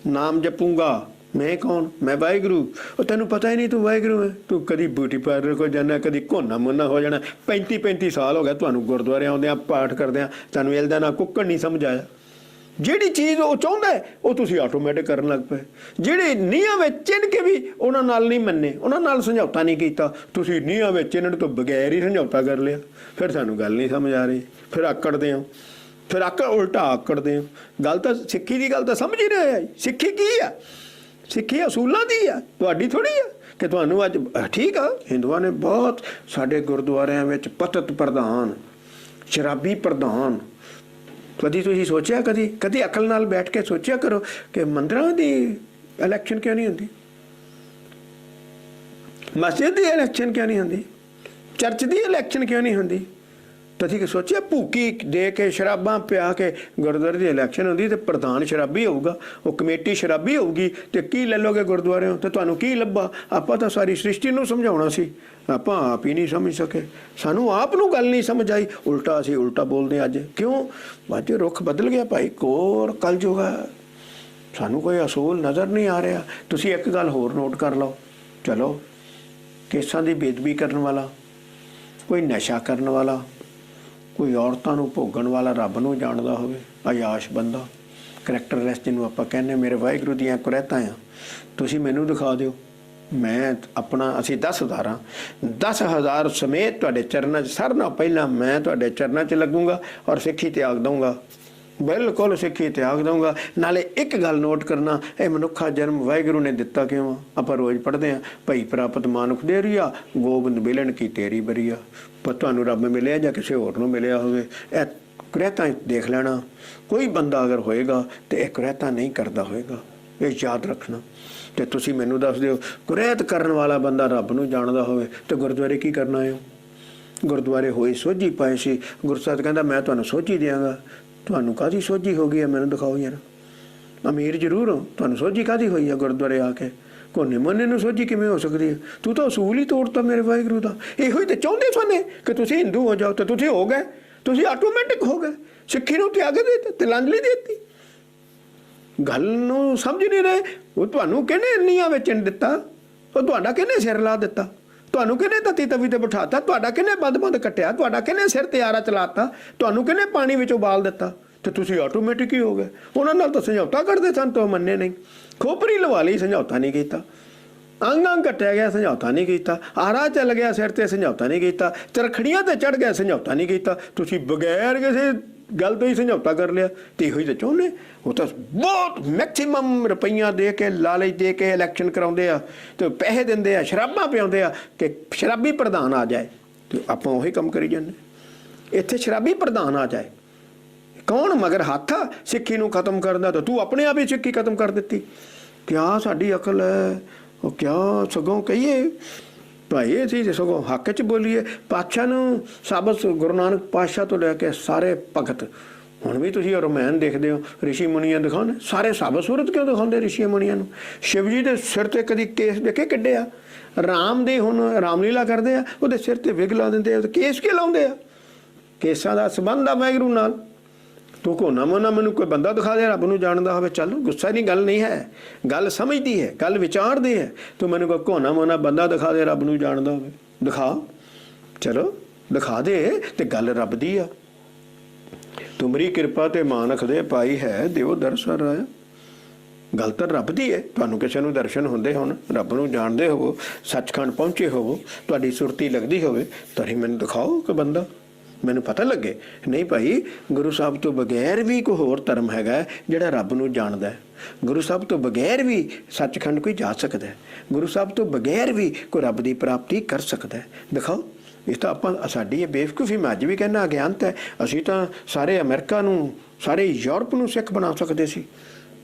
ਨਾਮ ਜਪੂੰਗਾ। ਮੈਂ ਕੌਣ? ਮੈਂ ਵਾਹਿਗੁਰੂ। ਉਹ ਤੈਨੂੰ ਪਤਾ ਹੀ ਨਹੀਂ ਤੂੰ ਵਾਹਿਗੁਰੂ ਹੈ। ਤੂੰ ਕਦੀ ਬਿਊਟੀ ਪਾਰਲਰ ਕੋਲ ਜਾਣਾ, ਕਦੀ ਘੋਨਾ ਮੁੰਨਾ ਹੋ ਜਾਣਾ। 35 ਸਾਲ ਹੋ ਗਿਆ ਤੁਹਾਨੂੰ ਗੁਰਦੁਆਰੇ ਆਉਂਦਿਆਂ, ਪਾਠ ਕਰਦਿਆਂ, ਤੁਹਾਨੂੰ ਇਹਦਾ ਨਾ ਕੁੱਕੜ ਨਹੀਂ ਸਮਝ ਆਇਆ। ਜਿਹੜੀ ਚੀਜ਼ ਉਹ ਚਾਹੁੰਦਾ ਉਹ ਤੁਸੀਂ ਆਟੋਮੈਟਿਕ ਕਰਨ ਲੱਗ ਪਏ। ਜਿਹੜੇ ਨੀਹਾਂ ਵਿੱਚ ਚਿਣ ਕੇ ਵੀ ਉਹਨਾਂ ਨਾਲ ਨਹੀਂ ਮੰਨੇ, ਉਹਨਾਂ ਨਾਲ ਸਮਝੌਤਾ ਨਹੀਂ ਕੀਤਾ, ਤੁਸੀਂ ਨੀਹਾਂ ਵਿੱਚ ਚਿਣਨ ਤੋਂ ਬਗੈਰ ਹੀ ਸਮਝੌਤਾ ਕਰ ਲਿਆ। ਫਿਰ ਸਾਨੂੰ ਗੱਲ ਨਹੀਂ ਸਮਝ ਆ ਰਹੀ, ਫਿਰ ਆਕੜਦੇ ਹੋ, ਫਿਰ ਉਲਟਾ ਆਕੜਦੇ ਹੋ। ਗੱਲ ਤਾਂ ਸਿੱਖੀ ਦੀ ਗੱਲ ਤਾਂ ਸਮਝ ਹੀ ਨਹੀਂ ਆਈ। ਸਿੱਖੀ ਕੀ ਆ? ਸਿੱਖੀ ਅਸੂਲਾਂ ਦੀ ਆ, ਤੁਹਾਡੀ ਥੋੜ੍ਹੀ ਆ ਕਿ ਤੁਹਾਨੂੰ ਅੱਜ ਠੀਕ ਆ। ਹਿੰਦੂਆਂ ਨੇ ਬਹੁਤ ਸਾਡੇ ਗੁਰਦੁਆਰਿਆਂ ਵਿੱਚ ਪਤਤ ਪ੍ਰਧਾਨ, ਸ਼ਰਾਬੀ ਪ੍ਰਧਾਨ। ਕਦੀ ਤੁਸੀਂ ਸੋਚਿਆ, ਕਦੀ ਅਕਲ ਨਾਲ ਬੈਠ ਕੇ ਸੋਚਿਆ ਕਰੋ ਕਿ ਮੰਦਰਾਂ ਦੀ ਇਲੈਕਸ਼ਨ ਕਿਉਂ ਨਹੀਂ ਹੁੰਦੀ? ਮਸਜਿਦ ਦੀ ਇਲੈਕਸ਼ਨ ਕਿਉਂ ਨਹੀਂ ਹੁੰਦੀ? ਚਰਚ ਦੀ ਇਲੈਕਸ਼ਨ ਕਿਉਂ ਨਹੀਂ ਹੁੰਦੀ? ਤੁਸੀਂ ਸੋਚਿਆ ਭੂਕੀ ਦੇ ਕੇ ਸ਼ਰਾਬਾਂ ਪਿਆ ਕੇ ਗੁਰਦੁਆਰੇ ਦੀ ਇਲੈਕਸ਼ਨ ਹੁੰਦੀ ਤੇ ਪ੍ਰਧਾਨ ਸ਼ਰਾਬੀ ਹੋਊਗਾ, ਉਹ ਕਮੇਟੀ ਸ਼ਰਾਬੀ ਹੋਊਗੀ ਤੇ ਕੀ ਲੈ ਲੋਗੇ ਗੁਰਦੁਆਰਿਓਂ? ਤੇ ਤੁਹਾਨੂੰ ਕੀ ਲੱਭਾ? ਆਪਾਂ ਤਾਂ ਸਾਰੀ ਸ੍ਰਿਸ਼ਟੀ ਨੂੰ ਸਮਝਾਉਣਾ ਸੀ, ਆਪਾਂ ਆਪ ਹੀ ਨਹੀਂ ਸਮਝ ਸਕੇ। ਸਾਨੂੰ ਆਪ ਨੂੰ ਗੱਲ ਨਹੀਂ ਸਮਝ ਆਈ, ਉਲਟਾ ਅਸੀਂ ਉਲਟਾ ਬੋਲਦੇ ਅੱਜ। ਕਿਉਂ? ਅੱਜ ਰੁੱਖ ਬਦਲ ਗਿਆ ਭਾਈ, ਕੋਰ ਕਲਯੁਗ ਹੈ। ਸਾਨੂੰ ਕੋਈ ਅਸੂਲ ਨਜ਼ਰ ਨਹੀਂ ਆ ਰਿਹਾ। ਤੁਸੀਂ ਇੱਕ ਗੱਲ ਹੋਰ ਨੋਟ ਕਰ ਲਓ, ਚਲੋ ਕੇਸਾਂ ਦੀ ਬੇਦਬੀ ਕਰਨ ਵਾਲਾ, ਕੋਈ ਨਸ਼ਾ ਕਰਨ ਵਾਲਾ, ਕੋਈ ਔਰਤਾਂ ਨੂੰ ਭੋਗਣ ਵਾਲਾ ਰੱਬ ਨੂੰ ਜਾਣਦਾ ਹੋਵੇ, ਅਯਾਸ਼ ਬੰਦਾ, ਕਰੈਕਟਰਲੈਸ ਜਿਹਨੂੰ ਆਪਾਂ ਕਹਿੰਦੇ, ਮੇਰੇ ਵਾਹਿਗੁਰੂ ਦੀਆਂ ਕੁਰੈਤਾਂ ਆ, ਤੁਸੀਂ ਮੈਨੂੰ ਦਿਖਾ ਦਿਓ। ਮੈਂ ਆਪਣਾ, ਅਸੀਂ 10,000 ਹਾਂ, 10,000 ਸਮੇਤ ਤੁਹਾਡੇ ਚਰਨਾਂ 'ਚ, ਸਾਰਿਆਂ ਨਾਲੋਂ ਪਹਿਲਾਂ ਮੈਂ ਤੁਹਾਡੇ ਚਰਨਾਂ 'ਚ ਲੱਗੂੰਗਾ ਔਰ ਸਿੱਖੀ ਤਿਆਗ ਦਊਂਗਾ, ਬਿਲਕੁਲ ਸਿੱਖੀ ਤਿਆਗ ਦਊਂਗਾ। ਨਾਲੇ ਇੱਕ ਗੱਲ ਨੋਟ ਕਰਨਾ, ਇਹ ਮਨੁੱਖਾ ਜਨਮ ਵਾਹਿਗੁਰੂ ਨੇ ਦਿੱਤਾ ਕਿਉਂ? ਆਪਾਂ ਰੋਜ਼ ਪੜ੍ਹਦੇ ਹਾਂ, ਭਈ ਪ੍ਰਾਪਤ ਮਾਨੁਖ ਦੇ ਰਿਆ, ਗੋਬਿੰਦ ਮਿਲਣ ਕੀ ਤੇਰੀ ਬਰੀਆ। ਪਰ ਤੁਹਾਨੂੰ ਰੱਬ ਮਿਲਿਆ ਜਾਂ ਕਿਸੇ ਹੋਰ ਨੂੰ ਮਿਲਿਆ ਹੋਵੇ, ਇਹ ਕੁਰੈਤਾਂ ਦੇਖ ਲੈਣਾ। ਕੋਈ ਬੰਦਾ ਅਗਰ ਹੋਏਗਾ ਤੇ ਇਹ ਕੁਰੈਤਾਂ ਨਹੀਂ ਕਰਦਾ ਹੋਏਗਾ, ਇਹ ਯਾਦ ਰੱਖਣਾ। ਤੇ ਤੁਸੀਂ ਮੈਨੂੰ ਦੱਸ ਦਿਓ, ਕੁਰੈਤ ਕਰਨ ਵਾਲਾ ਬੰਦਾ ਰੱਬ ਨੂੰ ਜਾਣਦਾ ਹੋਵੇ ਤੇ ਗੁਰਦੁਆਰੇ ਕੀ ਕਰਨਾ ਹੈ? ਗੁਰਦੁਆਰੇ ਹੋਏ ਸੋਝੀ ਪਾਏ ਸੀ, ਗੁਰੂ ਸਾਹਿਬ ਕਹਿੰਦਾ ਮੈਂ ਤੁਹਾਨੂੰ ਸੋਝੀ ਦਿਆਂਗਾ। ਤੁਹਾਨੂੰ ਕਾਹਦੀ ਸੋਝੀ ਹੋ ਗਈ ਹੈ? ਮੈਨੂੰ ਦਿਖਾਓ ਯਾਰ। ਅਮੀਰ ਜ਼ਰੂਰ ਹੋ, ਤੁਹਾਨੂੰ ਸੋਝੀ ਕਾਹਦੀ ਹੋਈ ਹੈ ਗੁਰਦੁਆਰੇ ਆ ਕੇ? ਕੋਨੇ ਮੋਨੇ ਨੂੰ ਸੋਝੀ ਕਿਵੇਂ ਹੋ ਸਕਦੀ ਹੈ? ਤੂੰ ਤਾਂ ਅਸੂਲ ਹੀ ਤੋੜਤਾ ਮੇਰੇ ਵਾਹਿਗੁਰੂ ਦਾ। ਇਹੋ ਹੀ ਤਾਂ ਚਾਹੁੰਦੇ ਸਨ ਕਿ ਤੁਸੀਂ ਹਿੰਦੂ ਹੋ ਜਾਓ, ਤੇ ਤੁਸੀਂ ਹੋ ਗਏ, ਤੁਸੀਂ ਆਟੋਮੈਟਿਕ ਹੋ ਗਏ। ਸਿੱਖੀ ਨੂੰ ਤਿਆਗ ਦੇ ਦਿੱਤੀ, ਤਿਲਾਂਜਲੀ ਦੇ ਦਿੱਤੀ। ਗੱਲ ਨੂੰ ਸਮਝ ਨਹੀਂ ਰਹੇ। ਉਹ ਤੁਹਾਨੂੰ ਕਿਹਨੇ ਨੀਹਾਂ ਵਿੱਚ ਦਿੱਤਾ? ਉਹ ਤੁਹਾਡਾ ਕਿਹਨੇ ਸਿਰ ਲਾ ਦਿੱਤਾ? ਤੁਹਾਨੂੰ ਕਿਹਨੇ ਤਤੀ ਤਵੀ ਤੇ ਬਿਠਾਤਾ? ਤੁਹਾਡਾ ਕਿਹਨੇ ਬੰਦ ਕੱਟਿਆ? ਤੁਹਾਡਾ ਕਿਹਨੇ ਸਿਰ ਤੇ ਆਰਾ ਚਲਾਤਾ? ਤੁਹਾਨੂੰ ਕਿਹਨੇ ਪਾਣੀ ਵਿੱਚ ਉਬਾਲ ਦਿੱਤਾ? ਤੇ ਤੁਸੀਂ ਆਟੋਮੈਟਿਕ ਹੀ ਹੋ ਗਏ। ਉਹਨਾਂ ਨਾਲ ਤਾਂ ਸਮਝੌਤਾ ਕਰਦੇ ਸਨ ਤਾਂ ਮੰਨੇ ਨਹੀਂ। ਖੋਪਰੀ ਲਵਾ ਲਈ, ਸਮਝੌਤਾ ਨਹੀਂ ਕੀਤਾ। ਅੰਗ ਕੱਟਿਆ ਗਿਆ, ਸਮਝੌਤਾ ਨਹੀਂ ਕੀਤਾ। ਆਰਾ ਚੱਲ ਗਿਆ ਸਿਰ ਤੇ, ਸਮਝੌਤਾ ਨਹੀਂ ਕੀਤਾ। ਚਰਖੜੀਆਂ ਤੇ ਚੜ ਗਿਆ, ਸਮਝੌਤਾ ਨਹੀਂ ਕੀਤਾ। ਤੁਸੀਂ ਬਗੈਰ ਕਿਸੇ ਗੱਲ ਤੋਂ ਹੀ ਸਮਝੌਤਾ ਕਰ ਲਿਆ। ਤੇ ਇਹੋ ਹੀ ਤਾਂ ਚਾਹੁੰਦੇ। ਉਹ ਤਾਂ ਬਹੁਤ ਮੈਕਸੀਮਮ ਰੁਪਈਆ ਦੇ ਕੇ, ਲਾਲਚ ਦੇ ਕੇ ਇਲੈਕਸ਼ਨ ਕਰਾਉਂਦੇ ਆ ਤੇ ਪੈਸੇ ਦਿੰਦੇ ਆ, ਸ਼ਰਾਬਾਂ ਪਿਆਉਂਦੇ ਆ ਕਿ ਸ਼ਰਾਬੀ ਪ੍ਰਧਾਨ ਆ ਜਾਏ। ਤੇ ਆਪਾਂ ਉਹੀ ਕੰਮ ਕਰੀ ਜਾਂਦੇ। ਇੱਥੇ ਸ਼ਰਾਬੀ ਪ੍ਰਧਾਨ ਆ ਜਾਏ, ਕੌਣ ਮਗਰ ਹੱਥ ਆ ਸਿੱਖੀ ਨੂੰ ਖਤਮ ਕਰਨ ਦਾ? ਤਾਂ ਤੂੰ ਆਪਣੇ ਆਪ ਹੀ ਸਿੱਖੀ ਖਤਮ ਕਰ ਦਿੱਤੀ। ਕਿਆ ਸਾਡੀ ਅਕਲ ਹੈ? ਉਹ ਕਿਆ ਸਗੋਂ ਕਹੀਏ ਭਾਈ ਅਸੀਂ ਸਗੋਂ ਹੱਕ 'ਚ ਬੋਲੀਏ। ਪਾਤਸ਼ਾਹ ਨੂੰ ਸਾਬਤ ਗੁਰੂ ਨਾਨਕ ਪਾਤਸ਼ਾਹ ਤੋਂ ਲੈ ਕੇ ਸਾਰੇ ਭਗਤ, ਹੁਣ ਵੀ ਤੁਸੀਂ ਰਮਾਇਣ ਦੇਖਦੇ ਹੋ, ਰਿਸ਼ੀ ਮੁਨੀਆਂ ਦਿਖਾਉਂਦੇ ਸਾਰੇ ਸਾਬਤ ਸੂਰਤ ਕਿਉਂ ਦਿਖਾਉਂਦੇ ਰਿਸ਼ੀ ਮੁਨੀਆਂ ਨੂੰ? ਸ਼ਿਵ ਜੀ ਦੇ ਸਿਰ ਤੇ ਕਦੀ ਕੇਸ ਦੇਖੇ ਕਿੱਡੇ ਆ? ਰਾਮ ਦੇ ਹੁਣ ਰਾਮਲੀਲਾ ਕਰਦੇ ਆ, ਉਹਦੇ ਸਿਰ ਤੇ ਵਿਗ ਲਾ ਦਿੰਦੇ ਆ, ਕੇਸ ਕਿਉਂ ਲਾਉਂਦੇ ਆ? ਕੇਸਾਂ ਦਾ ਸੰਬੰਧ ਆ ਵਾਹਿਗੁਰੂ ਨਾਲ। ਤੂੰ ਕੋਨਾ ਮੋਨਾ ਮੈਨੂੰ ਕੋਈ ਬੰਦਾ ਦਿਖਾ ਦੇ ਰੱਬ ਨੂੰ ਜਾਣਦਾ ਹੋਵੇ, ਚੱਲ ਗੁੱਸਾ ਨਹੀਂ, ਗੱਲ ਨਹੀਂ ਹੈ, ਗੱਲ ਸਮਝਦੀ ਹੈ, ਗੱਲ ਵਿਚਾਰਦੀ ਹੈ। ਤੂੰ ਮੈਨੂੰ ਕੋਈ ਕੋਨਾ ਮੋਨਾ ਬੰਦਾ ਦਿਖਾ ਦੇ ਰੱਬ ਨੂੰ ਜਾਣਦਾ ਹੋਵੇ, ਦਿਖਾ, ਚਲੋ ਦਿਖਾ ਦੇ, ਤੇ ਗੱਲ ਰੱਬ ਦੀ ਆ। ਤੁਮਰੀ ਕਿਰਪਾ ਤੇ ਮਾਨਖ ਦੇ ਪਾਈ ਹੈ, ਦਿਓ ਦਰਸ਼ਨ ਰਾਇਆ। ਗੱਲ ਤਾਂ ਰੱਬ ਦੀ ਹੈ। ਤੁਹਾਨੂੰ ਕਿਸੇ ਨੂੰ ਦਰਸ਼ਨ ਹੁੰਦੇ ਹੋਣ, ਰੱਬ ਨੂੰ ਜਾਣਦੇ ਹੋਵੋ, ਸੱਚਖੰਡ ਪਹੁੰਚੇ ਹੋਵੋ, ਤੁਹਾਡੀ ਸੁਰਤੀ ਲੱਗਦੀ ਹੋਵੇ, ਤਾਂ ਹੀ ਮੈਨੂੰ ਦਿਖਾਓ ਕਿ ਬੰਦਾ, ਮੈਨੂੰ ਪਤਾ ਲੱਗੇ। ਨਹੀਂ ਭਾਈ, ਗੁਰੂ ਸਾਹਿਬ ਤੋਂ ਬਗੈਰ ਵੀ ਕੋਈ ਹੋਰ ਧਰਮ ਹੈਗਾ ਜਿਹੜਾ ਰੱਬ ਨੂੰ ਜਾਣਦਾ ਹੈ। ਗੁਰੂ ਸਾਹਿਬ ਤੋਂ ਬਗੈਰ ਵੀ ਸੱਚਖੰਡ ਕੋਈ ਜਾ ਸਕਦਾ ਹੈ। ਗੁਰੂ ਸਾਹਿਬ ਤੋਂ ਬਗੈਰ ਵੀ ਕੋਈ ਰੱਬ ਦੀ ਪ੍ਰਾਪਤੀ ਕਰ ਸਕਦਾ ਹੈ। ਦਿਖਾਓ। ਇਸ ਤਾਂ ਆਪਾਂ ਸਾਡੀ ਇਹ ਬੇਵਕੂਫੀ, ਮੈਂ ਅੱਜ ਵੀ ਕਹਿੰਦਾ ਅਗਿਆਨਤ ਹੈ। ਅਸੀਂ ਤਾਂ ਸਾਰੇ ਅਮਰੀਕਾ ਨੂੰ, ਸਾਰੇ ਯੂਰਪ ਨੂੰ ਸਿੱਖ ਬਣਾ ਸਕਦੇ ਸੀ,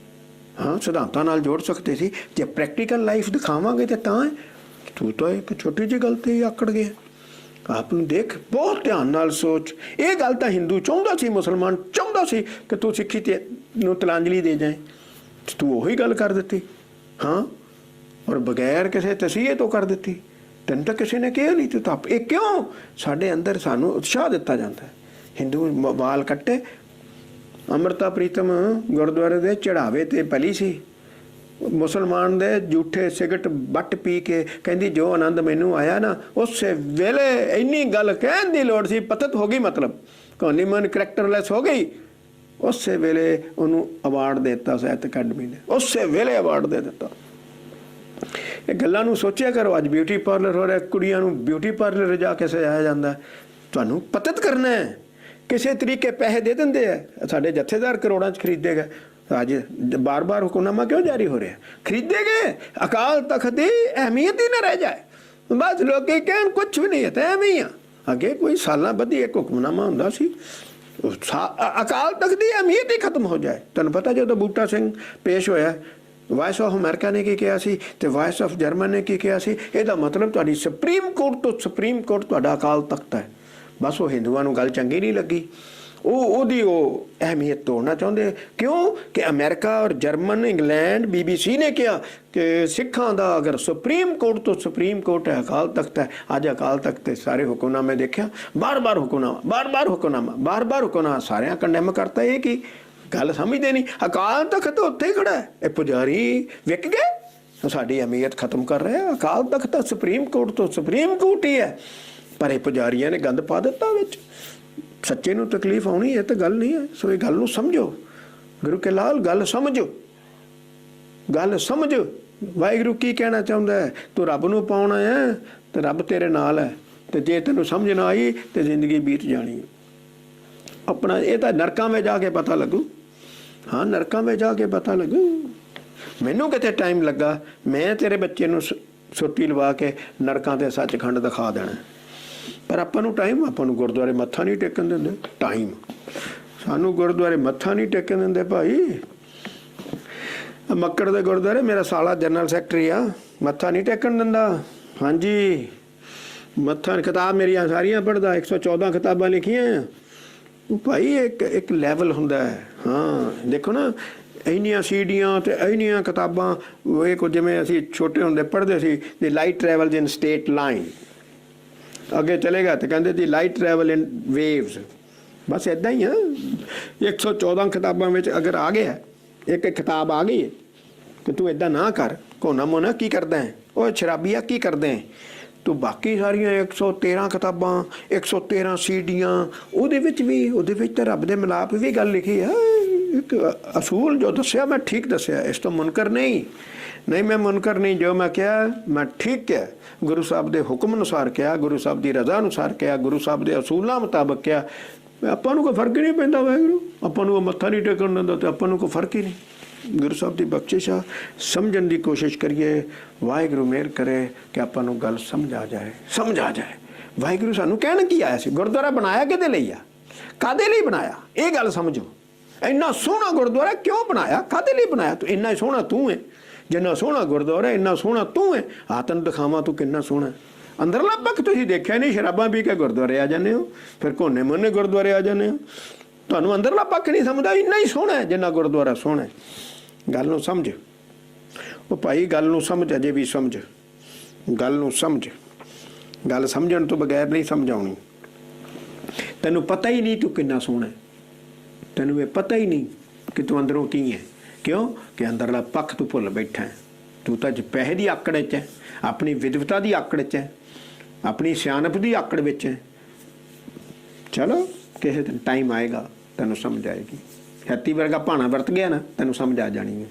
ਹਾਂ, ਸਿਧਾਂਤਾਂ ਨਾਲ ਜੋੜ ਸਕਦੇ ਸੀ। ਜੇ ਪ੍ਰੈਕਟੀਕਲ ਲਾਈਫ ਦਿਖਾਵਾਂਗੇ ਤੇ ਤਾਂ ਤੂੰ ਤਾਂ ਇੱਕ ਛੋਟੀ ਜਿਹੀ ਗੱਲ 'ਤੇ ਹੀ ਆਕੜ ਗਿਆ। ਆਪ ਨੂੰ ਦੇਖ, ਬਹੁਤ ਧਿਆਨ ਨਾਲ ਸੋਚ। ਇਹ ਗੱਲ ਤਾਂ ਹਿੰਦੂ ਚਾਹੁੰਦਾ ਸੀ, ਮੁਸਲਮਾਨ ਚਾਹੁੰਦਾ ਸੀ ਕਿ ਤੂੰ ਸਿੱਖੀ ਤੇ ਨੂੰ ਤਲਾਂਜਲੀ ਦੇ ਜਾਏ, ਤੂੰ ਉਹੀ ਗੱਲ ਕਰ ਦਿੱਤੀ, ਹਾਂ, ਔਰ ਬਗੈਰ ਕਿਸੇ ਤਸੀਹੇ ਤੋਂ ਕਰ ਦਿੱਤੀ। ਤੈਨੂੰ ਤਾਂ ਕਿਸੇ ਨੇ ਕਿਹਾ ਨਹੀਂ, ਤੂੰ ਤਾਂ ਇਹ ਕਿਉਂ? ਸਾਡੇ ਅੰਦਰ ਸਾਨੂੰ ਉਤਸ਼ਾਹ ਦਿੱਤਾ ਜਾਂਦਾ। ਹਿੰਦੂ ਵਾਲ ਕੱਟੇ, ਅੰਮ੍ਰਿਤਾ ਪ੍ਰੀਤਮ ਗੁਰਦੁਆਰੇ ਦੇ ਚੜਾਵੇ ਤੇ ਪਲੀ ਸੀ, ਮੁਸਲਮਾਨ ਦੇ ਝੂਠੇ ਸਿਗਰਟ ਬੱਟ ਪੀ ਕੇ ਕਹਿੰਦੀ ਜੋ ਆਨੰਦ ਮੈਨੂੰ ਆਇਆ ਨਾ, ਉਸੇ ਵੇਲੇ ਇੰਨੀ ਗੱਲ ਕਹਿਣ ਦੀ ਲੋੜ ਸੀ, ਪਤਤ ਹੋ ਗਈ, ਮਤਲਬ ਕਹਾਣੀ ਮਨ ਕਰੈਕਟਰਲੈਸ ਹੋ ਗਈ। ਉਸੇ ਵੇਲੇ ਉਹਨੂੰ ਅਵਾਰਡ ਦੇ ਦਿੱਤਾ ਸਾਹਿਤ ਅਕੈਡਮੀ ਨੇ, ਉਸੇ ਵੇਲੇ ਅਵਾਰਡ ਦੇ ਦਿੱਤਾ। ਇਹ ਗੱਲਾਂ ਨੂੰ ਸੋਚਿਆ ਕਰੋ। ਅੱਜ ਬਿਊਟੀ ਪਾਰਲਰ ਹੋ ਰਿਹਾ, ਕੁੜੀਆਂ ਨੂੰ ਬਿਊਟੀ ਪਾਰਲਰ ਜਾ ਕੇ ਸਜਾਇਆ ਜਾਂਦਾ। ਤੁਹਾਨੂੰ ਪਤਤ ਕਰਨਾ ਹੈ, ਕਿਸੇ ਤਰੀਕੇ ਪੈਸੇ ਦੇ ਦਿੰਦੇ ਆ। ਸਾਡੇ ਜਥੇਦਾਰ ਕਰੋੜਾਂ 'ਚ ਖਰੀਦੇ ਗਏ। ਅੱਜ ਬਾਰ-ਬਾਰ ਹੁਕਮਨਾਮਾ ਕਿਉਂ ਜਾਰੀ ਹੋ ਰਿਹਾ? ਖਰੀਦੇ ਗਏ। ਅਕਾਲ ਤਖਤ ਦੀ ਅਹਿਮੀਅਤ ਹੀ ਨਾ ਰਹਿ ਜਾਏ। ਬਸ ਲੋਕੀ ਕਹਿਣ ਕੁਛ ਵੀ ਨਹੀਂ ਹੈ, ਤਾਂ ਐਵੇਂ ਹੀ ਆ। ਅੱਗੇ ਕੋਈ ਸਾਲਾਂ ਬੱਧੀ ਇੱਕ ਹੁਕਮਨਾਮਾ ਹੁੰਦਾ ਸੀ, ਅਕਾਲ ਤਖਤ ਦੀ ਅਹਿਮੀਅਤ ਹੀ ਖਤਮ ਹੋ ਜਾਏ। ਤੁਹਾਨੂੰ ਪਤਾ ਜਦੋਂ ਬੂਟਾ ਸਿੰਘ ਪੇਸ਼ ਹੋਇਆ, ਵਾਇਸ ਆਫ ਅਮਰੀਕਾ ਨੇ ਕੀ ਕਿਹਾ ਸੀ ਤੇ ਵਾਇਸ ਆਫ ਜਰਮਨ ਨੇ ਕੀ ਕਿਹਾ ਸੀ? ਇਹਦਾ ਮਤਲਬ ਤੁਹਾਡੀ ਸੁਪਰੀਮ ਕੋਰਟ ਤੋਂ ਸੁਪਰੀਮ ਕੋਰਟ ਤੁਹਾਡਾ ਅਕਾਲ ਤਖਤ ਹੈ। ਬਸ ਉਹ ਹਿੰਦੂਆਂ ਨੂੰ ਗੱਲ ਚੰਗੀ ਨਹੀਂ ਲੱਗੀ, ਉਹਦੀ ਉਹ ਅਹਿਮੀਅਤ ਤੋੜਨਾ ਚਾਹੁੰਦੇ। ਕਿਉਂ ਕਿ ਅਮਰੀਕਾ ਔਰ ਜਰਮਨ, ਇੰਗਲੈਂਡ, BBC ਨੇ ਕਿਹਾ ਕਿ ਸਿੱਖਾਂ ਦਾ ਅਗਰ ਸੁਪਰੀਮ ਕੋਰਟ ਤੋਂ ਸੁਪਰੀਮ ਕੋਰਟ ਹੈ, ਅਕਾਲ ਤਖਤ ਹੈ। ਅੱਜ ਅਕਾਲ ਤਖਤ ਤੇ ਸਾਰੇ ਹੁਕਮਨਾਮੇ ਦੇਖਿਆ, ਬਾਰ-ਬਾਰ ਹੁਕਮਨਾਮਾ, ਬਾਰ-ਬਾਰ ਹੁਕਮਨਾਮਾ, ਬਾਰ-ਬਾਰ ਹੁਕਮਨਾਮਾ, ਸਾਰਿਆਂ ਕੰਡੈਮ ਕਰਤਾ। ਇਹ ਕੀ ਗੱਲ ਸਮਝਦੇ ਨਹੀਂ? ਅਕਾਲ ਤਖਤ ਉੱਥੇ ਹੀ ਖੜਾ ਹੈ। ਇਹ ਪੁਜਾਰੀ ਵਿਕ ਗਏ, ਸਾਡੀ ਅਹਿਮੀਅਤ ਖਤਮ ਕਰ ਰਿਹਾ। ਅਕਾਲ ਤਖਤ ਤਾਂ ਸੁਪਰੀਮ ਕੋਰਟ ਤੋਂ ਸੁਪਰੀਮ ਕੋਰਟ ਹੀ ਹੈ, ਪਰ ਇਹ ਪੁਜਾਰੀਆਂ ਨੇ ਗੰਦ ਪਾ ਦਿੱਤਾ ਵਿੱਚ। ਸੱਚੇ ਨੂੰ ਤਕਲੀਫ ਆਉਣੀ ਇਹ ਤਾਂ ਗੱਲ ਨਹੀਂ ਹੈ। ਸੋ ਇਹ ਗੱਲ ਨੂੰ ਸਮਝੋ, ਗੁਰੂ ਕੇ ਲਾਲ, ਗੱਲ ਸਮਝੋ, ਗੱਲ ਸਮਝੋ। ਵਾਹਿਗੁਰੂ ਕੀ ਕਹਿਣਾ ਚਾਹੁੰਦਾ ਹੈ? ਤੂੰ ਰੱਬ ਨੂੰ ਪਾਉਣਾ ਹੈ ਤੇ ਰੱਬ ਤੇਰੇ ਨਾਲ ਹੈ, ਤੇ ਜੇ ਤੈਨੂੰ ਸਮਝ ਨਾ ਆਈ ਤੇ ਜ਼ਿੰਦਗੀ ਬੀਤ ਜਾਣੀ ਹੈ। ਆਪਣਾ ਇਹ ਤਾਂ ਨਰਕਾਂ ਵਿੱਚ ਜਾ ਕੇ ਪਤਾ ਲੱਗੂ। ਹਾਂ, ਨਰਕਾਂ ਵਿੱਚ ਜਾ ਕੇ ਪਤਾ ਲੱਗੂ। ਮੈਨੂੰ ਕਿਤੇ ਟਾਈਮ ਲੱਗਾ, ਮੈਂ ਤੇਰੇ ਬੱਚੇ ਨੂੰ ਸੋਟੀ ਲਵਾ ਕੇ ਨਰਕਾਂ ਤੇ ਸੱਚਖੰਡ ਦਿਖਾ ਦੇਣਾ। ਪਰ ਆਪਾਂ ਨੂੰ ਟਾਈਮ, ਆਪਾਂ ਨੂੰ ਗੁਰਦੁਆਰੇ ਮੱਥਾ ਨਹੀਂ ਟੇਕਣ ਦਿੰਦੇ। ਟਾਈਮ, ਸਾਨੂੰ ਗੁਰਦੁਆਰੇ ਮੱਥਾ ਨਹੀਂ ਟੇਕਣ ਦਿੰਦੇ ਭਾਈ। ਮੱਕੜ ਦੇ ਗੁਰਦੁਆਰੇ ਮੇਰਾ ਸਾਲਾ ਜਨਰਲ ਸੈਕਟਰੀ ਆ, ਮੱਥਾ ਨਹੀਂ ਟੇਕਣ ਦਿੰਦਾ। ਹਾਂਜੀ, ਮੱਥਾ, ਕਿਤਾਬ ਮੇਰੀਆਂ ਸਾਰੀਆਂ ਪੜ੍ਹਦਾ, 114 ਕਿਤਾਬਾਂ ਲਿਖੀਆਂ ਭਾਈ। ਇੱਕ ਲੈਵਲ ਹੁੰਦਾ ਹੈ। ਹਾਂ, ਦੇਖੋ ਨਾ, ਇੰਨੀਆਂ ਸੀਡੀਆਂ ਤੇ ਇੰਨੀਆਂ ਕਿਤਾਬਾਂ। ਇਹ ਕੁਝ ਜਿਵੇਂ ਅਸੀਂ ਛੋਟੇ ਹੁੰਦੇ ਪੜ੍ਹਦੇ ਸੀ, ਦੀ ਲਾਈਟ ਟਰੈਵਲਸ ਇਨ ਸਟੇਟ ਲਾਈਨ। ਅੱਗੇ ਚਲੇਗਾ ਤੇ ਕਹਿੰਦੇ ਦੀ ਲਾਈਟ ਟਰੈਵਲ ਇਨ ਵੇਵਸ। ਬਸ ਇੱਦਾਂ ਹੀ ਆ। 114 ਕਿਤਾਬਾਂ ਵਿੱਚ ਅਗਰ ਆ ਗਿਆ, ਇੱਕ ਕਿਤਾਬ ਆ ਗਈ ਤੇ ਤੂੰ ਇੱਦਾਂ ਨਾ ਕਰ। ਕੋਨਾ ਮੋਨਾ ਕੀ ਕਰਦਾ ਹੈ? ਉਹ ਸ਼ਰਾਬੀਆ ਕੀ ਕਰਦੇ ਹੈ? ਤੂੰ ਬਾਕੀ ਸਾਰੀਆਂ 113 ਕਿਤਾਬਾਂ, 113 ਸੀਡੀਆਂ, ਉਹਦੇ ਵਿੱਚ ਤਾਂ ਰੱਬ ਦੇ ਮਿਲਾਪ ਵੀ ਗੱਲ ਲਿਖੀ ਆ। ਇੱਕ ਅਸੂਲ ਜੋ ਦੱਸਿਆ ਮੈਂ ਠੀਕ ਦੱਸਿਆ, ਇਸ ਤੋਂ ਮੁਨਕਰ ਨਹੀਂ। ਮੈਂ ਮੁਨਕਰ ਨਹੀਂ, ਜੋ ਮੈਂ ਕਿਹਾ ਮੈਂ ਠੀਕ ਕਿਹਾ। ਗੁਰੂ ਸਾਹਿਬ ਦੇ ਹੁਕਮ ਅਨੁਸਾਰ ਕਿਹਾ, ਗੁਰੂ ਸਾਹਿਬ ਦੀ ਰਜ਼ਾ ਅਨੁਸਾਰ ਕਿਹਾ, ਗੁਰੂ ਸਾਹਿਬ ਦੇ ਅਸੂਲਾਂ ਮੁਤਾਬਕ ਕਿਹਾ। ਆਪਾਂ ਨੂੰ ਕੋਈ ਫਰਕ ਹੀ ਨਹੀਂ ਪੈਂਦਾ। ਵਾਹਿਗੁਰੂ ਆਪਾਂ ਨੂੰ ਮੱਥਾ ਨਹੀਂ ਟੇਕਣ ਦਿੰਦਾ ਤੇ ਆਪਾਂ ਨੂੰ ਕੋਈ ਫਰਕ ਹੀ ਨਹੀਂ। ਗੁਰੂ ਸਾਹਿਬ ਦੀ ਬਖਸ਼ਿਸ਼ ਆ, ਸਮਝਣ ਦੀ ਕੋਸ਼ਿਸ਼ ਕਰੀਏ। ਵਾਹਿਗੁਰੂ ਮਿਹਰ ਕਰੇ ਕਿ ਆਪਾਂ ਨੂੰ ਗੱਲ ਸਮਝ ਆ ਜਾਏ। ਵਾਹਿਗੁਰੂ ਸਾਨੂੰ ਕਹਿਣ ਕੀ ਆਇਆ ਸੀ? ਗੁਰਦੁਆਰਾ ਬਣਾਇਆ ਕਿਹਦੇ ਲਈ ਆ? ਕਾਦੇ ਲਈ ਬਣਾਇਆ, ਇਹ ਗੱਲ ਸਮਝੋ। ਇੰਨਾ ਸੋਹਣਾ ਗੁਰਦੁਆਰਾ ਕਿਉਂ ਬਣਾਇਆ, ਕਾਦੇ ਲਈ ਬਣਾਇਆ? ਤੂੰ ਇੰਨਾ ਸੋਹਣਾ ਤੂੰ ਹੈ, ਜਿੰਨਾ ਸੋਹਣਾ ਗੁਰਦੁਆਰਾ ਇੰਨਾ ਸੋਹਣਾ ਤੂੰ ਹੈ। ਆ ਤੈਨੂੰ ਦਿਖਾਵਾਂ ਤੂੰ ਕਿੰਨਾ ਸੋਹਣਾ। ਅੰਦਰਲਾ ਪੱਖ ਤੁਸੀਂ ਦੇਖਿਆ ਨਹੀਂ, ਸ਼ਰਾਬਾਂ ਪੀ ਕੇ ਗੁਰਦੁਆਰੇ ਆ ਜਾਂਦੇ ਹੋ, ਫਿਰ ਕੋਨੇ ਮੋਨੇ ਗੁਰਦੁਆਰੇ ਆ ਜਾਂਦੇ ਹੋ। ਤੁਹਾਨੂੰ ਅੰਦਰਲਾ ਪੱਖ ਨਹੀਂ ਸਮਝਦਾ, ਇੰਨਾ ਹੀ ਸੋਹਣਾ ਹੈ ਜਿੰਨਾ ਗੁਰਦੁਆਰਾ ਸੋਹਣਾ ਹੈ। ਗੱਲ ਨੂੰ ਸਮਝ ਉਹ ਭਾਈ, ਗੱਲ ਨੂੰ ਸਮਝ, ਅਜੇ ਵੀ ਸਮਝ, ਗੱਲ ਨੂੰ ਸਮਝ। ਗੱਲ ਸਮਝਣ ਤੋਂ ਬਗੈਰ ਨਹੀਂ ਸਮਝਾਉਣੀ। ਤੈਨੂੰ ਪਤਾ ਹੀ ਨਹੀਂ ਤੂੰ ਕਿੰਨਾ ਸੋਹਣਾ ਹੈ, ਤੈਨੂੰ ਇਹ ਪਤਾ ਹੀ ਨਹੀਂ ਕਿ ਤੂੰ ਅੰਦਰੋਂ ਕੀ ਹੈ। ਕਿਉਂ ਕਿ ਅੰਦਰਲਾ ਪੱਖ ਤੂੰ ਭੁੱਲ ਬੈਠਾ ਹੈ। ਤੂੰ ਤਾਂ ਪੈਸੇ ਦੀ ਆਕੜ 'ਚ ਹੈ, ਆਪਣੀ ਵਿਦਵਤਾ ਦੀ ਆਕੜ 'ਚ ਹੈ, ਆਪਣੀ ਸਿਆਣਪ ਦੀ ਆਕੜ ਵਿੱਚ ਹੈ। ਚਲੋ ਕਿਸੇ ਦਿਨ ਟਾਈਮ ਆਏਗਾ ਤੈਨੂੰ ਸਮਝ ਆਏਗੀ। ਹੈਤੀ ਵਰਗਾ ਭਾਣਾ ਵਰਤ ਗਿਆ ਨਾ, ਤੈਨੂੰ ਸਮਝ ਆ ਜਾਣੀ ਹੈ।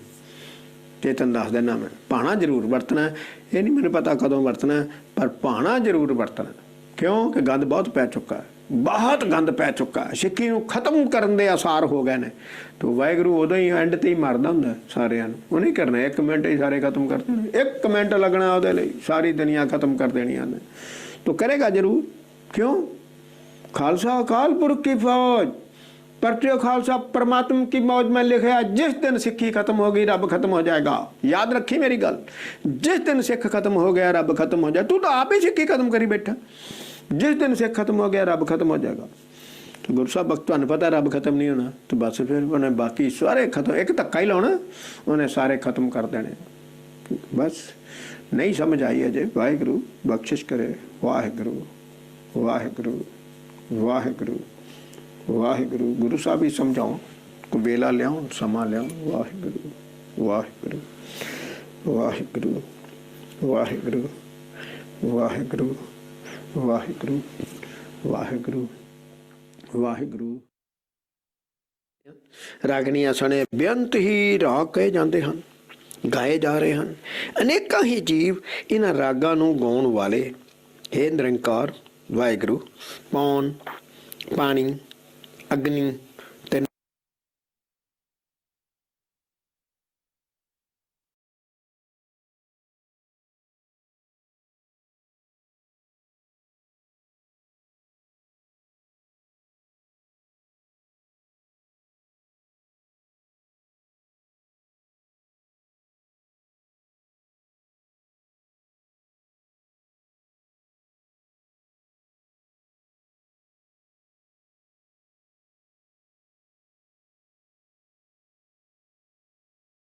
ਤੇ ਤੈਨੂੰ ਦੱਸ ਦਿੰਦਾ ਮੈਂ, ਭਾਣਾ ਜ਼ਰੂਰ ਵਰਤਣਾ। ਇਹ ਨਹੀਂ ਮੈਨੂੰ ਪਤਾ ਕਦੋਂ ਵਰਤਣਾ, ਪਰ ਭਾਣਾ ਜ਼ਰੂਰ ਵਰਤਣਾ। ਕਿਉਂ ਕਿ ਗੰਦ ਬਹੁਤ ਪੈ ਚੁੱਕਾ ਹੈ, ਬਹੁਤ ਗੰਦ ਪੈ ਚੁੱਕਾ। ਸਿੱਖੀ ਨੂੰ ਖਤਮ ਕਰਨ ਦੇ ਆਸਾਰ ਹੋ ਗਏ ਨੇ। ਤੋ ਵਾਹਿਗੁਰੂ ਉਦੋਂ ਹੀ ਐਂਡ ਤੇ ਹੀ ਮਾਰਦਾ ਹੁੰਦਾ ਸਾਰਿਆਂ ਨੂੰ। ਉਹ ਨਹੀਂ ਕਰਨਾ 1 ਮਿੰਟ ਹੀ ਸਾਰੇ ਖਤਮ ਕਰ ਦੇਣੇ। 1 ਮਿੰਟ ਲੱਗਣਾ ਉਹਦੇ ਲਈ, ਸਾਰੀ ਦੁਨੀਆ ਖਤਮ ਕਰ ਦੇਣੀ ਉਹਨੇ। ਤੋ ਕਰੇਗਾ ਜ਼ਰੂਰ। ਕਿਉਂ? ਖਾਲਸਾ ਅਕਾਲ ਪੁਰਖ की फौज, परचो खालसा परमात्मा की मौज में लिखा। जिस दिन सिक्खी खत्म होगी रब खत्म हो जाएगा। याद रखी मेरी गल, जिस दिन सिख खत्म हो गया रब खत्म हो जाए। तू तो आप ही सिक्खी खत्म करी बैठा। जिस दिन सिख खत्म हो गया रब खत्म हो जाएगा। तो गुरु साहब वक्त तुहानू पता रब खत्म नहीं होना, तो बस फिर उन्हें बाकी सारे खत्म, एक धक्का ही लाना, उन्हें सारे खत्म कर देने। बस नहीं समझ आई अजे। वाहिगुरू बख्शिश करे। वाहिगुरू वाहिगुरू वाहिगुरू वाहिगुरू। गुरु साहब ही समझाओ, को वेला लियाओ, समा लियाओ। वाहिगुरू वाहिगुरू वाहिगुरू वाहिगुरू वाहिगुरू वाहिगुरू वाहिगुरू वाहिगुरू। रागनियां सने बेअंत ही राग कहे जाते हैं, गाए जा रहे हैं। अनेक ही जीव इन रागां नूं गाउण वाले। हे निरंकार वाहिगुरू, पौन, पानी, अग्नि,